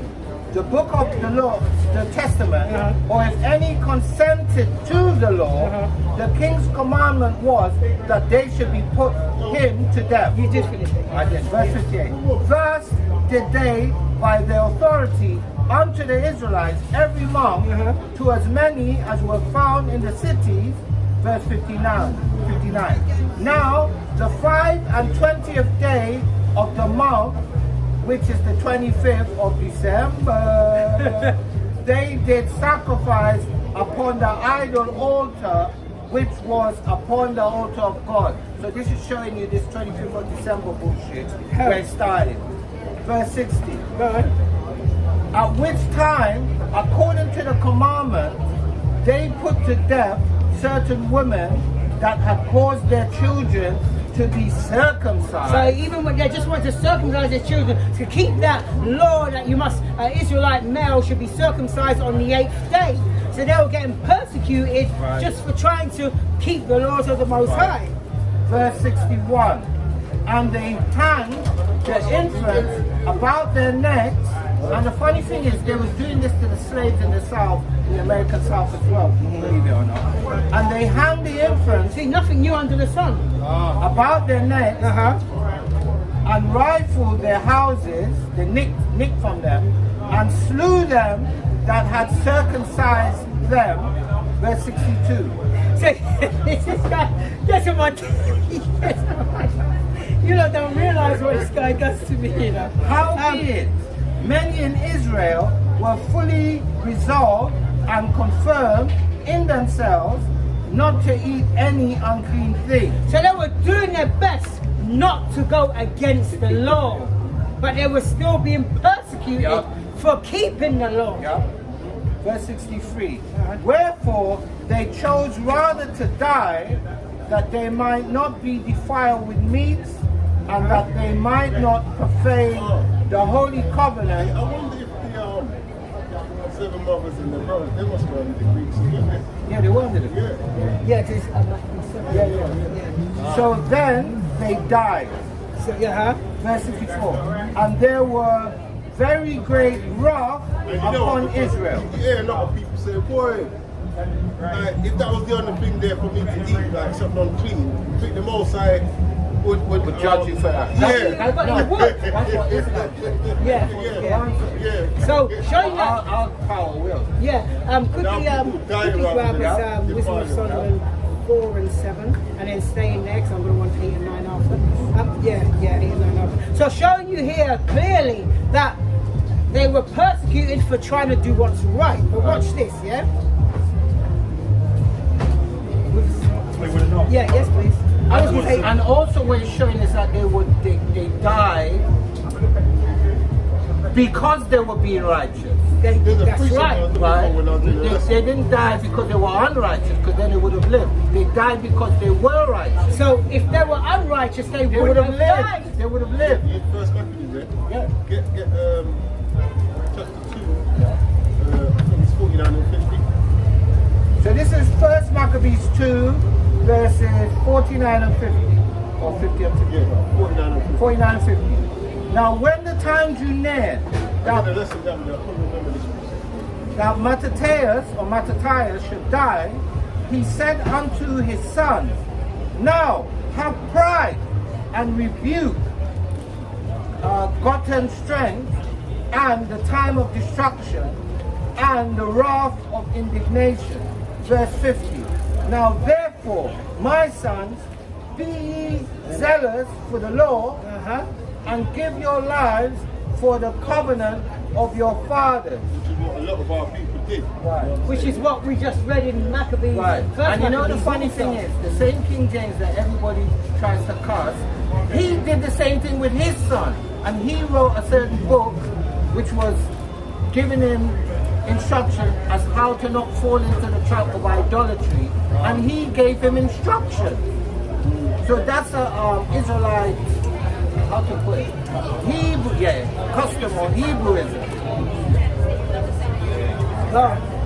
the book of the law, the testament, or if any consented to the law, the king's commandment was that they should be put him to death. You did finish it. I did. Verse 58. Thus did they, by their authority, unto the Israelites every month, to as many as were found in the cities. Verse 59. Now, the 25th day of the month, which is the 25th of December, they did sacrifice upon the idol altar, which was upon the altar of God. So this is showing you this 25th of December bullshit, where it started. Verse 60. At which time, according to the commandment, they put to death certain women that had caused their children to be circumcised. So even when they just want to circumcise their children, to keep that law that you must, Israelite male should be circumcised on the 8th day. So they were getting persecuted just for trying to keep the laws of the Most High. Verse 61. And they hanged the infants about their necks. And the funny thing is, they was doing this to the slaves in the South, in the American South as well, believe it or not. And they hanged the infants See, nothing new under the sun. about their necks and rifled their houses, they nicked from them, and slew them that had circumcised them. Verse 62. This guy, guess what? You know, don't realize what this guy does to me, you know. Howbeit, many in Israel were fully resolved and confirmed in themselves not to eat any unclean thing. So they were doing their best not to go against the law, but they were still being persecuted for keeping the law. Verse 63. Wherefore they chose rather to die, that they might not be defiled with meats, and that they might not profane the holy covenant. I wonder if the seven mothers in the road, they must go under the Greeks, didn't they? Yeah, they were under the Yeah, it is. So then they died. So, Verse 64. And there were very great wrath upon Israel. You hear a lot of people say, boy, if that was the only thing there for me to eat, like something unclean, I think the Most High would judge you for that. Yeah. But he would. That's what Israel did. Yeah. So showing that. Our power will. Quickly grab us Wisdom of Solomon 4 and 7, and then staying there, because I'm going to want 8 and 9 after. 8 and 9 after. So showing you here clearly that they were persecuted for trying to do what's right. But watch this, yeah? Yeah, yes please. And also what it's showing is that they died because they were being righteous. That's right. Right? They didn't die because they were unrighteous, because then they would have lived. They died because they were righteous. So if they were unrighteous, they would have lived. They would have lived. First Maccabees, Yeah. Get chapter 2, I think it's 49 and 50. So this is 1 Maccabees 2, verses 49 and 50. Or 50 and 50. Yeah, 49 and 50. 49 and 50. Now when the time drew near, that Mattathias should die, he said unto his sons, now have pride and rebuke, gotten strength, and the time of destruction, and the wrath of indignation. Verse 50. Now therefore, my sons, be ye zealous for the law, and give your lives for the covenant of your fathers. Which is what a lot of our people did. Right. Which is what we just read in Maccabees. Right. And you know the funny thing is, the same King James that everybody tries to cuss, he did the same thing with his son. And he wrote a certain book which was giving him instruction as how to not fall into the trap of idolatry. And he gave him instruction. So that's a Israelite, how to put it, Hebrew, custom or Hebrewism.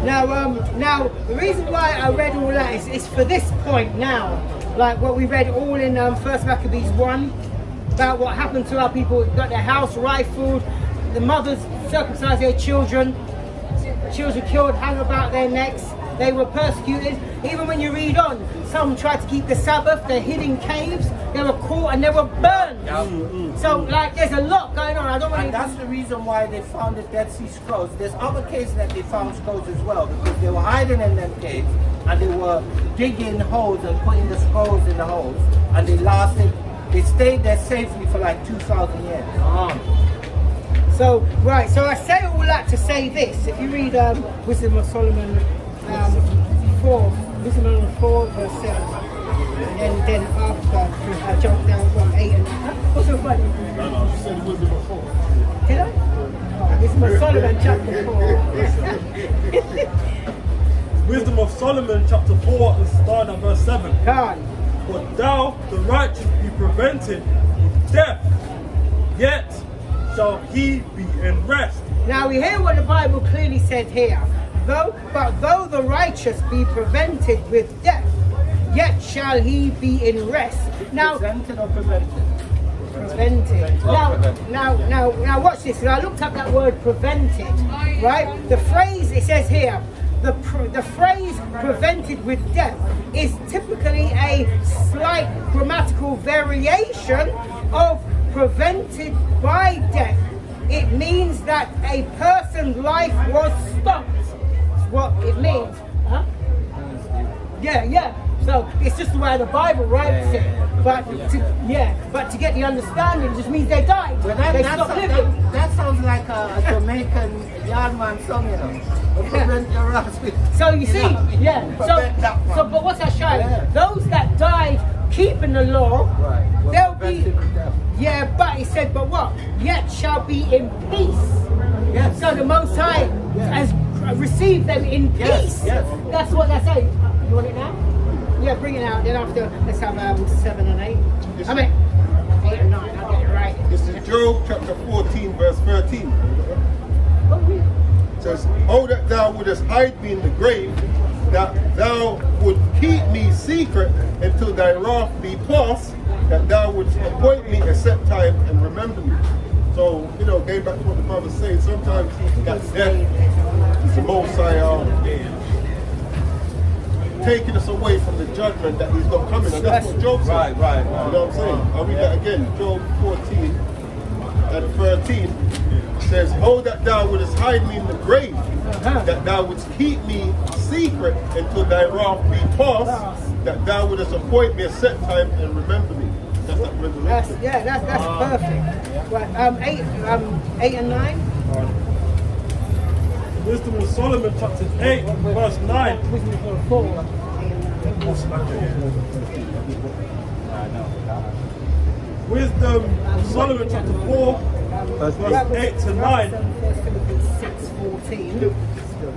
Now, the reason why I read all that is for this point now. Like what we read all in 1 Maccabees 1, about what happened to our people, got their house rifled, the mothers circumcised their children killed, hung about their necks, they were persecuted. Even when you read on, some tried to keep the Sabbath, they hid in caves, they were caught and they were burned. So like there's a lot going on. I don't want And that's the reason why they found the Dead Sea Scrolls. There's other cases that they found scrolls as well, because they were hiding in them caves and they were digging holes and putting the scrolls in the holes, and they stayed there safely for like 2,000 years. So, right, so I say all that to say this. If you read Wisdom of Solomon 4, Wisdom of Solomon 4, verse 7, and then after I jump down from 8 and what's so funny? No, you said wisdom of 4. Did I? Oh, Wisdom of Solomon chapter 4. Wisdom of Solomon chapter 4 and starting at verse 7. God. But thou, the righteous, be prevented with death, yet shall he be in rest. Now we hear what the Bible clearly said here. Though the righteous be prevented with death, yet shall he be in rest. Now, Prevented or prevented? prevented. Now watch this. I looked up that word prevented, right? The phrase, it says here, the phrase prevented with death is typically a slight grammatical variation of prevented by death. It means that a person's life was stopped. That's what it means. Huh? Yeah. So it's just the way the Bible writes it. But to get the understanding, it just means they died. Well, They stopped living. that sounds like a Jamaican yardman song, you know. Prevent your ass with- So you see, yeah. Prevent that So one. but what's that showing? Yeah. Those that died keeping the law, Right. Well, they'll be. prevented with death. Yeah, but he said, but what? Yet shall be in peace. Yes. So the Most High has received them in Yes, peace. yes. That's what they're saying. You want it now? Yeah, bring it out. Then after, let's have 7 and 8. I mean, 8 and 9. I'll get it right. This is Job chapter 14, verse 13. It says, "Oh, that thou wouldest hide me in the grave, that thou would keep me secret until thy wrath be past, that thou wouldst appoint me a set time and remember me." So, going back to what the brother's saying, sometimes that death is the Most High taking us away from the judgment that he's got coming. And that's what Job said. Right. You know what I'm saying? I'll read that again. Job 14 and 13 says, "Oh, that thou wouldest hide me in the grave, that thou wouldst keep me secret until thy wrath be past, that thou wouldest appoint me a set time and remember me." That's that resurrection. That's perfect. Right, 8 and 9. Wisdom of Solomon chapter 8 verse 9. Wisdom of 4. Wisdom of Solomon chapter 4 verse 8 to 9. 1 Timothy 6:14.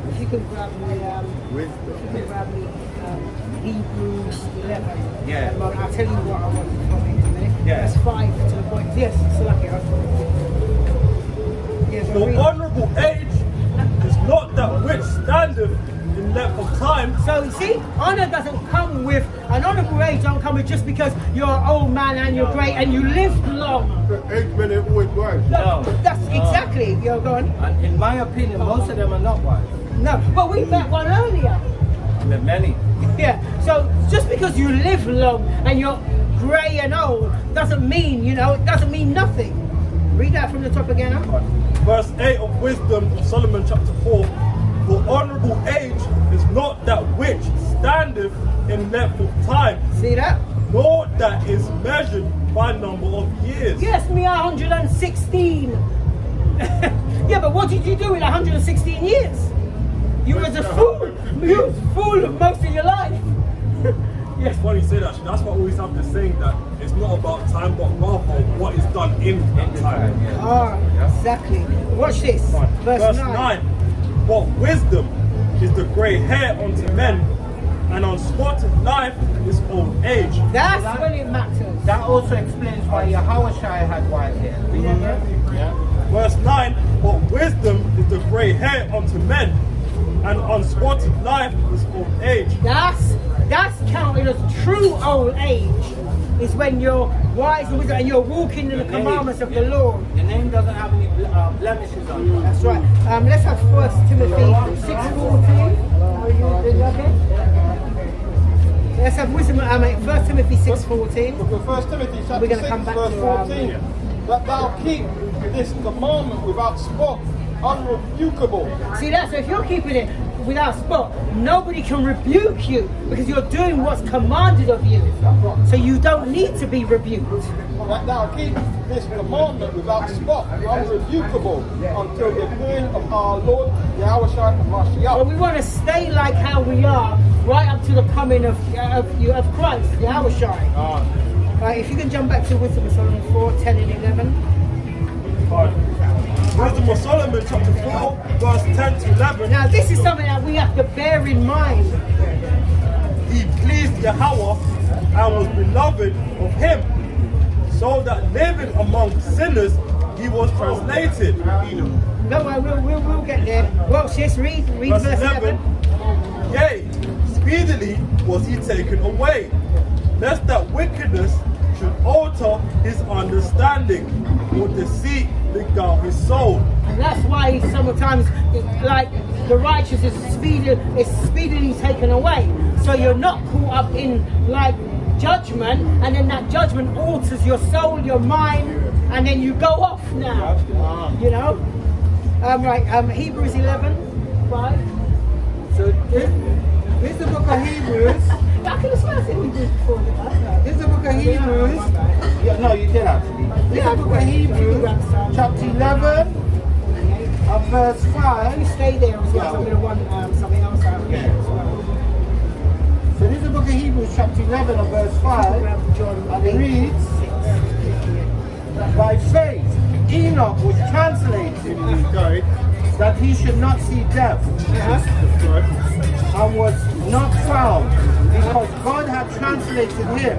If you can grab me, Hebrews 11. Yeah. I'll tell you what I want from it in a minute. Yeah. That's 5 to the point. Yes, it's lucky. Yes, The honourable age is not that which standeth in length of time. So you see, honor doesn't come with an honorable age. Don't come with just because you're an old man and you're great and you lived long. The age men ain't always wise. No. That's exactly. You're going. And in my opinion, most of them are not wise. No, but we met one earlier. There are many. Yeah. So just because you live long and you're grey and old doesn't mean, it doesn't mean nothing. Read that from the top again. Huh? Verse 8 of Wisdom of Solomon chapter 4. The honourable age is not that which standeth in length of time, See that? nor that is measured by number of years. Yes, me 116. Yeah, but what did you do in 116 years? You was a fool. You was a fool of most of your life. It's funny you say that. That's what I always have this saying that it's not about time, but rather what is done in that time. Exactly. Watch this. Verse 9. But wisdom is the grey hair unto men, and unspotted life is old age. That's when it matters. That also explains why Yahushua had white hair. Yeah. Verse 9. But wisdom is the grey hair unto men, and unspotted life is old age. That's counted as true old age. is when you're wise and wisdom and you're walking in the commandments of the Lord. The name doesn't have any blemishes on it. That's right. Let's have 1 Timothy 6:14. Okay. Let's have wisdom. 1 Timothy 6:14. Because 1 Timothy We're chapter gonna 6 come back verse to, 14, that thou keep this commandment without spot, unrebukable. See that? So if you're keeping it without spot, nobody can rebuke you because you're doing what's commanded of you. So you don't need to be rebuked. That thou keep this commandment without spot, unrebukable, until the appearing of our Lord Yahushua But Mashiach. we want to stay like how we are right up to the coming of Christ, Yahushua. Right, if you can jump back to Wisdom of Solomon 4, 10 and 11. Wisdom of Solomon, chapter 4, verse 10 to 11. Now this is something that we have to bear in mind. He pleased Yahweh and was beloved of him, so that living among sinners he was translated. No, we'll get there. Well, sis, read Verse verse 11. 11. Yea, speedily was he taken away, lest that wickedness should alter his understanding, or deceit beguile his soul. And that's why sometimes, like, the righteous is speedily taken away. So you're not caught up in, like, judgment, and then that judgment alters your soul, your mind, and then you go off now. You know? Right, Hebrews 11, 5. So this is the book of Hebrews. I could have sworn I said Hebrews before. This is the book of Hebrews. Yeah, no, you did actually. This is the book of Hebrews, chapter 11, verse 5. You stay there as well, so I'm going to want something else out here as well. So this is the book of Hebrews, chapter 11, verse 5. And it reads, by faith Enoch was translated that he should not see death, and was not found, because God had translated him.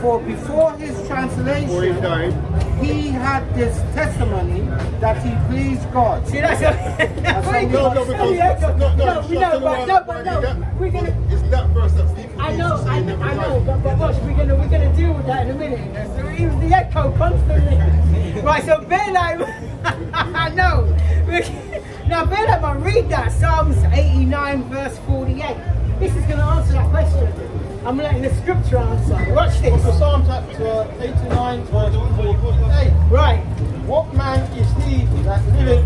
For before his translation, he had this testimony that he pleased God. See, that's No, we're gonna. It's that verse that's deep. I know, but watch, we're gonna deal with that in a minute. So even the echo constantly. Right, so Balaam, I know. Now Balaam, read that Psalms 89 verse 48. This is gonna answer that question. I'm letting the scripture answer. Watch this. So Psalm chapter 89 verse 48. Right. What man is he that liveth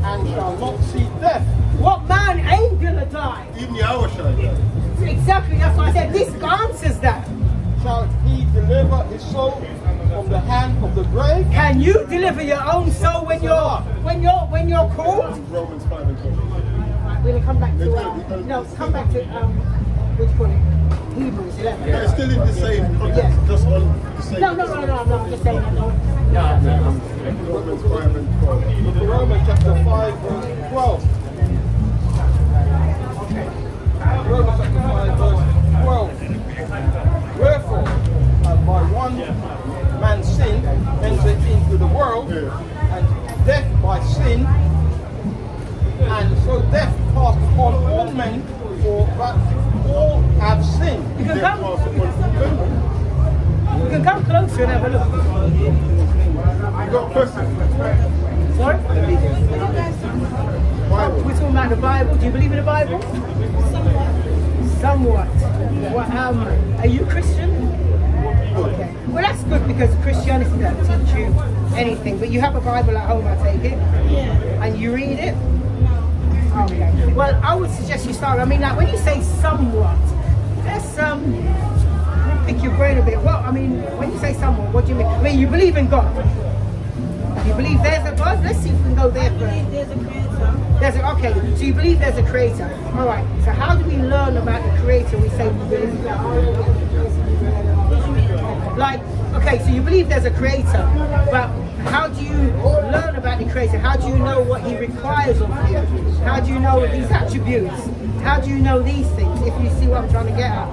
and shall not see death? What man ain't gonna die? Even Yahushua. Exactly, that's why I said this answers that. Shall he deliver his soul from the hand of the grave? Can you deliver your own soul when you're called? Romans 5 and 12. We're gonna come back to come back to what do you call it? Hebrews 11. But it's still in the same context, just on the same. No, I'm just saying that. Romans 5 and 12. Romans chapter 5 verse 12. Romans chapter 5 verse 12. Wherefore, as by one man's sin entered into the world, and death by sin, and so death passed upon all men, for that all have sinned. You can come closer and have a look. I got a question. Sorry? Bible. We're talking about the Bible. Do you believe in the Bible? Somewhat. What, are you Christian? Okay. Well, that's good because Christianity doesn't teach you anything. But you have a Bible at home, I take it? Yeah. And you read it? Okay. Well, I would suggest you start. I mean, like when you say somewhat, let's pick your brain a bit. Well, I mean, when you say somewhat, what do you mean? I mean, you believe in God. You believe there's a God? Let's see if we can go there first. Okay, so you believe there's a creator. All right, so how do we learn about the creator? We say we believe in God. Like, okay, so you believe there's a creator, but how do you learn about the creator? How do you know what he requires of you? How do you know these attributes? How do you know these things, if you see what I'm trying to get at?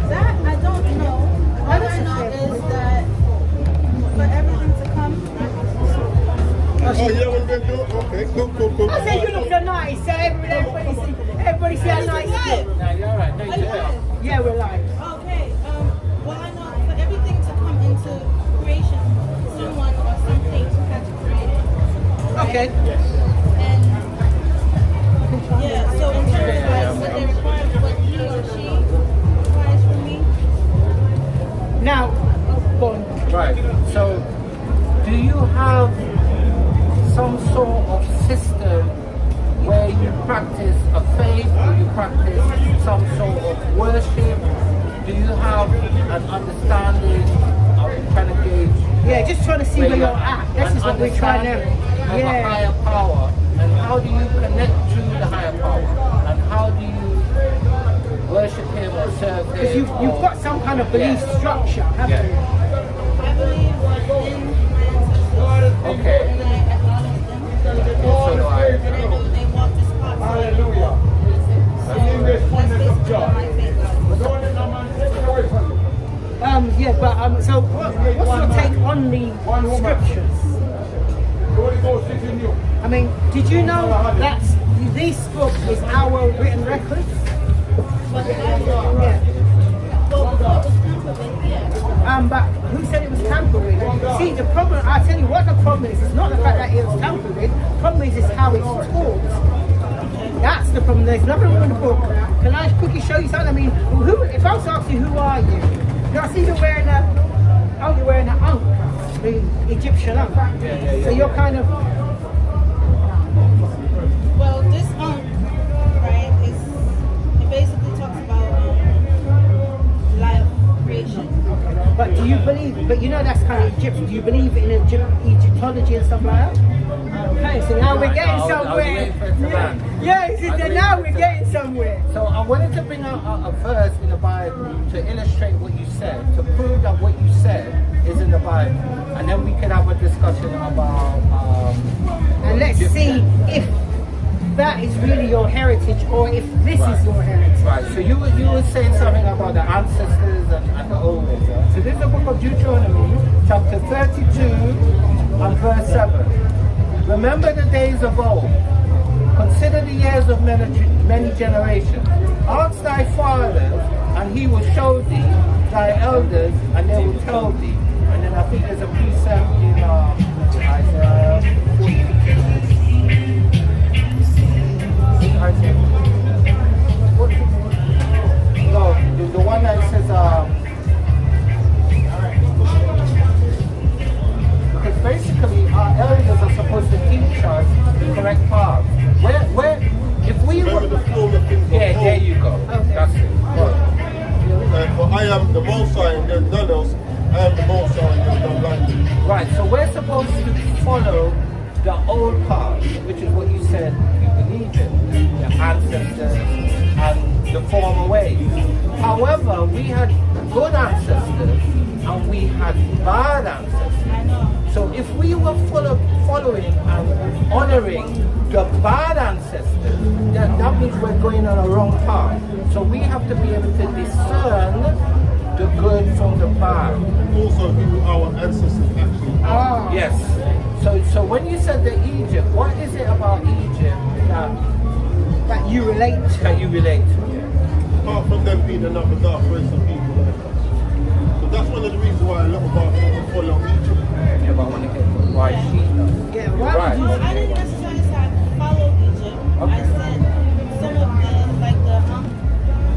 That I don't know. All I know is that for everything to come, Oh, yeah, we're going to do it? Okay, cool. I said you look so nice, so everybody see how nice you look. Okay. And yeah, so in terms of like what they require, what he or she requires from me. Now, go on. Right. So, do you have some sort of system where you practice a faith, or you practice some sort of worship? Do you have an understanding of trying to gauge? Yeah, just trying to see where you're at. This is what we're trying to. Of a Yeah. higher power, and how do you connect to the higher power, and how do you worship him or serve him? Because you've got some kind of belief structure, haven't you? I believe in my ancestors. Okay. And I acknowledge them. So do I. And I know they walk this path. Hallelujah. So that's basically my faith. Yeah, but so what's your take on the scriptures? I mean, did you know that this book is our written record? Yeah. But who said it was tampered with? See, the problem, I tell you what the problem is. It's not the fact that it was tampered with. The problem is how it's taught. That's the problem. There's nothing wrong with the book. Can I quickly show you something? I mean, if I was to ask you, who are you? I see you're wearing you're wearing an ankh, the Egyptian ankh. So you're kind of, Well, this right, it basically talks about life creation. but do you believe, but you know that's kind of Egyptian, do you believe in Egyptology and stuff like that? Okay, so now we're getting somewhere. Yeah, now we're getting somewhere. So I wanted to bring out a verse in the Bible to illustrate what you said, to prove that what you said is in the Bible, and then we can have a discussion about. And let's see if that is really your heritage or if this is your heritage. Right. So you were saying something about the ancestors and the old ones. Right? So this is the book of Deuteronomy, chapter 32 and verse 7. Remember the days of old. Consider the years of many generations. Ask thy fathers, and he will show thee, thy elders, and they will tell thee. And then I think there's a precept in Isaiah 40. No, the one that says, because basically our elders are supposed to teach us the correct path. Where, if we Remember the form of things. yeah, there you go. That's it. For I am the Most High and there's none else. I am the Most High and there's none like me. Right, so we're supposed to follow the old path, which is what you said you believe in, the ancestors and the former ways. However, we had good ancestors and we had bad ancestors. So if we were following and honoring the bad ancestors, then that means we're going on a wrong path. So we have to be able to discern the good from the bad. Also who our ancestors actually are. Yes. So when you said the Egypt, what is it about Egypt That you relate to. that you relate to? Apart from them being another dark race of people like us. So that's one of the reasons why a lot of our people follow Egypt. Yeah, but I want to get why she does. Yeah, why Right. would you? I didn't necessarily say I followed Egypt. Okay. I said some of the, like the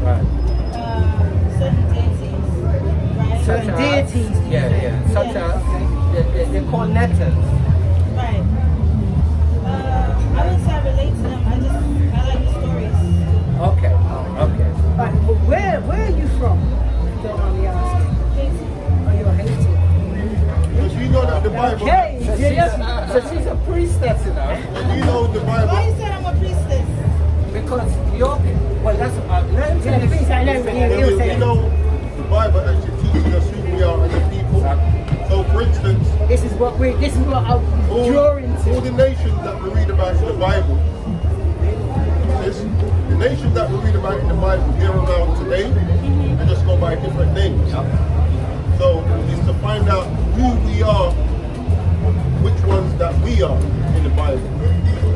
Right. certain deities, right? Certain deities. Yeah. Such as they're called netters. Right. I wouldn't say I relate to them. I like the stories. Okay. Right, but where are you from? Don't mind me asking. Oh, you're Haiti. Because you know that the Bible, Okay. So she's a priestess, you know. and you know the Why Bible, you said I'm a priestess? Because you're, well, that's, let him Yeah, the priest, I know, he'll say you know the Bible actually teaches us who we are as a people. So for instance, this is what I'm drawing all the to. nations that we read about in the Bible, the nations that we read about in the Bible, they're around today, they just go by different names. So it's to find out who we are, which ones that we are in the Bible.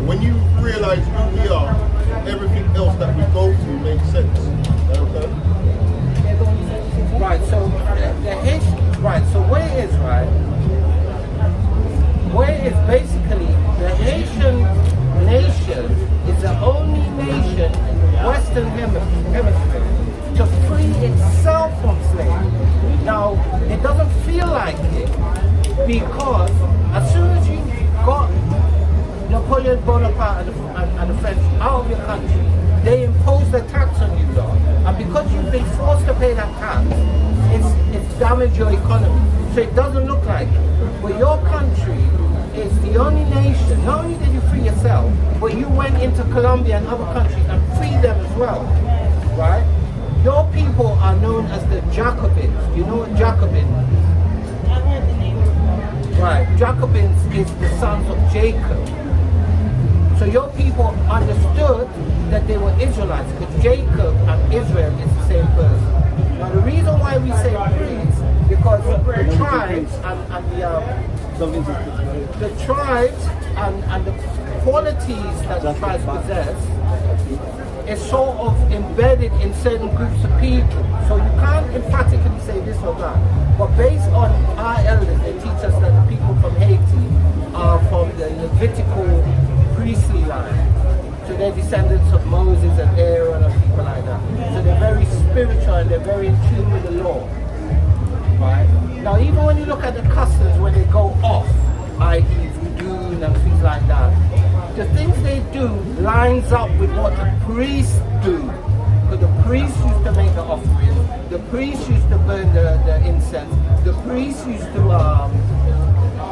When you realize who we are, everything else that we go through makes sense. Okay? Right, so the Haitian, right, so where it is, right? Where it is basically the Haitian Because as soon as you got Napoleon Bonaparte and the French out of your country, they imposed a tax on you lot. And because you've been forced to pay that tax, it's damaged your economy. So it doesn't look like it. But your country is the only nation, not only did you free yourself, but you went into Colombia and other countries and freed them as well, right? Your people are known as the Jacobins. You know what Jacobins? I heard the name. Right, Jacobins is the sons of Jacob. So your people understood that they were Israelites because Jacob and Israel is the same person. Now the reason why we say priests, because the tribes and the tribes and the qualities that the tribes possess is sort of embedded in certain groups of people. So you can't emphatically say this or that. But based on our elders, they teach us that the people from Haiti are from the Levitical priestly line. So they're descendants of Moses and Aaron and people like that. So they're very spiritual and they're very in tune with the law. Right? Now even when you look at the customs when they go off, i.e. voodoo and things like that, the things they do lines up with what the priests do. Because the priests used to make the offering, the priests used to burn the incense, the priests used to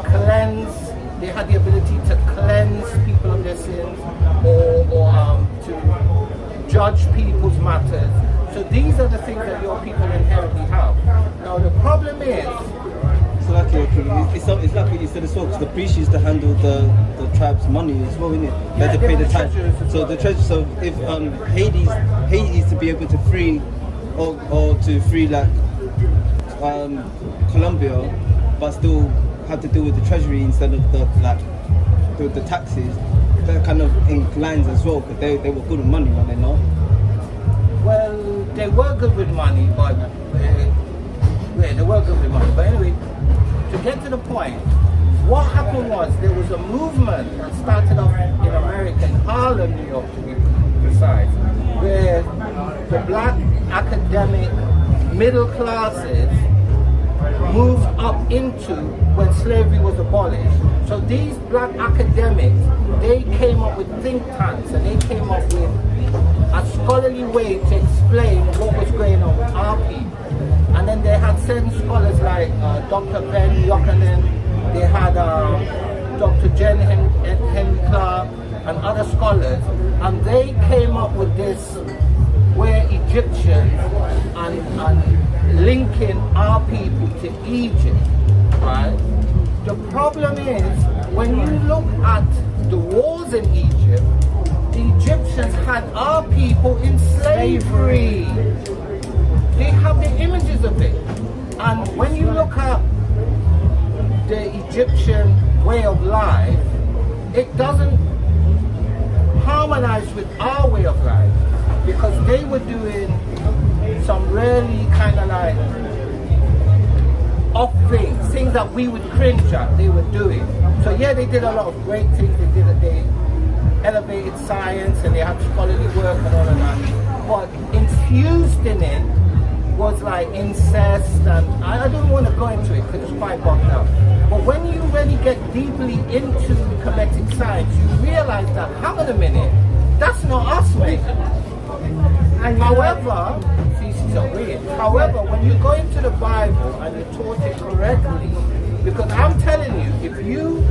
cleanse, they had the ability to cleanse people of their sins or to judge people's matters. So these are the things that your people inherently have. Now the problem is, So like it's like what you said as well, because the priests used to handle the tribe's money as well, innit? They had to pay the tax. So the treasure. So if Hades to be able to free or to free like Colombia, but still have to deal with the treasury instead of the taxes, that kind of inclines as well, because they were good with money, weren't they not? well, they were good with money, but they were good with money. But anyway, to get to the point, what happened was there was a movement that started off in America, in Harlem, New York, to be precise, where the black academic middle classes moved up into when slavery was abolished. So these black academics, they came up with think tanks and they came up with a scholarly way to explain what was going on with our people. And then they had certain scholars like Dr. Ben Yochanan, they had Dr. Jen Henry Clark and other scholars, and they came up with this where Egyptians and linking our people to Egypt, right? The problem is, when you look at the wars in Egypt, the Egyptians had our people in slavery. They have the images of it. And when you look at the Egyptian way of life, it doesn't harmonize with our way of life, because they were doing some really kind of like off things that we would cringe at, they were doing. So yeah, they did a lot of great things. They elevated science and they had scholarly work and all of that. But infused in it was like incest, and I don't want to go into it because it's quite bogged down. But when you really get deeply into Kemetic science, you realize that, hang on a minute, that's not us, mate. And however, however, when you go into the Bible and you taught it correctly, because I'm telling you, if you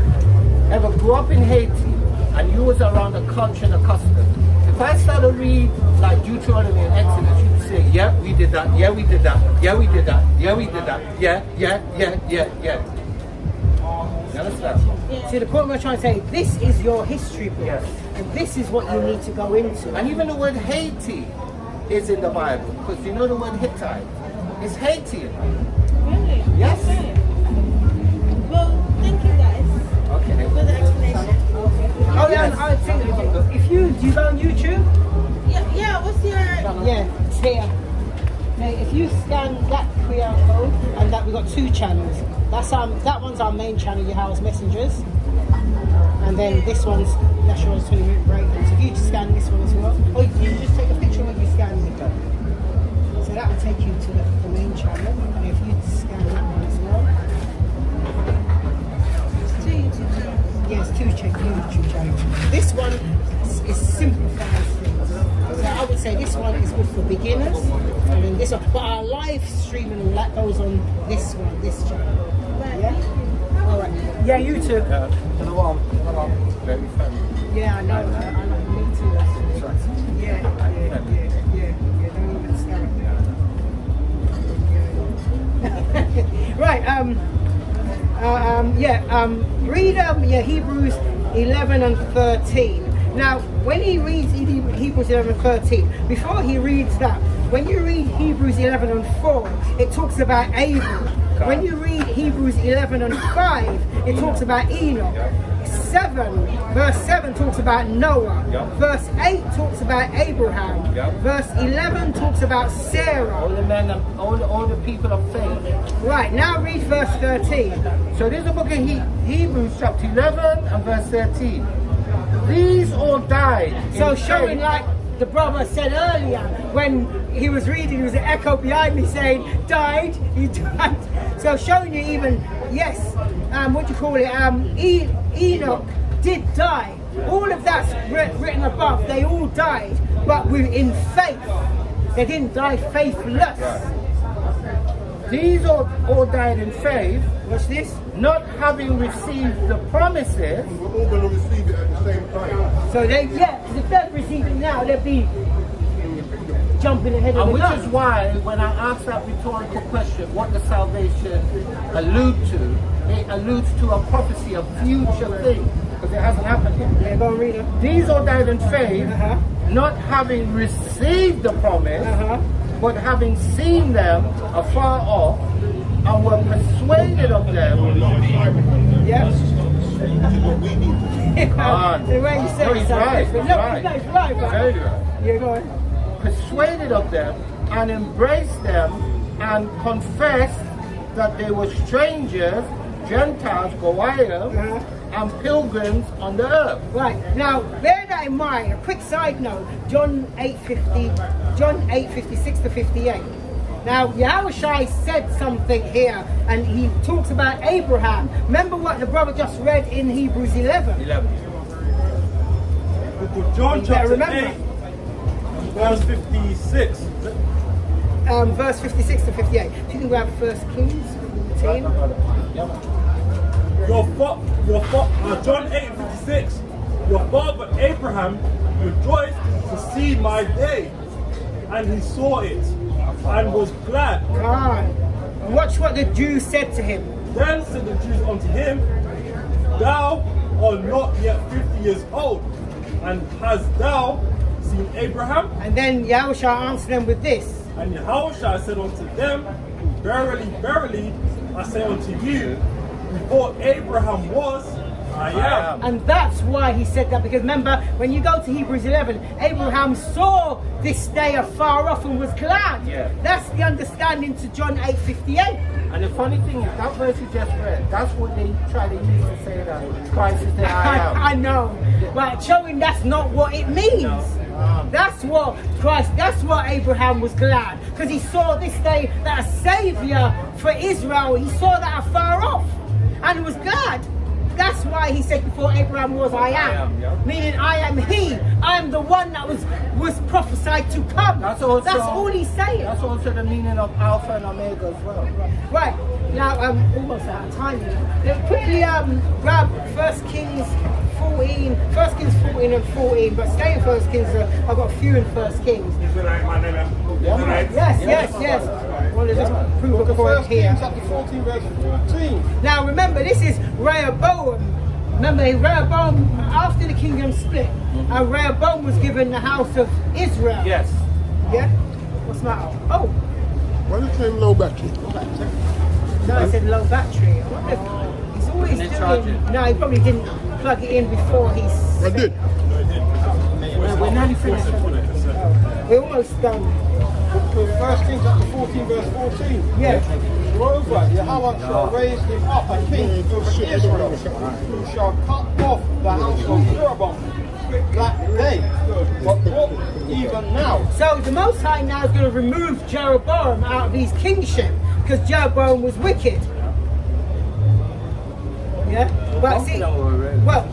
ever grew up in Haiti and you was around a culture and a custom, if I start to read like Deuteronomy and Exodus, you'd say, yeah, we did that, yeah, we did that, yeah, we did that, yeah, we did that, yeah. You understand? See, the point we're trying to say, this is your history book, Yes. and this is what you need to go into. And even the word Haiti is in the Bible, because you know the word Hittite, it's Haitian. Really? Yes. Okay. Well, thank you guys Okay. for the explanation. Oh yeah, and I think if you go on YouTube, Yeah, what's your... yeah, it's here. Mate, if you scan that QR code, and that we've got 2 channels. That one's our main channel, your house messengers, and then this one's Yashua's 20-minute break. So if you just scan this one as well, or you just take a picture when you scan it. So that will take you to the main channel, and if you scan that one as well. but our live stream and all that goes on this one, this channel. Yeah? Alright. Yeah, you too. Very funny. Yeah, I know. I know. Me too. Yeah. Don't even start. Right. Read Hebrews 11 and 13. Now, when he reads Hebrews 11 and 13, before he reads that, when you read Hebrews 11 and 4, it talks about Abel. When you read Hebrews 11 and 5, it talks about Enoch. 7, verse 7 talks about Noah. Verse 8 talks about Abraham. Verse 11 talks about Sarah. All the men, all the people of faith. Right, now read verse 13. So this is the book of Hebrews chapter 11 and verse 13. These all died. So in showing faith. like the brother said earlier, when he was reading, there was an echo behind me saying, died, he died. So showing you even, yes, Enoch did die. All of that's written above, they all died, but we're in faith. They didn't die faithless. These all died in faith, What's this? not having received the promises. We're all going to receive it at the same time. So because if they're receiving now, they'd be jumping ahead of And the which gun. is why, when I asked that rhetorical question, what does salvation allude to? It alludes to a prophecy, a future thing, because it hasn't happened yet. Yeah, go and read it. These all died in faith, Uh-huh. not having received the promise, Uh-huh. but having seen them afar off, and were persuaded of them. Yeah. This is what we need to do. The way you said No, he's it sounds right, different. he's No, right. he's right, Very but right. yeah, go on. Persuaded of them, and embraced them, and confessed that they were strangers, Gentiles, Goyim, and pilgrims on the earth. Right, now bear that in mind. A quick side note, John 8:56 to 58. Now Yahushua said something here, and he talks about Abraham. Remember what the brother just read in Hebrews 11? Book of John You better chapter remember. 8, verse 56. Verse 56 to 58. If you can grab 1 Kings 14. John 8:56. Your father Abraham rejoiced to see my day, and he saw it, and was glad. Ah, watch what the Jews said to him. Then said the Jews unto him, Thou art not yet 50 years old, and hast thou seen Abraham? And then Yahushua answered them with this. And Yahushua said unto them, Verily, verily, I say unto you, before Abraham was, I am. And that's why he said that, because remember, when you go to Hebrews 11, Abraham saw this day afar off and was glad. Yeah. That's the understanding to John 8:58. And the funny thing is, that verse you just read, that's what they try to use to say that Christ is the I am. I know, but showing that's not what it means. That's what Christ, that's what Abraham was glad, because he saw this day that a savior for Israel, he saw that afar off and was glad. That's why he said before Abraham was I am, meaning I am he. I am the one that was prophesied to come. That's all he's saying. That's also the meaning of Alpha and Omega as well. Right, now I'm almost out of time here. Let's quickly grab 1 Kings 14, 1 Kings 14 and 14, but stay in 1 Kings, I've got a few in 1 Kings. Yes. Well, there's just prove a point here. Chapter 14, verse 14. Now remember, this is Rehoboam. Remember, Rehoboam, after the kingdom split, and Rehoboam was given the house of Israel. Yes. Yeah? What's the matter? Oh, Why did it claim low battery? no, it said low battery. I wonder if he's always doing. No, he probably didn't plug it in before he's. I did. We're nearly finished. We're almost done. 1 Kings chapter 14, verse 14. Yeah. Moreover, Yahweh shall raise him up a king over Israel, who shall cut off the house of Jeroboam that day, but not even now. So the Most High now is going to remove Jeroboam out of his kingship because Jeroboam was wicked. Yeah, but see, well,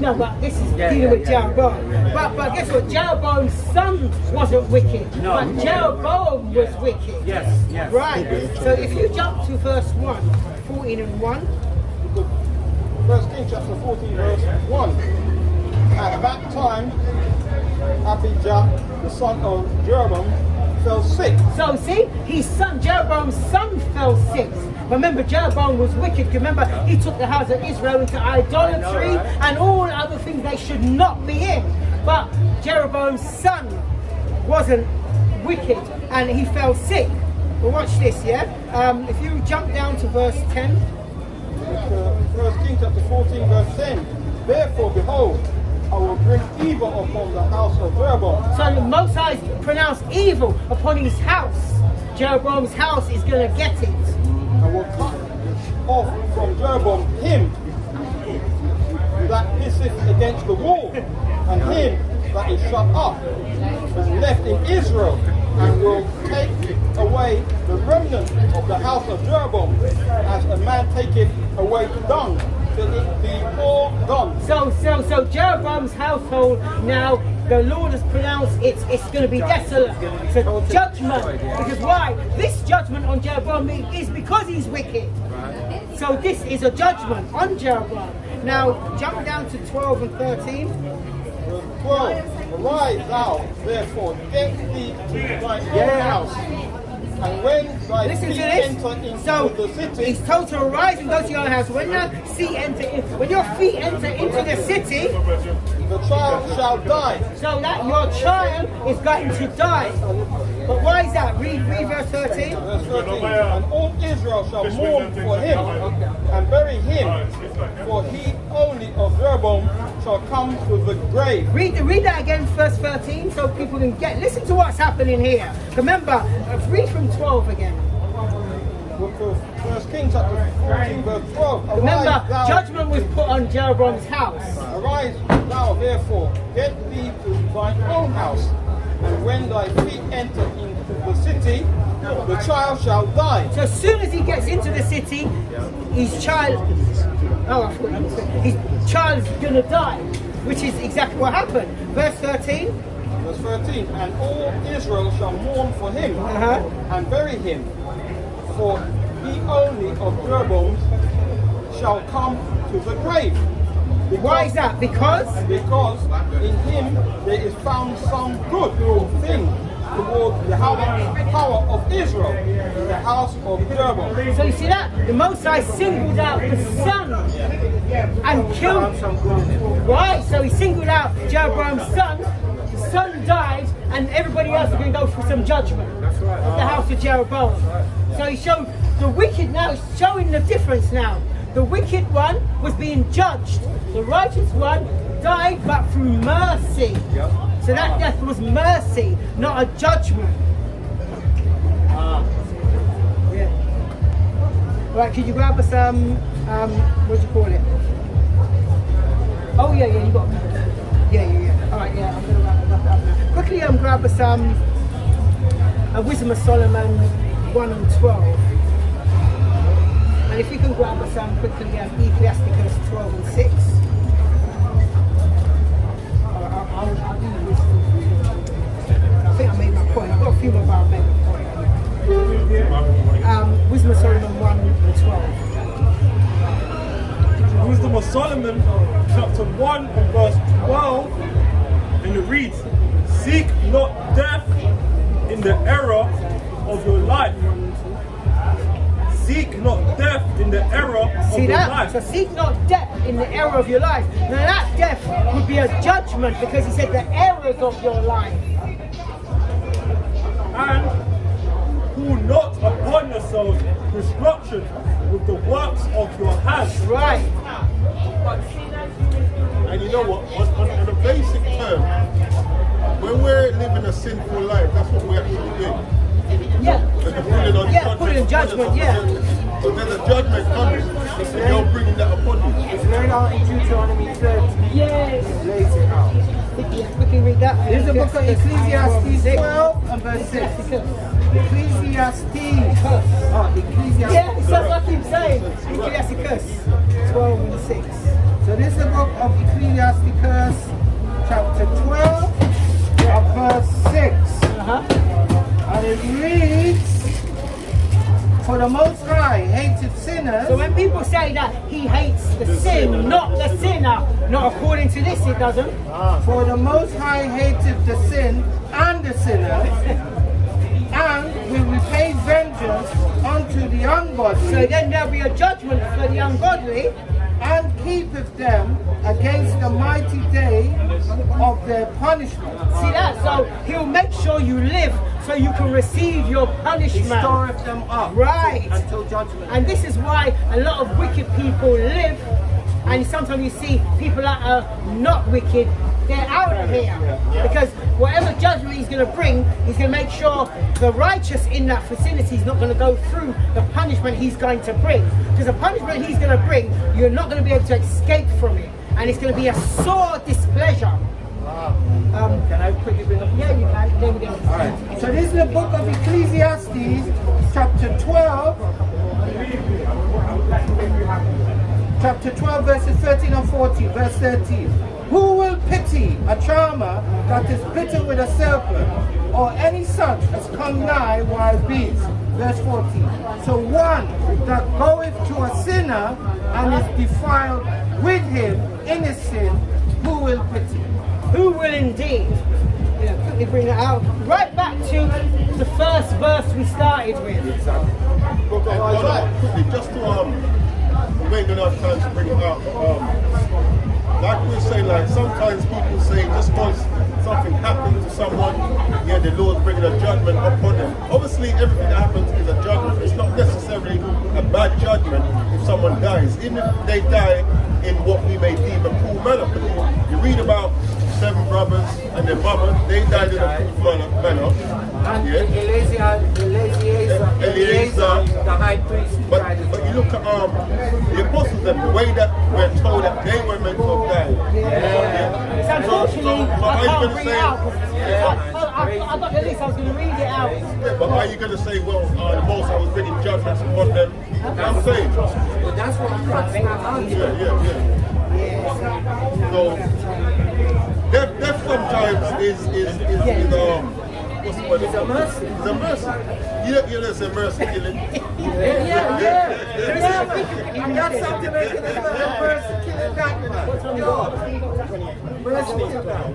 No, but this is dealing with Jeroboam. But guess what? Jeroboam's son wasn't wicked, but Jeroboam was wicked. Yes. Right. So if you jump to verse 1, 14 and 1. First Kings chapter 14, verse 1. At that time, Abijah, the son of Jeroboam, fell sick. So see, his son, Jeroboam's son fell sick. Remember, Jeroboam was wicked. Remember, he took the house of Israel into idolatry and all other things they should not be in. But Jeroboam's son wasn't wicked and he fell sick. But watch this, yeah? If you jump down to verse 10. First Kings chapter 14, verse 10. Therefore, behold, I will bring evil upon the house of Jeroboam. So the Most High pronounced evil upon his house. Jeroboam's house is going to get it. I will cut off from Jeroboam him that hisseth against the wall, and him that is shut up, is left in Israel, and will take away the remnant of the house of Jeroboam, as a man taketh away dung, till it be all gone. So Jeroboam's household now, the Lord has pronounced it's going to be desolate. It's a judgment. Because why? This judgment on Jeroboam is because he's wicked. So this is a judgment on Jeroboam. Now jump down to 12 and 13. Verse 12. Arise thou, therefore, get thee to thy own house, and when thy Listen to feet this. enter into So the city, he's told to arise and go to your house. When your feet enter into the city, the child shall die. so that your child is going to die. But why is that? Read verse 13. Verse 13. And all Israel shall mourn for him, and bury him, for he only of Jeroboam shall come to the grave. Read that again, verse 13, so people can get. Listen to what's happening here. Remember, read from 12 again. First Kings chapter 14, verse 12. Remember, thou, judgment was put on Jeroboam's house. Arise thou, therefore, get thee to thine own house, and when thy feet enter into the city, the child shall die. So as soon as he gets into the city, his child is going to die, which is exactly what happened. Verse 13. Verse 13. And all Israel shall mourn for him, and bury him, for he only of Jeroboam shall come to the grave. Why is that? Because in him there is found some good thing toward the power of Israel in the house of Jeroboam. So you see that? The Most High singled out the son and killed him. Right? So he singled out Jeroboam's son. The son died, and everybody else is going to go through some judgment of the house of Jeroboam. So he showed the wicked now, is showing the difference now. The wicked one was being judged. The righteous one died, but through mercy. So that death was mercy, not a judgment. Yeah. Right, could you grab us what do you call it? Oh yeah, you got. Yeah. All right, yeah. I'm gonna wrap it up now. Quickly, grab us a Wisdom of Solomon 1 and 12. And if you can grab us quickly, Ecclesiasticus 12 and 6. I'll do this. I think I made my point. I've got a few more, but I'll make my point. Wisdom of Solomon 1 and 12. Wisdom of Solomon, chapter 1 and verse 12, and it reads, seek not death in the era of your life. Seek not death in the era of your life. So seek not death in the era of your life. Now that death would be a judgment, because he said the errors of your life. And pull not upon yourselves destruction with the works of your hands. Right. And you know what? On a basic term, when we're living a sinful life, that's what we actually do. Yeah. Putting judgment, yeah. So then the judgment comes, and you're bringing that upon you. It's very hard in Deuteronomy 30. Yes. Lays it out. Quickly read that. This is the book of Ecclesiastes 12 and verse 6. Ecclesiastes. Ecclesiastes. Yeah, it sounds like him saying. Ecclesiasticus 12 and 6. So this is the book of Ecclesiastes the Most High hated sinners. So when people say that he hates the sin, not the sinner, not according to this, it doesn't. For the Most High hated the sin and the sinners, and will repay vengeance unto the ungodly. So then there'll be a judgment for the ungodly. And keepeth them against the mighty day of their punishment. See that? So he'll make sure you live so you can receive your He punishment. storeth them up Right. until judgment. And this is why a lot of wicked people live, and sometimes you see people that are not wicked, they're out of here. Because whatever judgment he's going to bring, he's going to make sure the righteous in that vicinity is not going to go through the punishment he's going to bring. Because the punishment he's going to bring, you're not going to be able to escape from it. And it's going to be a sore displeasure. Can I quickly bring up? Yeah, you can. There we go. Alright. So this is the book of Ecclesiastes, chapter 12. Chapter 12, verses 13 and 14. Verse 13. Who will pity a charmer that is bitten with a serpent, or any such as come nigh wild beasts? Verse 14. So one that goeth to a sinner and is defiled with him in his sin, who will pity? Who will indeed? Yeah, quickly bring it out. Right back to the first verse we started with. Quickly, just to make enough time to bring it out. Like we say, like sometimes people say just because something happened to someone, yeah, the Lord's bringing a judgment upon them. Obviously, everything that happens is a judgment. It's not necessarily a bad judgment if someone dies, even if they die in what we may deem a cruel manner. Because you read about 7 brothers and their mother, they died in a cruel manner. And Yeah. Eleazar, the high priest, But you look at the apostles, and the way that we're told that they were meant to have died. So unfortunately, So I are you can't gonna bring say- it out. I got the list, I was going to read it out. Yeah, but are you going to say, well, the Most High was bringing judgments upon them? I'm saying. But that's what I'm trying to argue. Yeah. So, death sometimes is what's the word? It's a mercy. It's a mercy. You don't say mercy killing. Yeah. I got something that's going to be a mercy killing that man. Mercy killing that.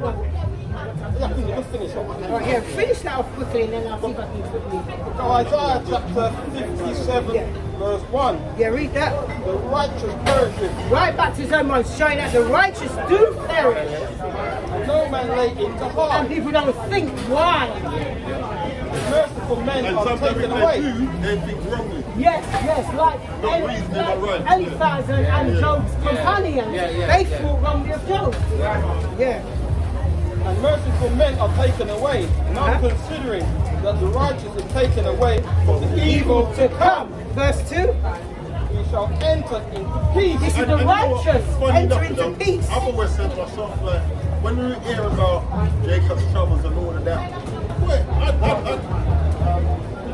Right, yeah, finish that off quickly and then I'll see if I can quickly. So Isaiah chapter 57, verse 1. Yeah, read that. The righteous perishes, Right back to his own mind, showing that the righteous do perish. and no man lay it to And heart. people don't think why. Merciful men And are sometimes taken if away. they do, they think wrongly. Yes, like Eliphaz and Job's companions. They thought wrongly of Job. Yeah. And merciful men are taken away, not considering that the righteous is taken away from the evil to come. Verse 2. We shall enter into peace. This is And the you know what? righteous Funny enter enough, into peace. I've always said to myself, like, when we hear about Jacob's troubles and all of that,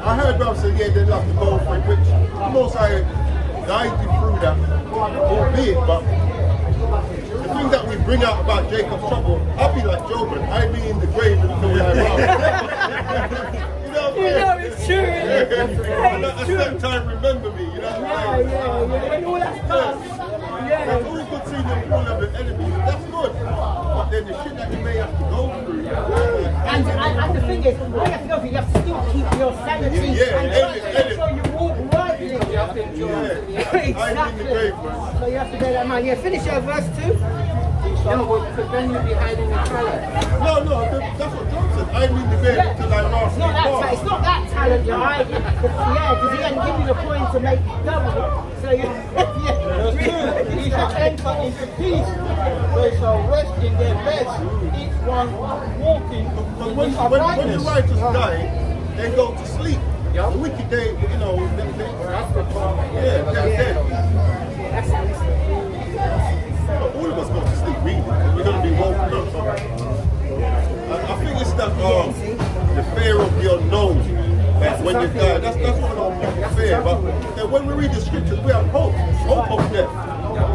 I heard Bob say, yeah, they'd like to go for it, which the Most High guided you through that, albeit, but the thing that we bring out about Jacob's trouble, I'll be like Job, and I'll be in the grave until I rise. You know what I'm You know saying? it's true. And It's at true. that time, remember me, you know what I'm saying? Yeah. When all that's past, That's yeah. all good seeing the full of the enemies. That's good. But then the shit that you may have to go through. And the thing is, all you have to go through, you have to still keep your sanity Yeah, and make sure you walk rightly. Exactly. So you have to bear that in mind. Yeah, finish your verse 2. Because then you'll be hiding in talent. No, that's what John said. I'm in the grave until I rise. It's not that talent you're hiding. Yeah, because he hadn't given you the point to make double. So you, Verse 2. We shall enter into peace. They shall rest in their beds, each one walking But in when his the uprightness. righteous die, they go to sleep. The wicked, they're dead. But all of us go to sleep, really. We're going to be woken up. I think it's that the fear of the unknown. Like when you die, that's what all people fear. But when we read the scriptures, we have hope of death.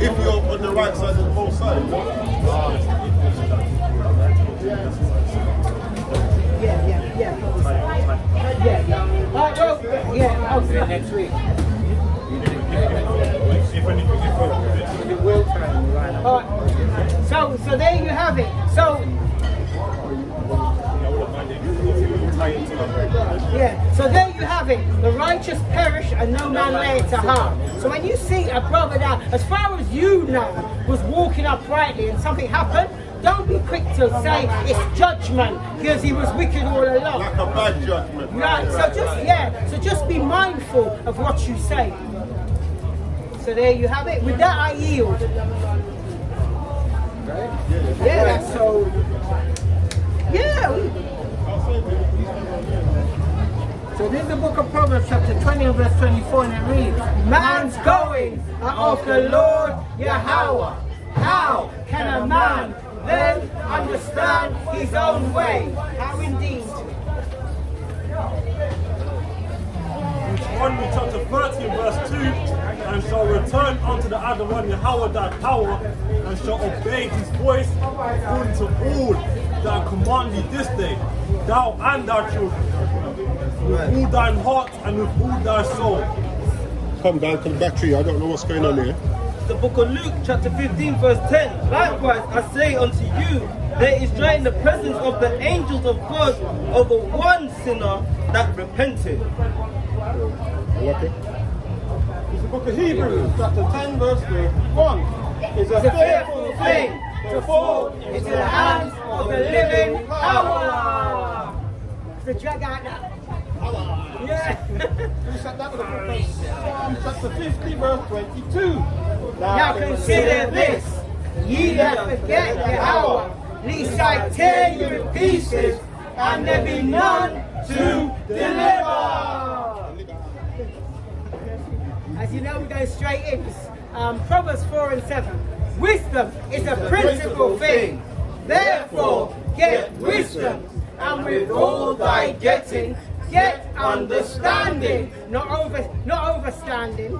If you're on the right side of the Most High. Yeah. Alright, well, yeah, it next week. If anything, It will turn right now. All right. So there you have it. So yeah. So there you have it. The righteous perish and no man lay it to heart. So when you see a brother that, as far as you know, was walking uprightly and something happened, don't be quick to say it's judgment because he was wicked all along. Like a bad judgment. Right. So just be mindful of what you say. So there you have it. With that, I yield. Yeah. So. Yeah. So this is the book of Proverbs chapter 20 and verse 24, and it reads, Man's going of the Lord Yahweh. How can a man then understand his own way? How indeed? Deuteronomy chapter 13 verse 2, and shall return unto the Adonai Yahweh thy power, and shall obey his voice according to all that I command thee this day, thou and thy children, with all thine heart and with all thy soul. Come down to the battery. I don't know what's going on here. The book of Luke, chapter 15, verse 10. Likewise, I say unto you, there is joy in the presence of the angels of God over one sinner that repented. Okay. It's the book of Hebrews, chapter 10, verse 1. It's a fearful thing to fall into the hands of the living power. The drag out now. Yeah. We set that with the book of Psalm chapter 50, verse 22. Now consider this, ye that forget Yahweh, lest I tear you in pieces, and there be none to deliver. As you know, we go straight in. Proverbs 4 and 7. Wisdom is a principal thing. Therefore, get wisdom, and with all thy getting, get understanding, not overstanding.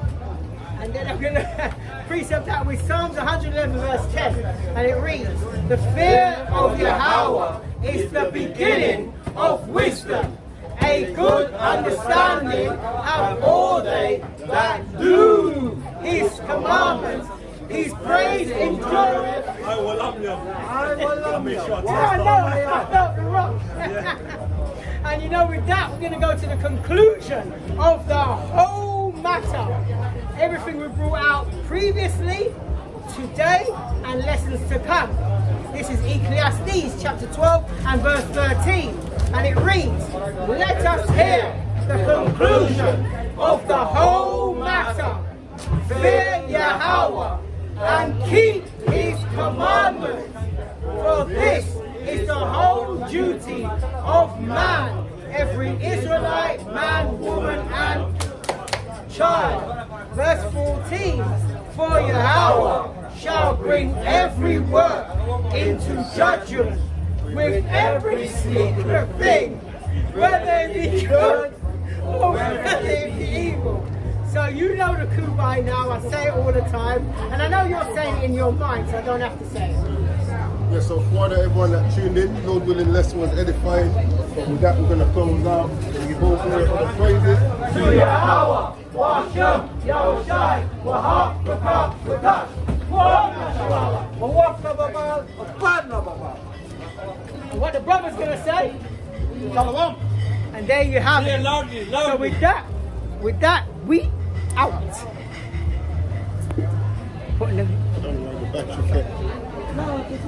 And then I'm going to precept that with Psalms 111 verse 10. And it reads, the fear of Yahweh is the beginning of wisdom. A good understanding have all they that do his commandments. His praise endureth. I will love you. I will love make you. sure I Yeah, I know, I felt the rock. And you know, with that, we're going to go to the conclusion of the whole matter. Everything we brought out previously, today, and lessons to come. This is Ecclesiastes chapter 12 and verse 13. And it reads, let us hear the conclusion of the whole matter. Fear Yahweh and keep his commandments. For this is the whole duty of man, every Israelite, man, woman, and child. Verse 14, for Yahweh shall bring every work into judgment with every secret thing, whether it be good or whether it be evil. So you know the coup by now, I say it all the time, and I know you're saying it in your mind, so I don't have to say it. Yeah, so for everyone that tuned in, Lord willing, lesson was edifying. But with that, we're going to close out and give all glory for the praises. To Yahweh, Washem, Yahushai, Wahab, Wakab, Wakash, what the brother's going to say? Shalom. And there you have it. So with that, we out. Putting the I don't know why the battery kept.